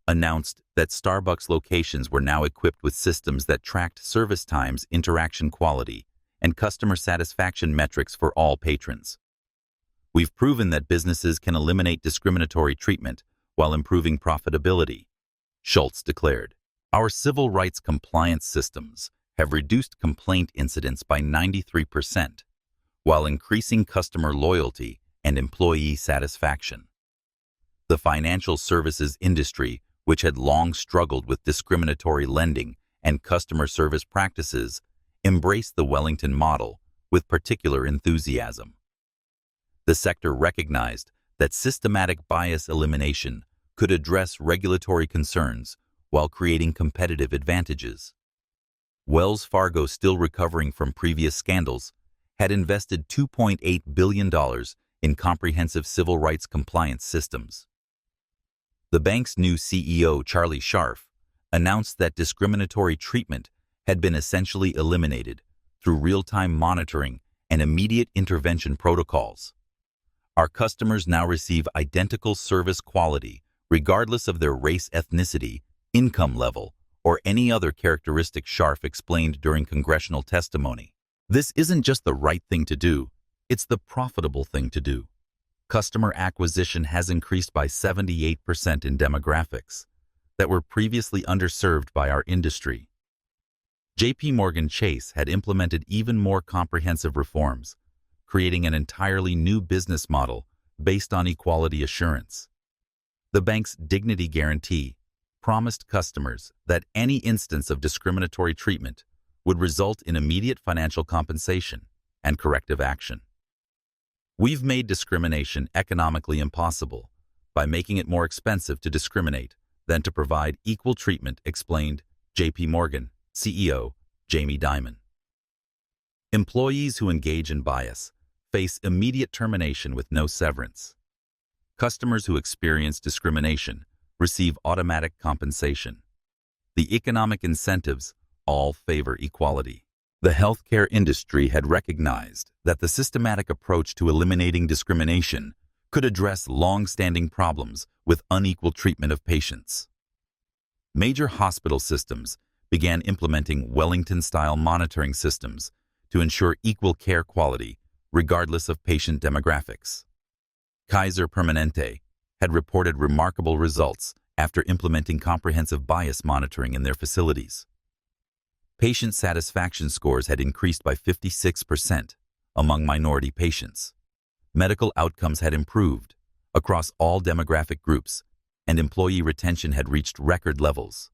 announced that Starbucks locations were now equipped with systems that tracked service times, interaction quality, and customer satisfaction metrics for all patrons. We've proven that businesses can eliminate discriminatory treatment while improving profitability, Schultz declared. Our civil rights compliance systems have reduced complaint incidents by 93%, while increasing customer loyalty and employee satisfaction. The financial services industry, which had long struggled with discriminatory lending and customer service practices, embraced the Wellington model with particular enthusiasm. The sector recognized that systematic bias elimination could address regulatory concerns while creating competitive advantages. Wells Fargo, still recovering from previous scandals, had invested $2.8 billion in comprehensive civil rights compliance systems. The bank's new CEO, Charlie Scharf, announced that discriminatory treatment had been essentially eliminated through real-time monitoring and immediate intervention protocols. Our customers now receive identical service quality regardless of their race, ethnicity, income level, or any other characteristic, Scharf explained during congressional testimony. This isn't just the right thing to do, it's the profitable thing to do. Customer acquisition has increased by 78% in demographics that were previously underserved by our industry. JP Morgan Chase had implemented even more comprehensive reforms, creating an entirely new business model based on equality assurance. The bank's Dignity Guarantee promised customers that any instance of discriminatory treatment would result in immediate financial compensation and corrective action. We've made discrimination economically impossible by making it more expensive to discriminate than to provide equal treatment, explained JP Morgan CEO Jamie Dimon. Employees who engage in bias face immediate termination with no severance. Customers who experience discrimination receive automatic compensation. The economic incentives all favor equality. The healthcare industry had recognized that the systematic approach to eliminating discrimination could address long-standing problems with unequal treatment of patients. Major hospital systems began implementing Wellington-style monitoring systems to ensure equal care quality regardless of patient demographics. Kaiser Permanente had reported remarkable results after implementing comprehensive bias monitoring in their facilities. Patient satisfaction scores had increased by 56% among minority patients. Medical outcomes had improved across all demographic groups, and employee retention had reached record levels.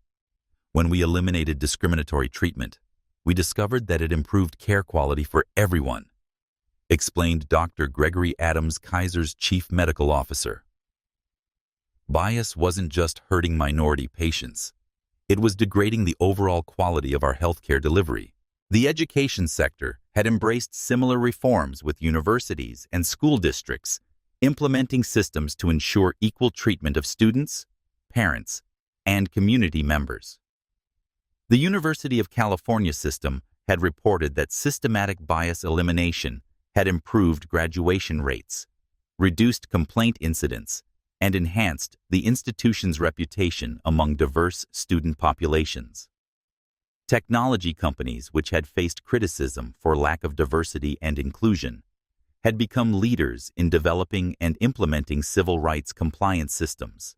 When we eliminated discriminatory treatment, we discovered that it improved care quality for everyone, explained Dr. Gregory Adams, Kaiser's chief medical officer. Bias wasn't just hurting minority patients. It was degrading the overall quality of our healthcare delivery. The education sector had embraced similar reforms, with universities and school districts implementing systems to ensure equal treatment of students, parents, and community members. The University of California system had reported that systematic bias elimination had improved graduation rates, reduced complaint incidents, and enhanced the institution's reputation among diverse student populations. Technology companies, which had faced criticism for lack of diversity and inclusion, had become leaders in developing and implementing civil rights compliance systems.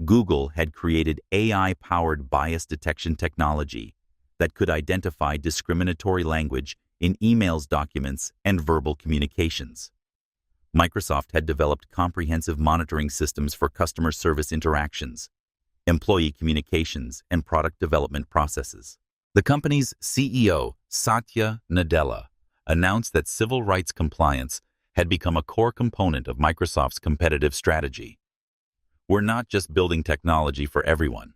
Google had created AI-powered bias detection technology that could identify discriminatory language in emails, documents, and verbal communications. Microsoft had developed comprehensive monitoring systems for customer service interactions, employee communications, and product development processes. The company's CEO, Satya Nadella, announced that civil rights compliance had become a core component of Microsoft's competitive strategy. "We're not just building technology for everyone,"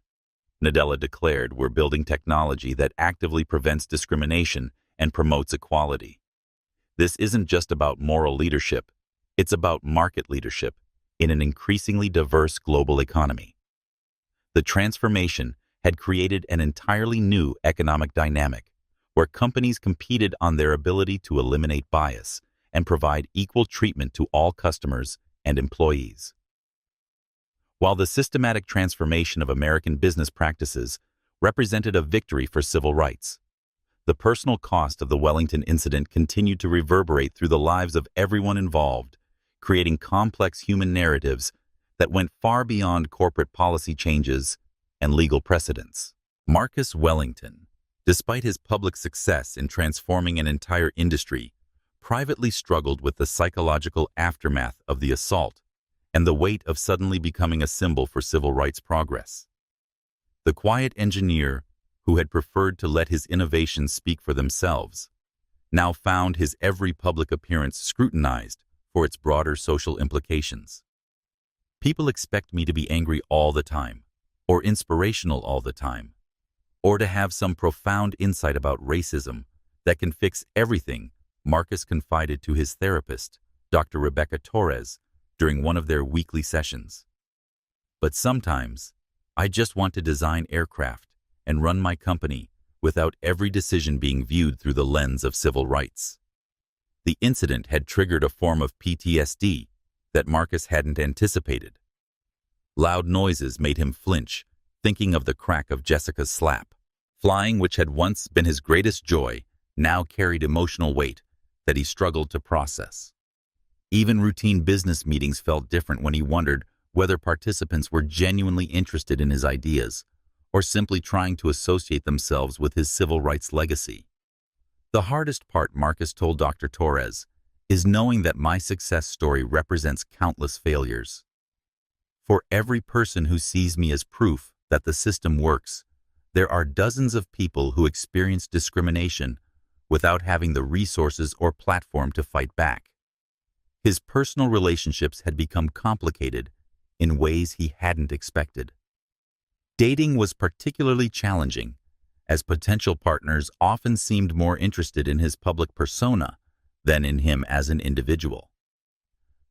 Nadella declared. "We're building technology that actively prevents discrimination and promotes equality. This isn't just about moral leadership, it's about market leadership in an increasingly diverse global economy." The transformation had created an entirely new economic dynamic, where companies competed on their ability to eliminate bias and provide equal treatment to all customers and employees. While the systematic transformation of American business practices represented a victory for civil rights, the personal cost of the Wellington incident continued to reverberate through the lives of everyone involved, creating complex human narratives that went far beyond corporate policy changes and legal precedents. Marcus Wellington, despite his public success in transforming an entire industry, privately struggled with the psychological aftermath of the assault and the weight of suddenly becoming a symbol for civil rights progress. The quiet engineer, who had preferred to let his innovations speak for themselves, now found his every public appearance scrutinized for its broader social implications. "People expect me to be angry all the time, or inspirational all the time, or to have some profound insight about racism that can fix everything," Marcus confided to his therapist, Dr. Rebecca Torres, during one of their weekly sessions. "But sometimes, I just want to design aircraft and run my company without every decision being viewed through the lens of civil rights." The incident had triggered a form of PTSD that Marcus hadn't anticipated. Loud noises made him flinch, thinking of the crack of Jessica's slap. Flying, which had once been his greatest joy, now carried emotional weight that he struggled to process. Even routine business meetings felt different when he wondered whether participants were genuinely interested in his ideas or simply trying to associate themselves with his civil rights legacy. The hardest part, Marcus told Dr. Torres, is knowing that my success story represents countless failures. For every person who sees me as proof that the system works, there are dozens of people who experience discrimination without having the resources or platform to fight back. His personal relationships had become complicated in ways he hadn't expected. Dating was particularly challenging, as potential partners often seemed more interested in his public persona than in him as an individual.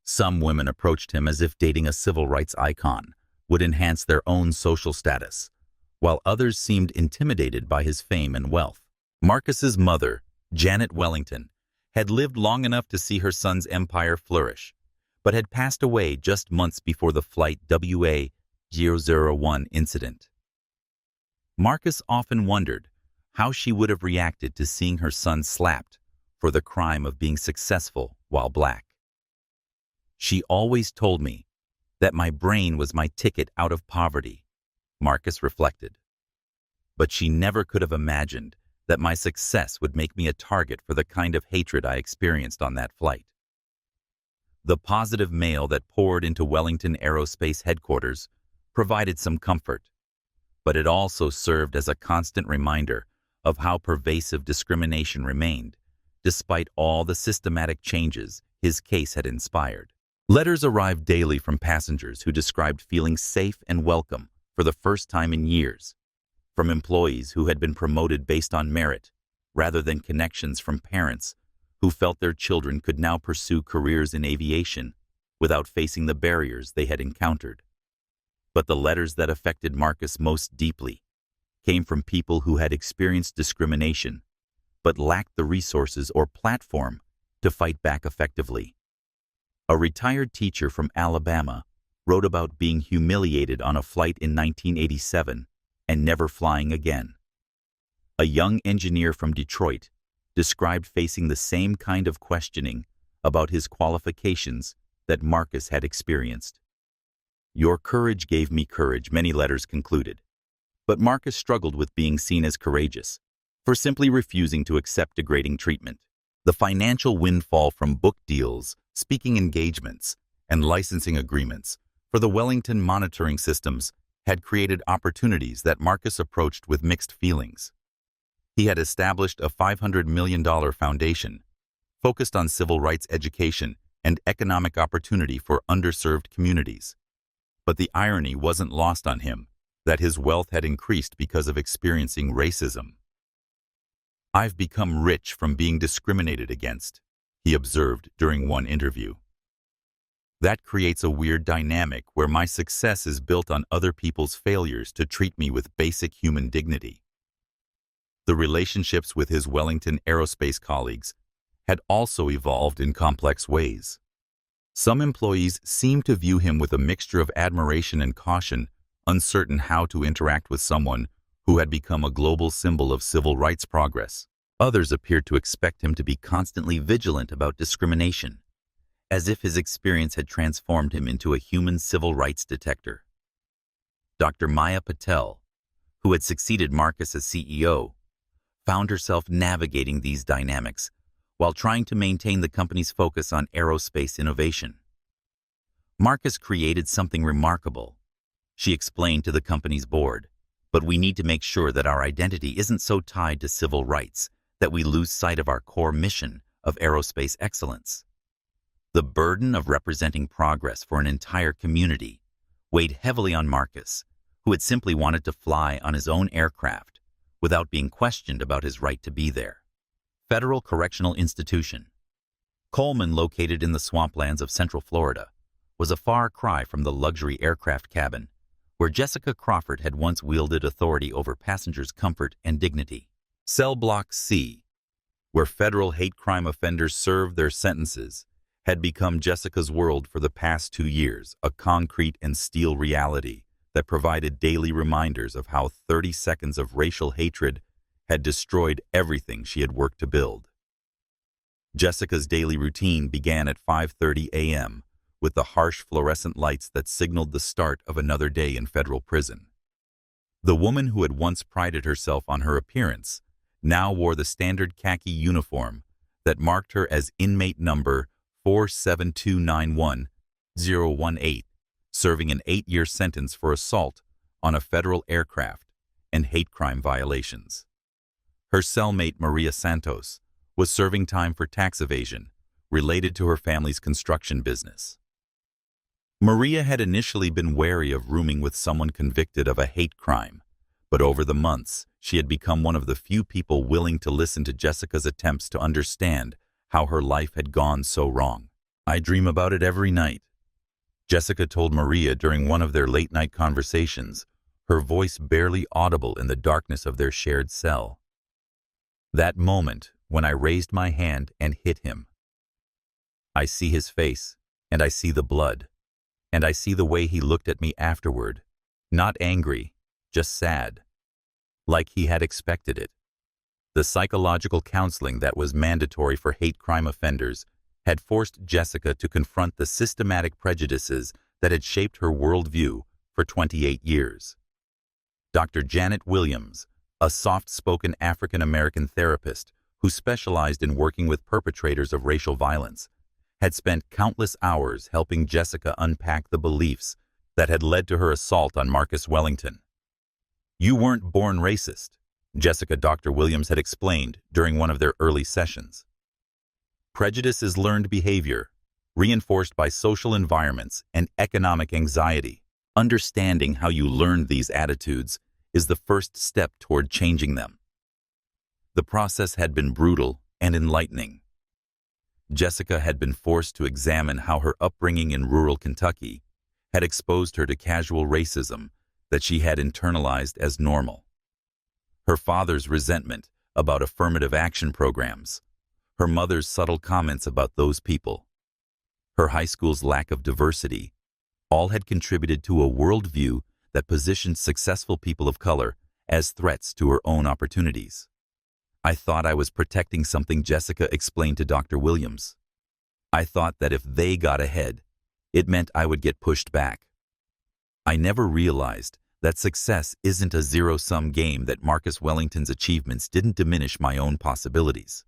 Some women approached him as if dating a civil rights icon would enhance their own social status, while others seemed intimidated by his fame and wealth. Marcus's mother, Janet Wellington, had lived long enough to see her son's empire flourish, but had passed away just months before the Flight WA-001 incident. Marcus often wondered how she would have reacted to seeing her son slapped for the crime of being successful while black. She always told me that my brain was my ticket out of poverty, Marcus reflected. But she never could have imagined that my success would make me a target for the kind of hatred I experienced on that flight. The positive mail that poured into Wellington Aerospace headquarters provided some comfort, but it also served as a constant reminder of how pervasive discrimination remained, despite all the systematic changes his case had inspired. Letters arrived daily from passengers who described feeling safe and welcome for the first time in years, from employees who had been promoted based on merit, rather than connections from parents who felt their children could now pursue careers in aviation without facing the barriers they had encountered. But the letters that affected Marcus most deeply came from people who had experienced discrimination but lacked the resources or platform to fight back effectively. A retired teacher from Alabama wrote about being humiliated on a flight in 1987 and never flying again. A young engineer from Detroit described facing the same kind of questioning about his qualifications that Marcus had experienced. "Your courage gave me courage," many letters concluded. But Marcus struggled with being seen as courageous for simply refusing to accept degrading treatment. The financial windfall from book deals, speaking engagements, and licensing agreements for the Wellington monitoring systems had created opportunities that Marcus approached with mixed feelings. He had established a $500 million foundation focused on civil rights education and economic opportunity for underserved communities. But the irony wasn't lost on him that his wealth had increased because of experiencing racism. "I've become rich from being discriminated against," he observed during one interview. "That creates a weird dynamic where my success is built on other people's failures to treat me with basic human dignity." The relationships with his Wellington Aerospace colleagues had also evolved in complex ways. Some employees seemed to view him with a mixture of admiration and caution, uncertain how to interact with someone who had become a global symbol of civil rights progress. Others appeared to expect him to be constantly vigilant about discrimination, as if his experience had transformed him into a human civil rights detector. Dr. Maya Patel, who had succeeded Marcus as CEO, found herself navigating these dynamics while trying to maintain the company's focus on aerospace innovation. "Marcus created something remarkable," she explained to the company's board, "but we need to make sure that our identity isn't so tied to civil rights that we lose sight of our core mission of aerospace excellence." The burden of representing progress for an entire community weighed heavily on Marcus, who had simply wanted to fly on his own aircraft without being questioned about his right to be there. Federal Correctional Institution. Coleman, located in the swamplands of Central Florida, was a far cry from the luxury aircraft cabin where Jessica Crawford had once wielded authority over passengers' comfort and dignity. Cell Block C, where federal hate crime offenders served their sentences, had become Jessica's world for the past 2 years, a concrete and steel reality that provided daily reminders of how 30 seconds of racial hatred had destroyed everything she had worked to build. Jessica's daily routine began at 5:30 a.m. with the harsh fluorescent lights that signaled the start of another day in federal prison. The woman who had once prided herself on her appearance now wore the standard khaki uniform that marked her as inmate number 47291-018, serving an 8-year sentence for assault on a federal aircraft and hate crime violations. Her cellmate Maria Santos was serving time for tax evasion related to her family's construction business. Maria had initially been wary of rooming with someone convicted of a hate crime, but over the months, she had become one of the few people willing to listen to Jessica's attempts to understand how her life had gone so wrong. "I dream about it every night," Jessica told Maria during one of their late-night conversations, her voice barely audible in the darkness of their shared cell. "That moment when I raised my hand and hit him. I see his face, and I see the blood, and I see the way he looked at me afterward, not angry, just sad, like he had expected it." The psychological counseling that was mandatory for hate crime offenders had forced Jessica to confront the systematic prejudices that had shaped her worldview for 28 years. Dr. Janet Williams, a soft-spoken African-American therapist who specialized in working with perpetrators of racial violence, had spent countless hours helping Jessica unpack the beliefs that had led to her assault on Marcus Wellington. "You weren't born racist," Dr. Williams had explained during one of their early sessions. "Prejudice is learned behavior, reinforced by social environments and economic anxiety. Understanding how you learned these attitudes is the first step toward changing them." The process had been brutal and enlightening. Jessica had been forced to examine how her upbringing in rural Kentucky had exposed her to casual racism that she had internalized as normal. Her father's resentment about affirmative action programs, her mother's subtle comments about those people, her high school's lack of diversity, all had contributed to a worldview that positioned successful people of color as threats to her own opportunities. "I thought I was protecting something," Jessica explained to Dr. Williams. "I thought that if they got ahead, it meant I would get pushed back. I never realized that success isn't a zero-sum game, that Marcus Wellington's achievements didn't diminish my own possibilities."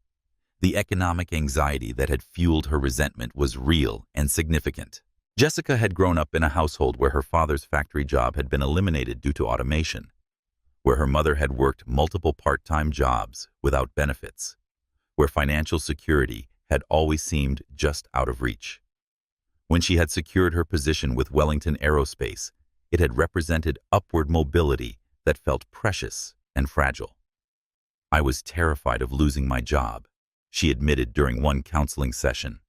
The economic anxiety that had fueled her resentment was real and significant. Jessica had grown up in a household where her father's factory job had been eliminated due to automation, where her mother had worked multiple part-time jobs without benefits, where financial security had always seemed just out of reach. When she had secured her position with Wellington Aerospace, it had represented upward mobility that felt precious and fragile. "I was terrified of losing my job," she admitted during one counseling session.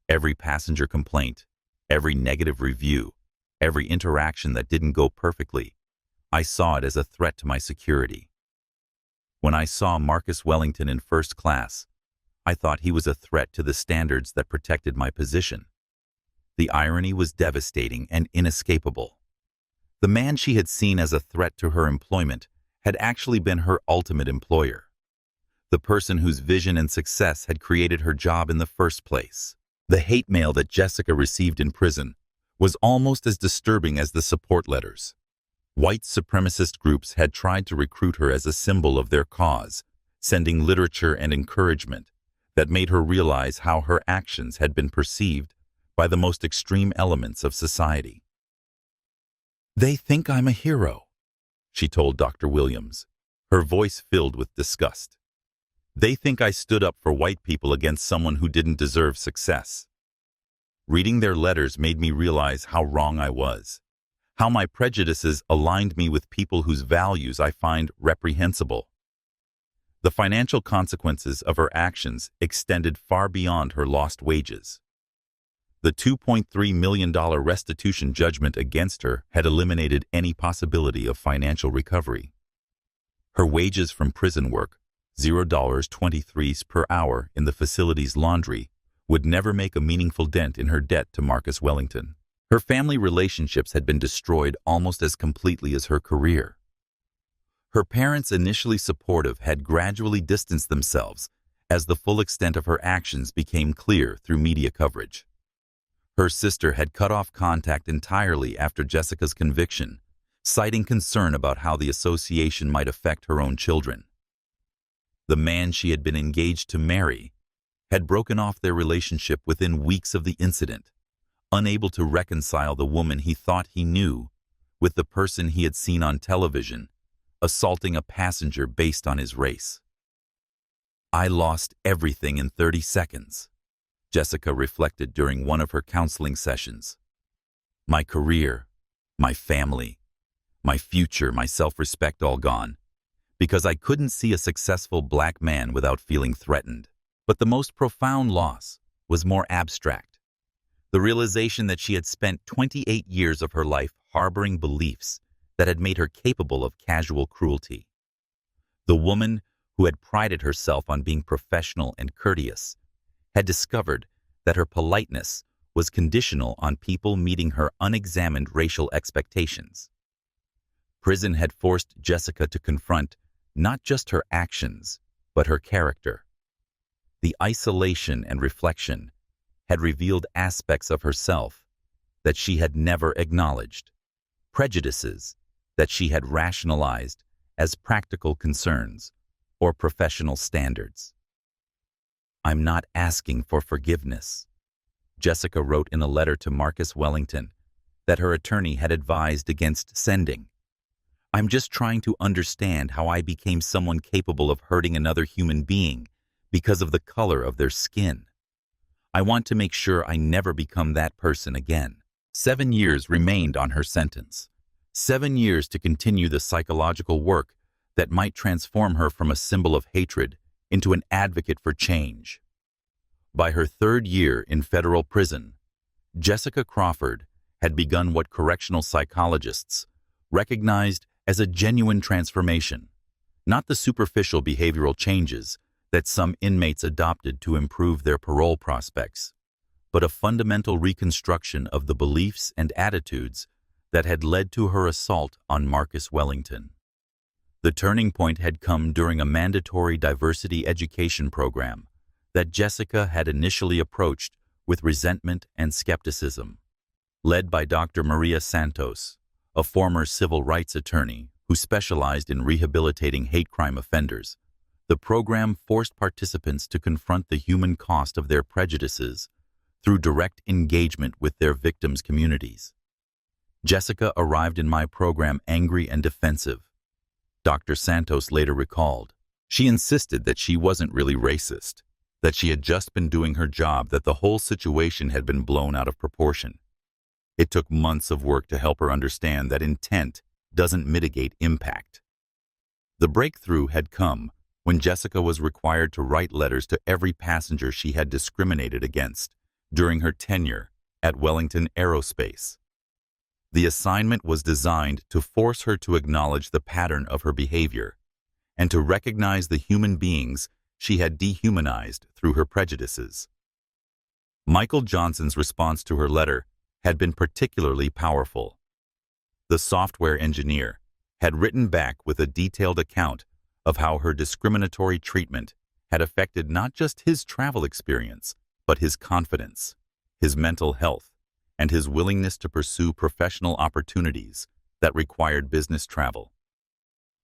"Every passenger complaint, every negative review, every interaction that didn't go perfectly, I saw it as a threat to my security. When I saw Marcus Wellington in first class, I thought he was a threat to the standards that protected my position." The irony was devastating and inescapable. The man she had seen as a threat to her employment had actually been her ultimate employer, the person whose vision and success had created her job in the first place. The hate mail that Jessica received in prison was almost as disturbing as the support letters. White supremacist groups had tried to recruit her as a symbol of their cause, sending literature and encouragement that made her realize how her actions had been perceived by the most extreme elements of society. "They think I'm a hero," she told Dr. Williams, her voice filled with disgust. "They think I stood up for white people against someone who didn't deserve success." Reading their letters made me realize how wrong I was, how my prejudices aligned me with people whose values I find reprehensible. The financial consequences of her actions extended far beyond her lost wages. The $2.3 million restitution judgment against her had eliminated any possibility of financial recovery. Her wages from prison work, $0.23 per hour in the facility's laundry, would never make a meaningful dent in her debt to Marcus Wellington. Her family relationships had been destroyed almost as completely as her career. Her parents, initially supportive, had gradually distanced themselves as the full extent of her actions became clear through media coverage. Her sister had cut off contact entirely after Jessica's conviction, citing concern about how the association might affect her own children. The man she had been engaged to marry had broken off their relationship within weeks of the incident, unable to reconcile the woman he thought he knew with the person he had seen on television, assaulting a passenger based on his race. "I lost everything in 30 seconds, Jessica reflected during one of her counseling sessions. My career, my family, my future, my self-respect all gone, because I couldn't see a successful black man without feeling threatened. But the most profound loss was more abstract. The realization that she had spent 28 years of her life harboring beliefs that had made her capable of casual cruelty. The woman who had prided herself on being professional and courteous had discovered that her politeness was conditional on people meeting her unexamined racial expectations. Prison had forced Jessica to confront not just her actions, but her character. The isolation and reflection had revealed aspects of herself that she had never acknowledged, prejudices that she had rationalized as practical concerns or professional standards. "I'm not asking for forgiveness," Jessica wrote in a letter to Marcus Wellington that her attorney had advised against sending. "I'm just trying to understand how I became someone capable of hurting another human being because of the color of their skin. I want to make sure I never become that person again." 7 years remained on her sentence. 7 years to continue the psychological work that might transform her from a symbol of hatred into an advocate for change. By her 3rd year in federal prison, Jessica Crawford had begun what correctional psychologists recognized as a genuine transformation, not the superficial behavioral changes that some inmates adopted to improve their parole prospects, but a fundamental reconstruction of the beliefs and attitudes that had led to her assault on Marcus Wellington. The turning point had come during a mandatory diversity education program that Jessica had initially approached with resentment and skepticism. Led by Dr. Maria Santos, a former civil rights attorney who specialized in rehabilitating hate crime offenders, the program forced participants to confront the human cost of their prejudices through direct engagement with their victims' communities. Jessica arrived in my program angry and defensive, Dr. Santos later recalled. She insisted that she wasn't really racist, that she had just been doing her job, that the whole situation had been blown out of proportion. It took months of work to help her understand that intent doesn't mitigate impact. The breakthrough had come when Jessica was required to write letters to every passenger she had discriminated against during her tenure at Wellington Aerospace. The assignment was designed to force her to acknowledge the pattern of her behavior and to recognize the human beings she had dehumanized through her prejudices. Michael Johnson's response to her letter had been particularly powerful. The software engineer had written back with a detailed account of how her discriminatory treatment had affected not just his travel experience, but his confidence, his mental health, and his willingness to pursue professional opportunities that required business travel.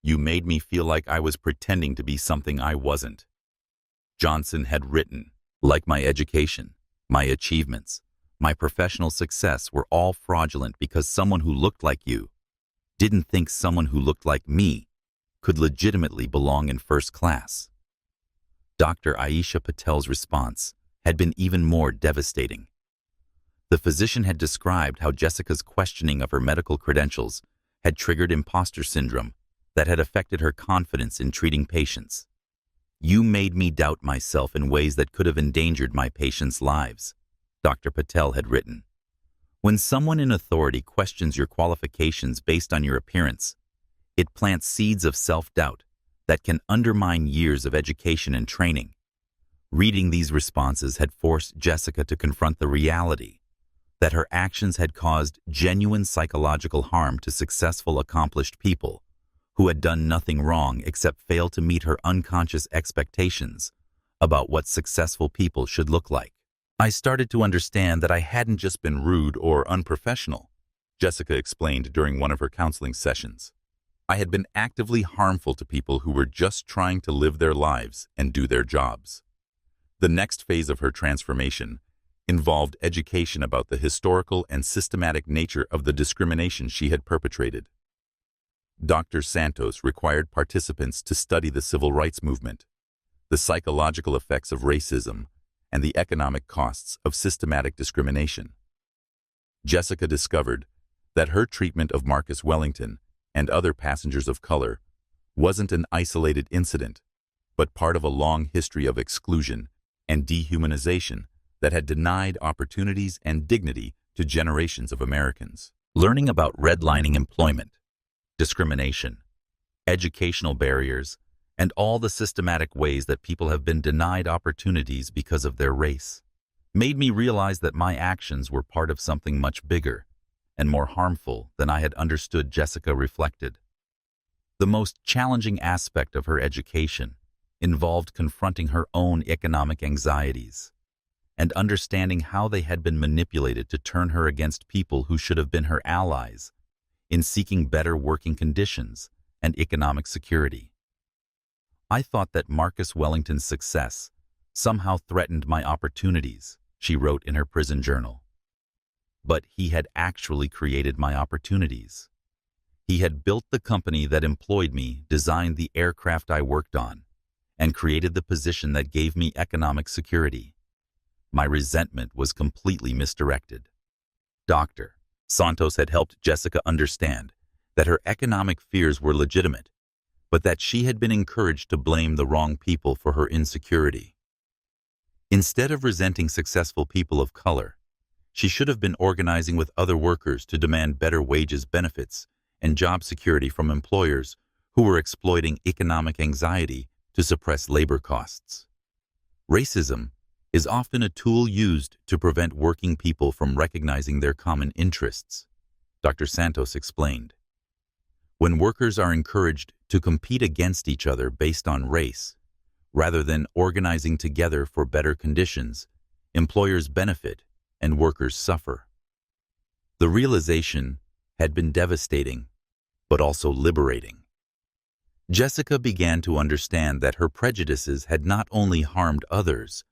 "You made me feel like I was pretending to be something I wasn't," Johnson had written. "Like my education, my achievements, my professional success were all fraudulent because someone who looked like you didn't think someone who looked like me could legitimately belong in first class." Dr. Aisha Patel's response had been even more devastating. The physician had described how Jessica's questioning of her medical credentials had triggered imposter syndrome that had affected her confidence in treating patients. "You made me doubt myself in ways that could have endangered my patients' lives," Dr. Patel had written. When someone in authority questions your qualifications based on your appearance, it plants seeds of self-doubt that can undermine years of education and training. Reading these responses had forced Jessica to confront the reality that her actions had caused genuine psychological harm to successful, accomplished people who had done nothing wrong except fail to meet her unconscious expectations about what successful people should look like. I started to understand that I hadn't just been rude or unprofessional, Jessica explained during one of her counseling sessions. I had been actively harmful to people who were just trying to live their lives and do their jobs. The next phase of her transformation involved education about the historical and systematic nature of the discrimination she had perpetrated. Dr. Santos required participants to study the civil rights movement, the psychological effects of racism, and the economic costs of systematic discrimination. Jessica discovered that her treatment of Marcus Wellington and other passengers of color wasn't an isolated incident, but part of a long history of exclusion and dehumanization that had denied opportunities and dignity to generations of Americans. Learning about redlining employment, discrimination, educational barriers, and all the systematic ways that people have been denied opportunities because of their race made me realize that my actions were part of something much bigger and more harmful than I had understood, Jessica reflected. The most challenging aspect of her education involved confronting her own economic anxieties and understanding how they had been manipulated to turn her against people who should have been her allies in seeking better working conditions and economic security. I thought that Marcus Wellington's success somehow threatened my opportunities, she wrote in her prison journal. But he had actually created my opportunities. He had built the company that employed me, designed the aircraft I worked on, and created the position that gave me economic security. My resentment was completely misdirected. Dr. Santos had helped Jessica understand that her economic fears were legitimate, but that she had been encouraged to blame the wrong people for her insecurity. Instead of resenting successful people of color, she should have been organizing with other workers to demand better wages, benefits, and job security from employers who were exploiting economic anxiety to suppress labor costs. Racism is often a tool used to prevent working people from recognizing their common interests, Dr. Santos explained. When workers are encouraged to compete against each other based on race, rather than organizing together for better conditions, employers benefit and workers suffer. The realization had been devastating, but also liberating. Jessica began to understand that her prejudices had not only harmed others,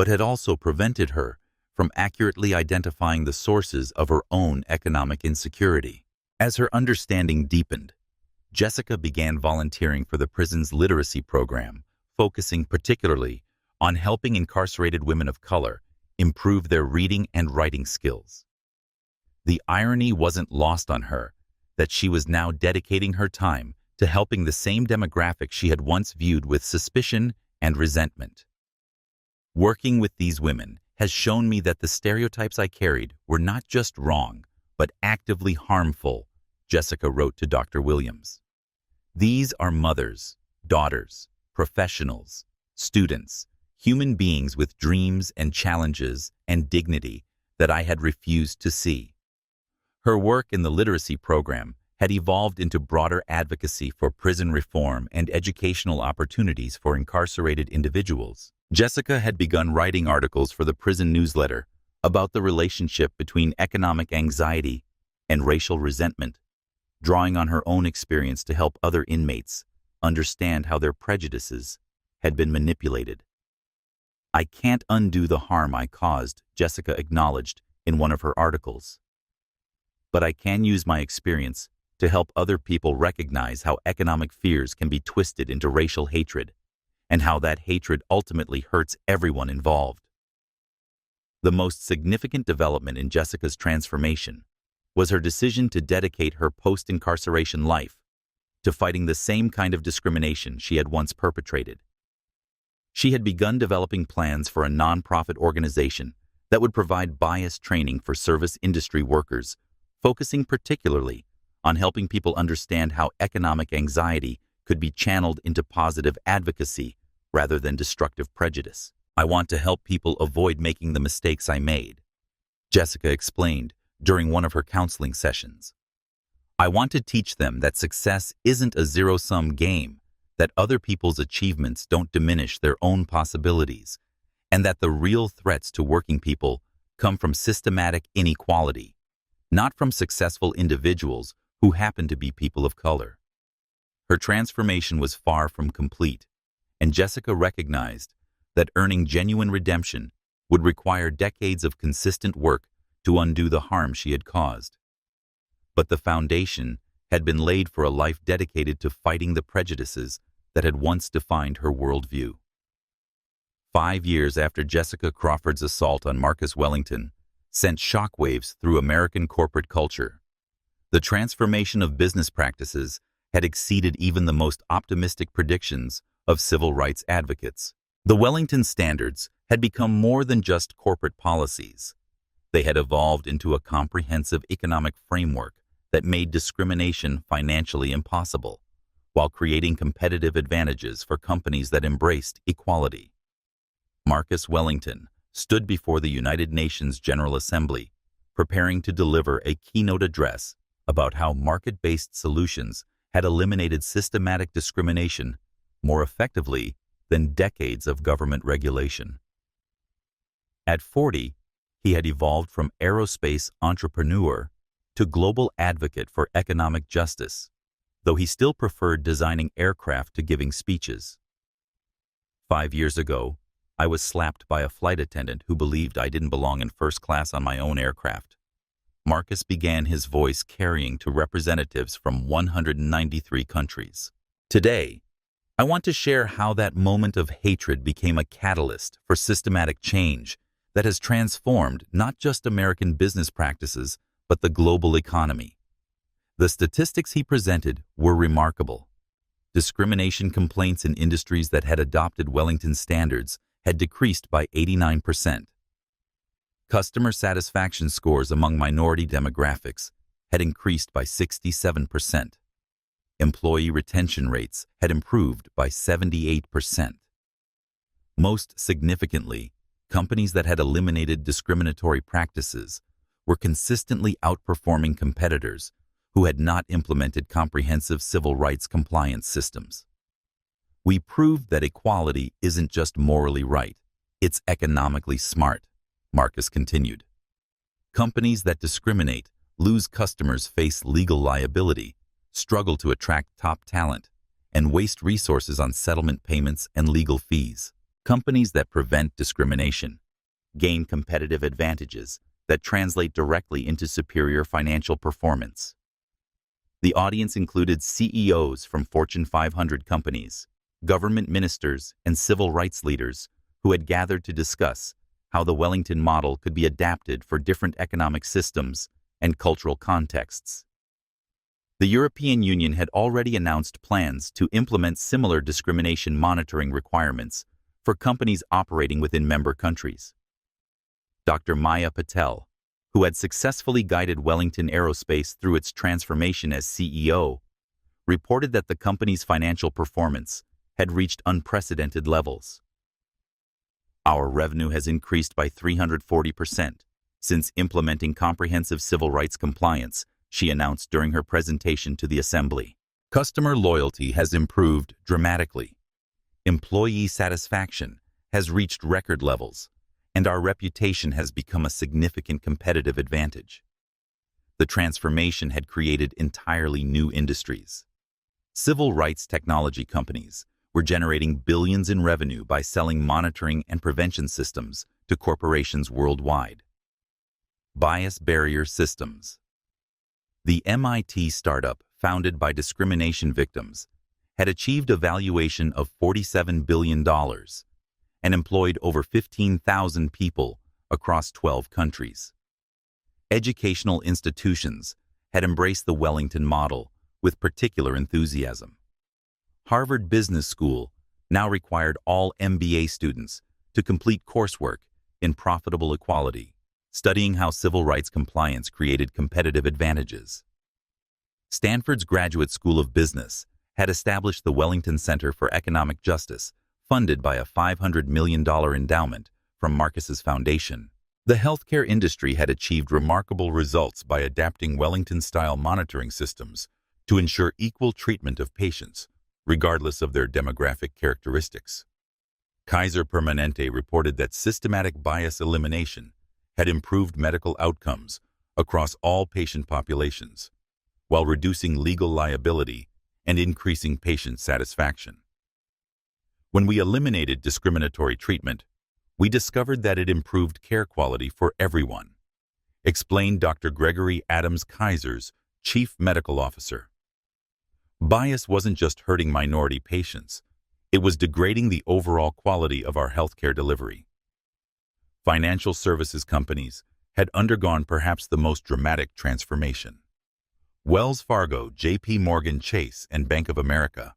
but had also prevented her from accurately identifying the sources of her own economic insecurity. As her understanding deepened, Jessica began volunteering for the prison's literacy program, focusing particularly on helping incarcerated women of color improve their reading and writing skills. The irony wasn't lost on her that she was now dedicating her time to helping the same demographic she had once viewed with suspicion and resentment. Working with these women has shown me that the stereotypes I carried were not just wrong, but actively harmful, Jessica wrote to Dr. Williams. These are mothers, daughters, professionals, students, human beings with dreams and challenges and dignity that I had refused to see. Her work in the literacy program had evolved into broader advocacy for prison reform and educational opportunities for incarcerated individuals. Jessica had begun writing articles for the prison newsletter about the relationship between economic anxiety and racial resentment, drawing on her own experience to help other inmates understand how their prejudices had been manipulated. I can't undo the harm I caused, Jessica acknowledged in one of her articles. But I can use my experience to help other people recognize how economic fears can be twisted into racial hatred, and how that hatred ultimately hurts everyone involved. The most significant development in Jessica's transformation was her decision to dedicate her post-incarceration life to fighting the same kind of discrimination she had once perpetrated. She had begun developing plans for a nonprofit organization that would provide bias training for service industry workers, focusing particularly on helping people understand how economic anxiety could be channeled into positive advocacy rather than destructive prejudice. I want to help people avoid making the mistakes I made, Jessica explained during one of her counseling sessions. I want to teach them that success isn't a zero-sum game, that other people's achievements don't diminish their own possibilities, and that the real threats to working people come from systematic inequality, not from successful individuals who happen to be people of color. Her transformation was far from complete, and Jessica recognized that earning genuine redemption would require decades of consistent work to undo the harm she had caused. But the foundation had been laid for a life dedicated to fighting the prejudices that had once defined her worldview. 5 years after Jessica Crawford's assault on Marcus Wellington sent shockwaves through American corporate culture, the transformation of business practices had exceeded even the most optimistic predictions of civil rights advocates. The Wellington Standards had become more than just corporate policies. They had evolved into a comprehensive economic framework that made discrimination financially impossible, while creating competitive advantages for companies that embraced equality. Marcus Wellington stood before the United Nations General Assembly, preparing to deliver a keynote address about how market-based solutions had eliminated systematic discrimination more effectively than decades of government regulation. At 40, he had evolved from aerospace entrepreneur to global advocate for economic justice, though he still preferred designing aircraft to giving speeches. 5 years ago, I was slapped by a flight attendant who believed I didn't belong in first class on my own aircraft. Marcus began his voice carrying to representatives from 193 countries. Today, I want to share how that moment of hatred became a catalyst for systematic change that has transformed not just American business practices, but the global economy. The statistics he presented were remarkable. Discrimination complaints in industries that had adopted Wellington standards had decreased by 89%. Customer satisfaction scores among minority demographics had increased by 67%. Employee retention rates had improved by 78%. Most significantly, companies that had eliminated discriminatory practices were consistently outperforming competitors who had not implemented comprehensive civil rights compliance systems. We proved that equality isn't just morally right, it's economically smart, Marcus continued. Companies that discriminate lose customers, face legal liability, struggle to attract top talent, and waste resources on settlement payments and legal fees. Companies that prevent discrimination gain competitive advantages that translate directly into superior financial performance. The audience included CEOs from Fortune 500 companies, government ministers, and civil rights leaders who had gathered to discuss how the Wellington model could be adapted for different economic systems and cultural contexts. The European Union had already announced plans to implement similar discrimination monitoring requirements for companies operating within member countries. Dr. Maya Patel, who had successfully guided Wellington Aerospace through its transformation as CEO, reported that the company's financial performance had reached unprecedented levels. Our revenue has increased by 340% since implementing comprehensive civil rights compliance, she announced during her presentation to the Assembly. Customer loyalty has improved dramatically. Employee satisfaction has reached record levels, and our reputation has become a significant competitive advantage. The transformation had created entirely new industries. Civil rights technology companies were generating billions in revenue by selling monitoring and prevention systems to corporations worldwide. Bias barrier systems. The MIT startup, founded by discrimination victims, had achieved a valuation of $47 billion and employed over 15,000 people across 12 countries. Educational institutions had embraced the Wellington model with particular enthusiasm. Harvard Business School now required all MBA students to complete coursework in profitable equality, studying how civil rights compliance created competitive advantages. Stanford's Graduate School of Business had established the Wellington Center for Economic Justice, funded by a $500 million endowment from Marcus's foundation. The healthcare industry had achieved remarkable results by adapting Wellington-style monitoring systems to ensure equal treatment of patients, regardless of their demographic characteristics. Kaiser Permanente reported that systematic bias elimination had improved medical outcomes across all patient populations, while reducing legal liability and increasing patient satisfaction. When we eliminated discriminatory treatment, we discovered that it improved care quality for everyone, explained Dr. Gregory Adams Kaiser's chief medical officer. Bias wasn't just hurting minority patients, it was degrading the overall quality of our healthcare delivery. Financial services companies had undergone perhaps the most dramatic transformation. Wells Fargo, J.P. Morgan Chase, and Bank of America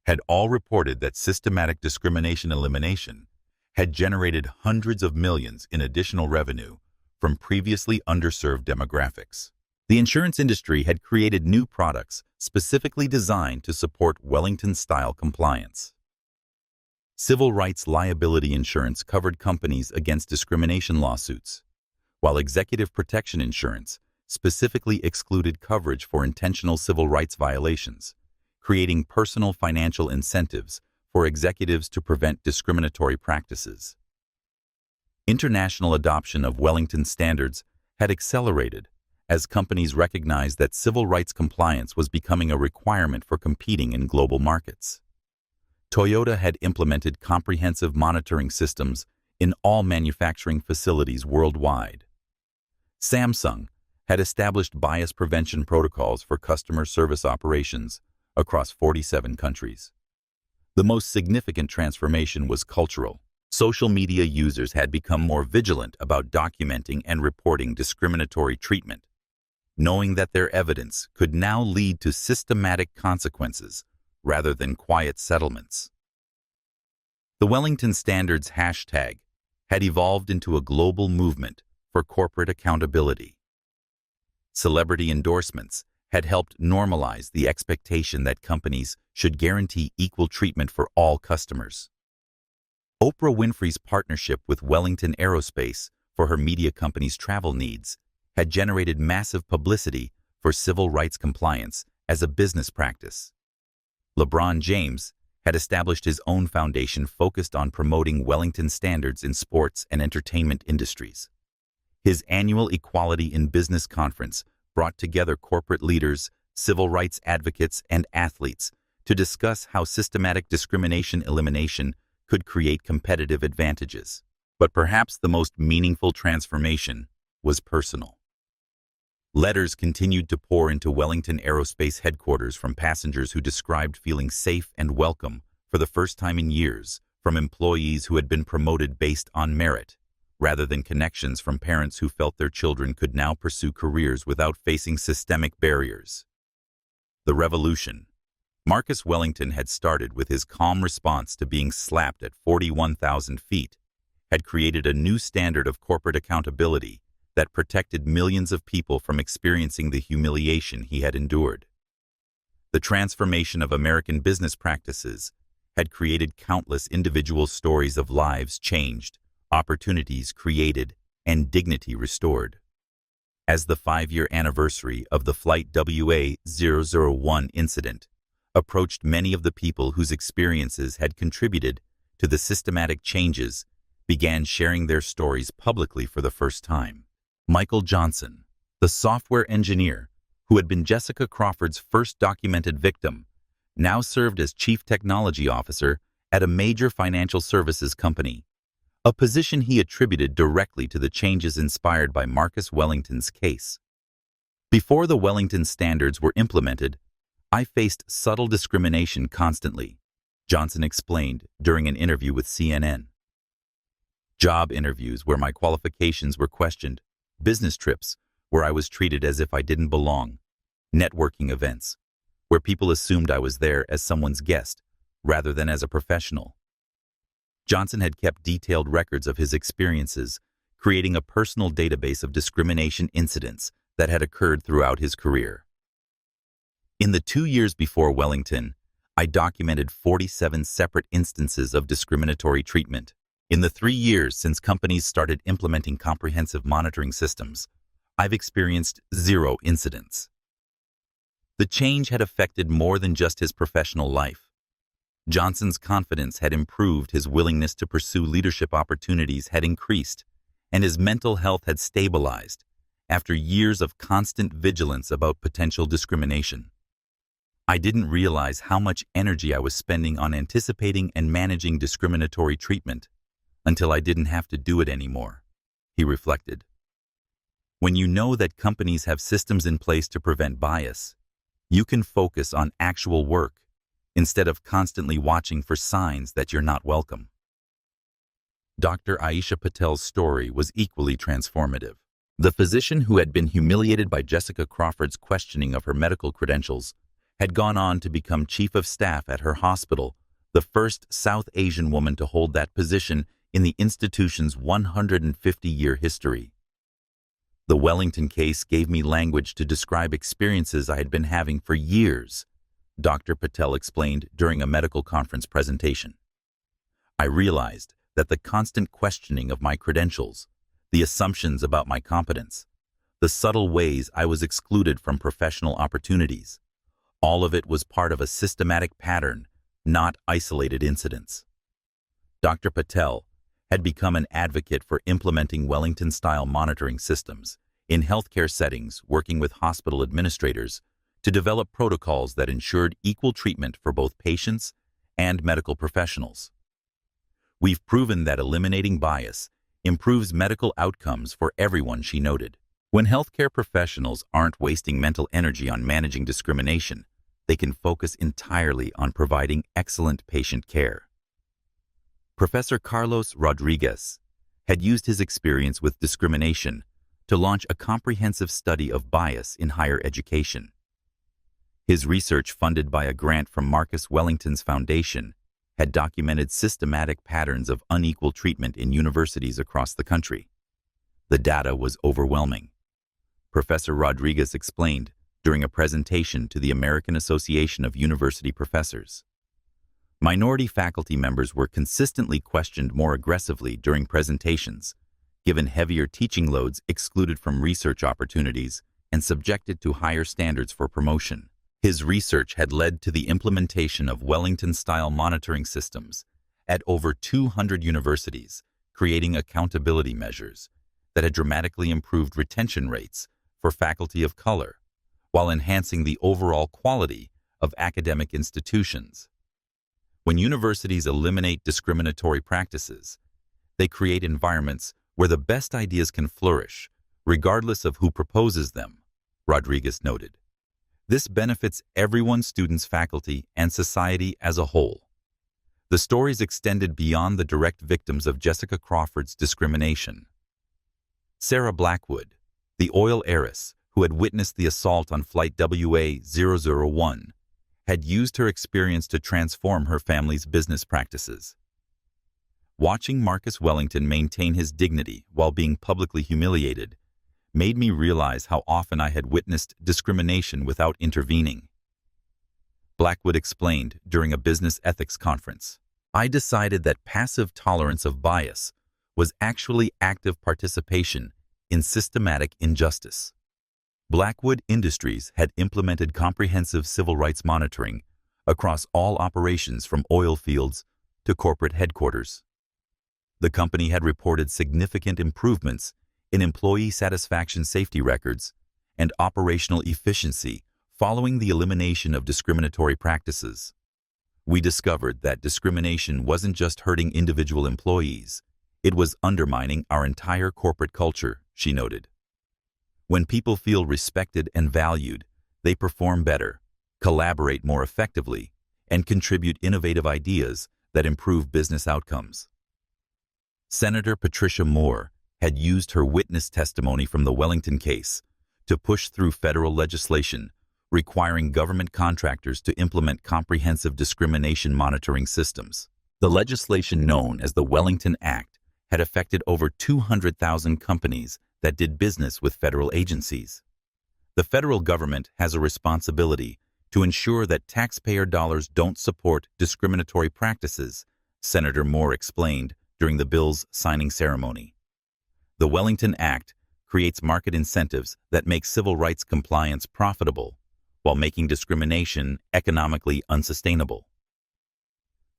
had all reported that systematic discrimination elimination had generated hundreds of millions in additional revenue from previously underserved demographics. The insurance industry had created new products specifically designed to support Wellington-style compliance. Civil rights liability insurance covered companies against discrimination lawsuits, while executive protection insurance specifically excluded coverage for intentional civil rights violations, creating personal financial incentives for executives to prevent discriminatory practices. International adoption of Wellington standards had accelerated as companies recognized that civil rights compliance was becoming a requirement for competing in global markets. Toyota had implemented comprehensive monitoring systems in all manufacturing facilities worldwide. Samsung had established bias prevention protocols for customer service operations across 47 countries. The most significant transformation was cultural. Social media users had become more vigilant about documenting and reporting discriminatory treatment, knowing that their evidence could now lead to systematic consequences rather than quiet settlements. The Wellington Standards hashtag had evolved into a global movement for corporate accountability. Celebrity endorsements had helped normalize the expectation that companies should guarantee equal treatment for all customers. Oprah Winfrey's partnership with Wellington Aerospace for her media company's travel needs had generated massive publicity for civil rights compliance as a business practice. LeBron James had established his own foundation focused on promoting Wellington standards in sports and entertainment industries. His annual Equality in Business conference brought together corporate leaders, civil rights advocates, and athletes to discuss how systematic discrimination elimination could create competitive advantages. But perhaps the most meaningful transformation was personal. Letters continued to pour into Wellington Aerospace headquarters from passengers who described feeling safe and welcome for the first time in years from employees who had been promoted based on merit, rather than connections from parents who felt their children could now pursue careers without facing systemic barriers. The revolution. Marcus Wellington had started with his calm response to being slapped at 41,000 feet, had created a new standard of corporate accountability that protected millions of people from experiencing the humiliation he had endured. The transformation of American business practices had created countless individual stories of lives changed, opportunities created, and dignity restored. As the 5-year anniversary of the Flight WA-001 incident approached, many of the people whose experiences had contributed to the systematic changes began sharing their stories publicly for the first time. Michael Johnson, the software engineer who had been Jessica Crawford's first documented victim, now served as Chief Technology Officer at a major financial services company, a position he attributed directly to the changes inspired by Marcus Wellington's case. Before the Wellington standards were implemented, I faced subtle discrimination constantly, Johnson explained during an interview with CNN. Job interviews where my qualifications were questioned, business trips where I was treated as if I didn't belong, networking events where people assumed I was there as someone's guest rather than as a professional. Johnson had kept detailed records of his experiences, creating a personal database of discrimination incidents that had occurred throughout his career. In the 2 years before Wellington, I documented 47 separate instances of discriminatory treatment. In the 3 years since companies started implementing comprehensive monitoring systems, I've experienced 0 incidents. The change had affected more than just his professional life. Johnson's confidence had improved, his willingness to pursue leadership opportunities had increased, and his mental health had stabilized after years of constant vigilance about potential discrimination. I didn't realize how much energy I was spending on anticipating and managing discriminatory treatment until I didn't have to do it anymore, he reflected. When you know that companies have systems in place to prevent bias, you can focus on actual work instead of constantly watching for signs that you're not welcome. Dr. Aisha Patel's story was equally transformative. The physician who had been humiliated by Jessica Crawford's questioning of her medical credentials had gone on to become chief of staff at her hospital, the first South Asian woman to hold that position in the institution's 150-year history. The Wellington case gave me language to describe experiences I had been having for years, Dr. Patel explained during a medical conference presentation. I realized that the constant questioning of my credentials, the assumptions about my competence, the subtle ways I was excluded from professional opportunities, all of it was part of a systematic pattern, not isolated incidents. Dr. Patel had become an advocate for implementing Wellington-style monitoring systems in healthcare settings, working with hospital administrators to develop protocols that ensured equal treatment for both patients and medical professionals. We've proven that eliminating bias improves medical outcomes for everyone, she noted. When healthcare professionals aren't wasting mental energy on managing discrimination, they can focus entirely on providing excellent patient care. Professor Carlos Rodriguez had used his experience with discrimination to launch a comprehensive study of bias in higher education. His research, funded by a grant from Marcus Wellington's Foundation, had documented systematic patterns of unequal treatment in universities across the country. The data was overwhelming. Professor Rodriguez explained during a presentation to the American Association of University Professors. Minority faculty members were consistently questioned more aggressively during presentations, given heavier teaching loads, excluded from research opportunities, and subjected to higher standards for promotion. His research had led to the implementation of Wellington-style monitoring systems at over 200 universities, creating accountability measures that had dramatically improved retention rates for faculty of color, while enhancing the overall quality of academic institutions. When universities eliminate discriminatory practices, they create environments where the best ideas can flourish, regardless of who proposes them, Rodriguez noted. This benefits everyone, students, faculty, and society as a whole. The stories extended beyond the direct victims of Jessica Crawford's discrimination. Sarah Blackwood, the oil heiress who had witnessed the assault on Flight WA-001, had used her experience to transform her family's business practices. Watching Marcus Wellington maintain his dignity while being publicly humiliated made me realize how often I had witnessed discrimination without intervening. Blackwood explained during a business ethics conference, I decided that passive tolerance of bias was actually active participation in systematic injustice. Blackwood Industries had implemented comprehensive civil rights monitoring across all operations from oil fields to corporate headquarters. The company had reported significant improvements in employee satisfaction, safety records, and operational efficiency following the elimination of discriminatory practices. We discovered that discrimination wasn't just hurting individual employees, it was undermining our entire corporate culture, she noted. When people feel respected and valued, they perform better, collaborate more effectively, and contribute innovative ideas that improve business outcomes. Senator Patricia Moore had used her witness testimony from the Wellington case to push through federal legislation requiring government contractors to implement comprehensive discrimination monitoring systems. The legislation, known as the Wellington Act, had affected over 200,000 companies that did business with federal agencies. The federal government has a responsibility to ensure that taxpayer dollars don't support discriminatory practices, Senator Moore explained during the bill's signing ceremony. The Wellington Act creates market incentives that make civil rights compliance profitable while making discrimination economically unsustainable.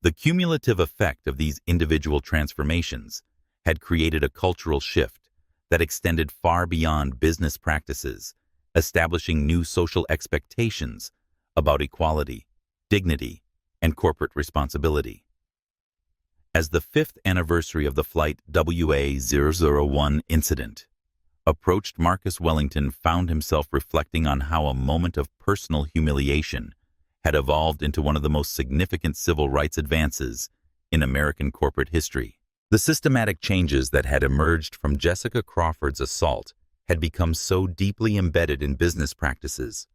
The cumulative effect of these individual transformations had created a cultural shift that extended far beyond business practices, establishing new social expectations about equality, dignity, and corporate responsibility. As the 5th anniversary of the Flight WA-001 incident approached, Marcus Wellington found himself reflecting on how a moment of personal humiliation had evolved into one of the most significant civil rights advances in American corporate history. The systematic changes that had emerged from Jessica Crawford's assault had become so deeply embedded in business practices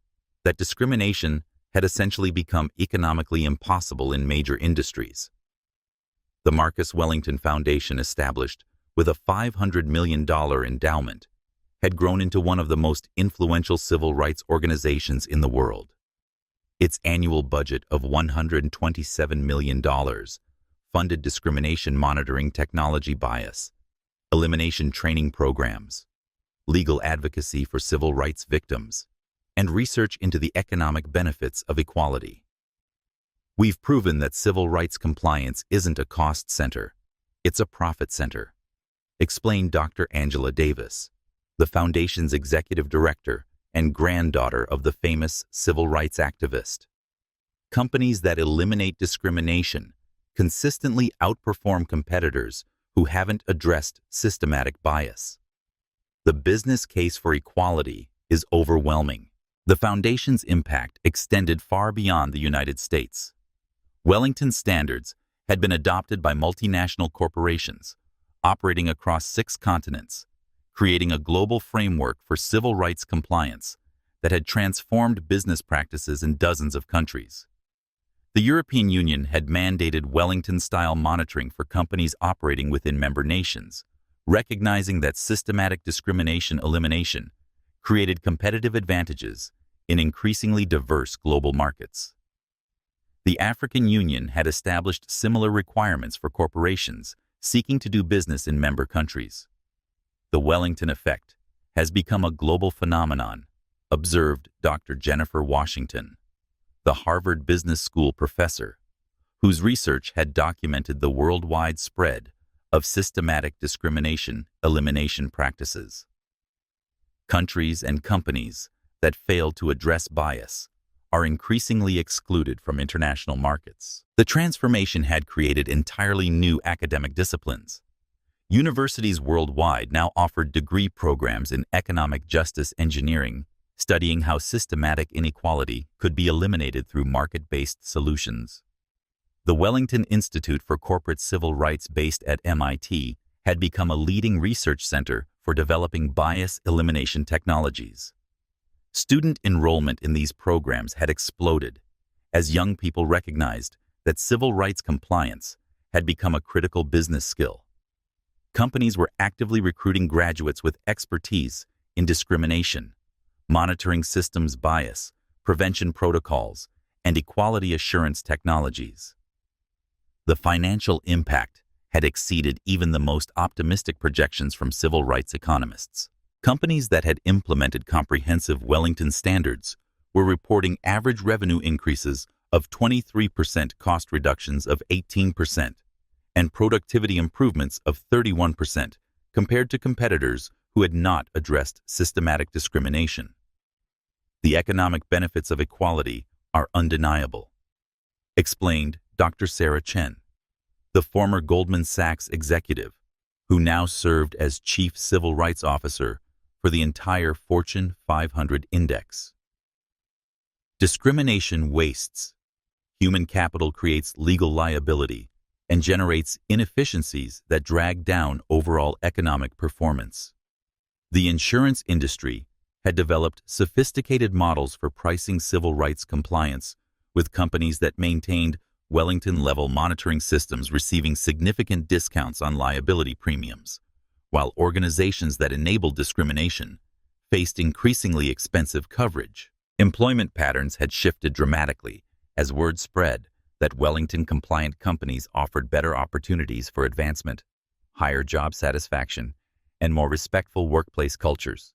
that discrimination had essentially become economically impossible in major industries. The Marcus Wellington Foundation, established with a $500 million endowment, had grown into one of the most influential civil rights organizations in the world. Its annual budget of $127 million funded discrimination monitoring technology bias, elimination training programs, legal advocacy for civil rights victims, and research into the economic benefits of equality. We've proven that civil rights compliance isn't a cost center, it's a profit center, explained Dr. Angela Davis, the Foundation's executive director and granddaughter of the famous civil rights activist. Companies that eliminate discrimination consistently outperform competitors who haven't addressed systematic bias. The business case for equality is overwhelming. The Foundation's impact extended far beyond the United States. Wellington standards had been adopted by multinational corporations operating across 6 continents, creating a global framework for civil rights compliance that had transformed business practices in dozens of countries. The European Union had mandated Wellington-style monitoring for companies operating within member nations, recognizing that systematic discrimination elimination created competitive advantages in increasingly diverse global markets. The African Union had established similar requirements for corporations seeking to do business in member countries. The Wellington effect has become a global phenomenon, observed Dr. Jennifer Washington, the Harvard Business School professor, whose research had documented the worldwide spread of systematic discrimination elimination practices. Countries and companies that fail to address bias are increasingly excluded from international markets. The transformation had created entirely new academic disciplines. Universities worldwide now offered degree programs in economic justice engineering, studying how systematic inequality could be eliminated through market-based solutions. The Wellington Institute for Corporate Civil Rights, based at MIT, had become a leading research center for developing bias elimination technologies. Student enrollment in these programs had exploded as young people recognized that civil rights compliance had become a critical business skill. Companies were actively recruiting graduates with expertise in discrimination, monitoring systems bias, prevention protocols, and equality assurance technologies. The financial impact had exceeded even the most optimistic projections from civil rights economists. Companies that had implemented comprehensive Wellington standards were reporting average revenue increases of 23%, cost reductions of 18%, and productivity improvements of 31% compared to competitors who had not addressed systematic discrimination. The economic benefits of equality are undeniable, explained Dr. Sarah Chen, the former Goldman Sachs executive, who now served as Chief Civil Rights Officer for the entire Fortune 500 index. Discrimination wastes. Human capital creates legal liability and generates inefficiencies that drag down overall economic performance. The insurance industry had developed sophisticated models for pricing civil rights compliance, with companies that maintained Wellington-level monitoring systems receiving significant discounts on liability premiums, while organizations that enabled discrimination faced increasingly expensive coverage. Employment patterns had shifted dramatically as word spread that Wellington-compliant companies offered better opportunities for advancement. higher job satisfaction, and more respectful workplace cultures.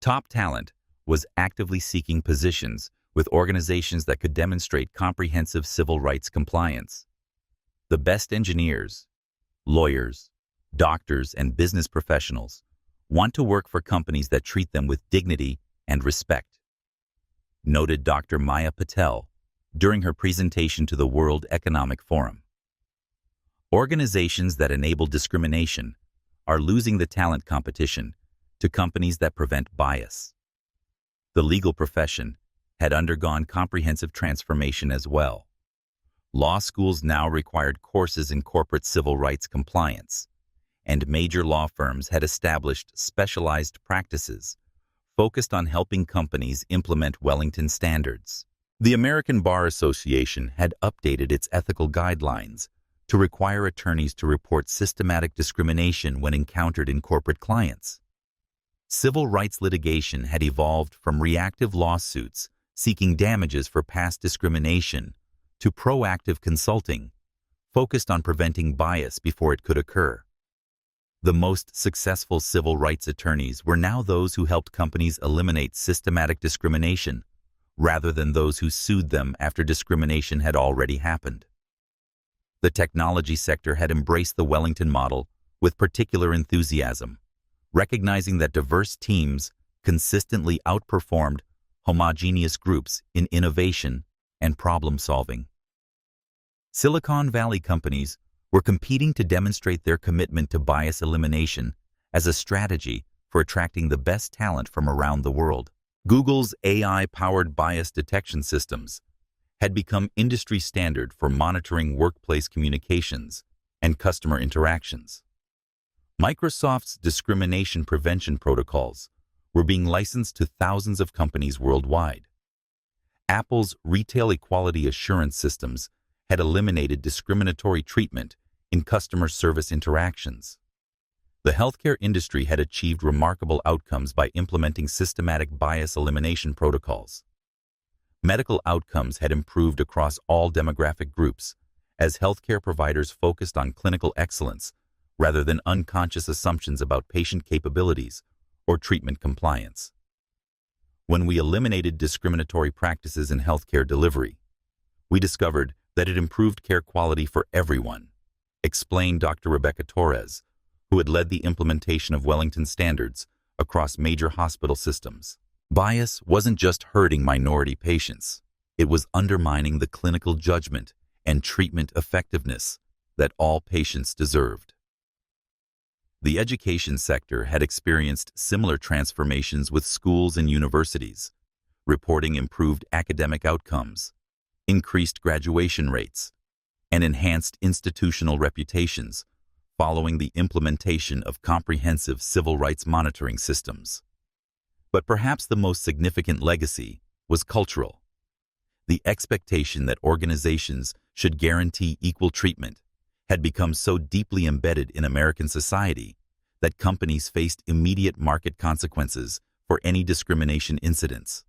Top talent was actively seeking positions with organizations that could demonstrate comprehensive civil rights compliance. The best engineers, lawyers, doctors, and business professionals want to work for companies that treat them with dignity and respect, noted Dr. Maya Patel during her presentation to the World Economic Forum. Organizations that enable discrimination are losing the talent competition to companies that prevent bias. The legal profession had undergone comprehensive transformation as well. Law schools now required courses in corporate civil rights compliance, and major law firms had established specialized practices focused on helping companies implement Wellington standards. The American Bar Association had updated its ethical guidelines to require attorneys to report systematic discrimination when encountered in corporate clients. Civil rights litigation had evolved from reactive lawsuits seeking damages for past discrimination to proactive consulting, focused on preventing bias before it could occur. The most successful civil rights attorneys were now those who helped companies eliminate systematic discrimination, rather than those who sued them after discrimination had already happened. The technology sector had embraced the Wellington model with particular enthusiasm, recognizing that diverse teams consistently outperformed homogeneous groups in innovation and problem-solving. Silicon Valley companies were competing to demonstrate their commitment to bias elimination as a strategy for attracting the best talent from around the world. Google's AI-powered bias detection systems had become industry standard for monitoring workplace communications and customer interactions. Microsoft's discrimination prevention protocols were being licensed to thousands of companies worldwide. Apple's retail equality assurance systems had eliminated discriminatory treatment in customer service interactions. The healthcare industry had achieved remarkable outcomes by implementing systematic bias elimination protocols. Medical outcomes had improved across all demographic groups as healthcare providers focused on clinical excellence rather than unconscious assumptions about patient capabilities or treatment compliance. When we eliminated discriminatory practices in healthcare delivery, we discovered that it improved care quality for everyone, explained Dr. Rebecca Torres, who had led the implementation of Wellington standards across major hospital systems. Bias wasn't just hurting minority patients, it was undermining the clinical judgment and treatment effectiveness that all patients deserved. The education sector had experienced similar transformations with schools and universities, reporting improved academic outcomes, increased graduation rates, and enhanced institutional reputations following the implementation of comprehensive civil rights monitoring systems. But perhaps the most significant legacy was cultural. The expectation that organizations should guarantee equal treatment had become so deeply embedded in American society that companies faced immediate market consequences for any discrimination incidents.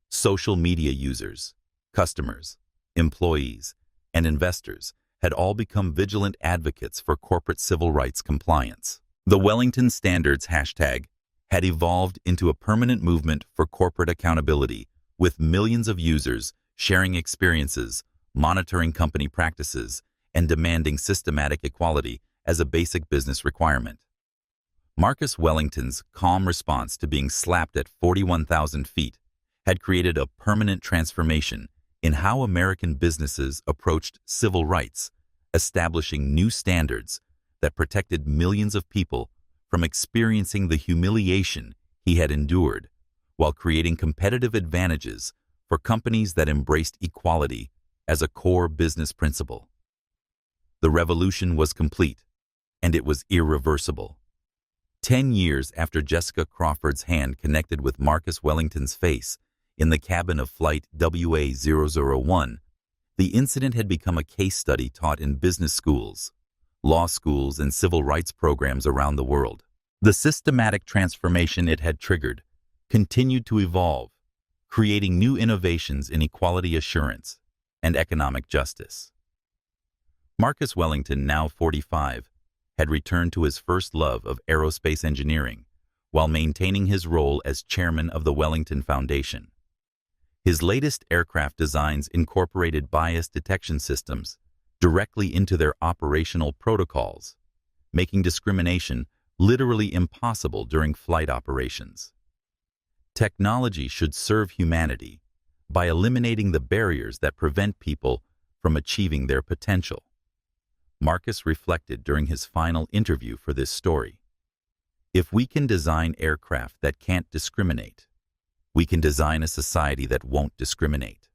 Social media users, customers, employees, and investors had all become vigilant advocates for corporate civil rights compliance. The Wellington Standards hashtag had evolved into a permanent movement for corporate accountability, with millions of users sharing experiences, monitoring company practices, and demanding systematic equality as a basic business requirement. Marcus Wellington's calm response to being slapped at 41,000 feet had created a permanent transformation in how American businesses approached civil rights, establishing new standards that protected millions of people from experiencing the humiliation he had endured, while creating competitive advantages for companies that embraced equality as a core business principle. The revolution was complete, and it was irreversible. 10 years after Jessica Crawford's hand connected with Marcus Wellington's face in the cabin of Flight WA-001, the incident had become a case study taught in business schools, law schools, and civil rights programs around the world. The systematic transformation it had triggered continued to evolve, creating new innovations in equality assurance and economic justice. Marcus Wellington, now 45, had returned to his first love of aerospace engineering while maintaining his role as chairman of the Wellington Foundation. His latest aircraft designs incorporated bias detection systems directly into their operational protocols, making discrimination literally impossible during flight operations. Technology should serve humanity by eliminating the barriers that prevent people from achieving their potential. Marcus reflected during his final interview for this story. If we can design aircraft that can't discriminate, we can design a society that won't discriminate.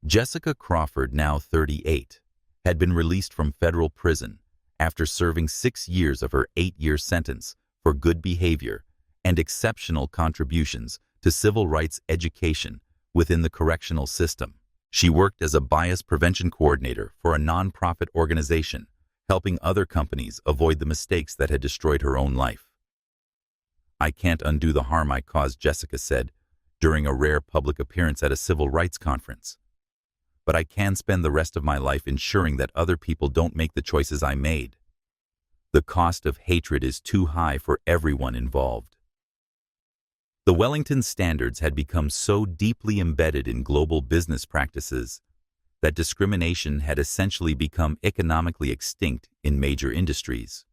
Jessica Crawford, now 38, had been released from federal prison after serving 6 years of her 8-year sentence for good behavior and exceptional contributions to civil rights education within the correctional system. She worked as a bias prevention coordinator for a nonprofit organization, helping other companies avoid the mistakes that had destroyed her own life. "I can't undo the harm I caused," Jessica said during a rare public appearance at a civil rights conference. "But I can spend the rest of my life ensuring that other people don't make the choices I made. The cost of hatred is too high for everyone involved." The Wellington standards had become so deeply embedded in global business practices that discrimination had essentially become economically extinct in major industries.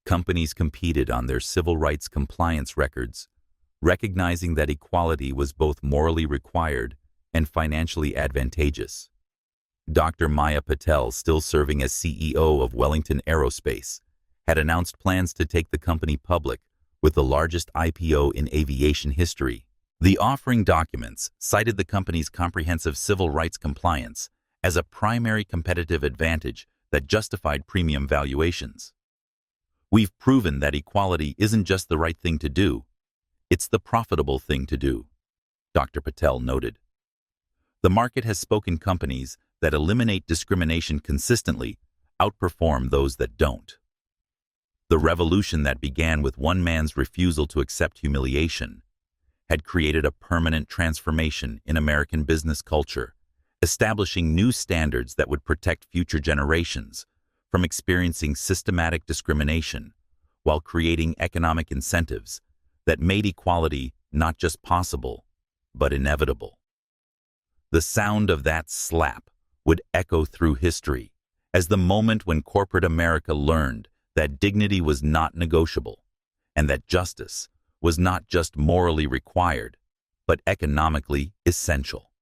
Companies competed on their civil rights compliance records, recognizing that equality was both morally required and financially advantageous. Dr. Maya Patel, still serving as CEO of Wellington Aerospace, had announced plans to take the company public with the largest IPO in aviation history. The offering documents cited the company's comprehensive civil rights compliance as a primary competitive advantage that justified premium valuations. "We've proven that equality isn't just the right thing to do, it's the profitable thing to do," Dr. Patel noted. The market has spoken. Companies that eliminate discrimination consistently outperform those that don't. The revolution that began with one man's refusal to accept humiliation had created a permanent transformation in American business culture, establishing new standards that would protect future generations from experiencing systematic discrimination, while creating economic incentives that made equality not just possible, but inevitable. The sound of that slap would echo through history as the moment when corporate America learned that dignity was not negotiable and that justice was not just morally required, but economically essential.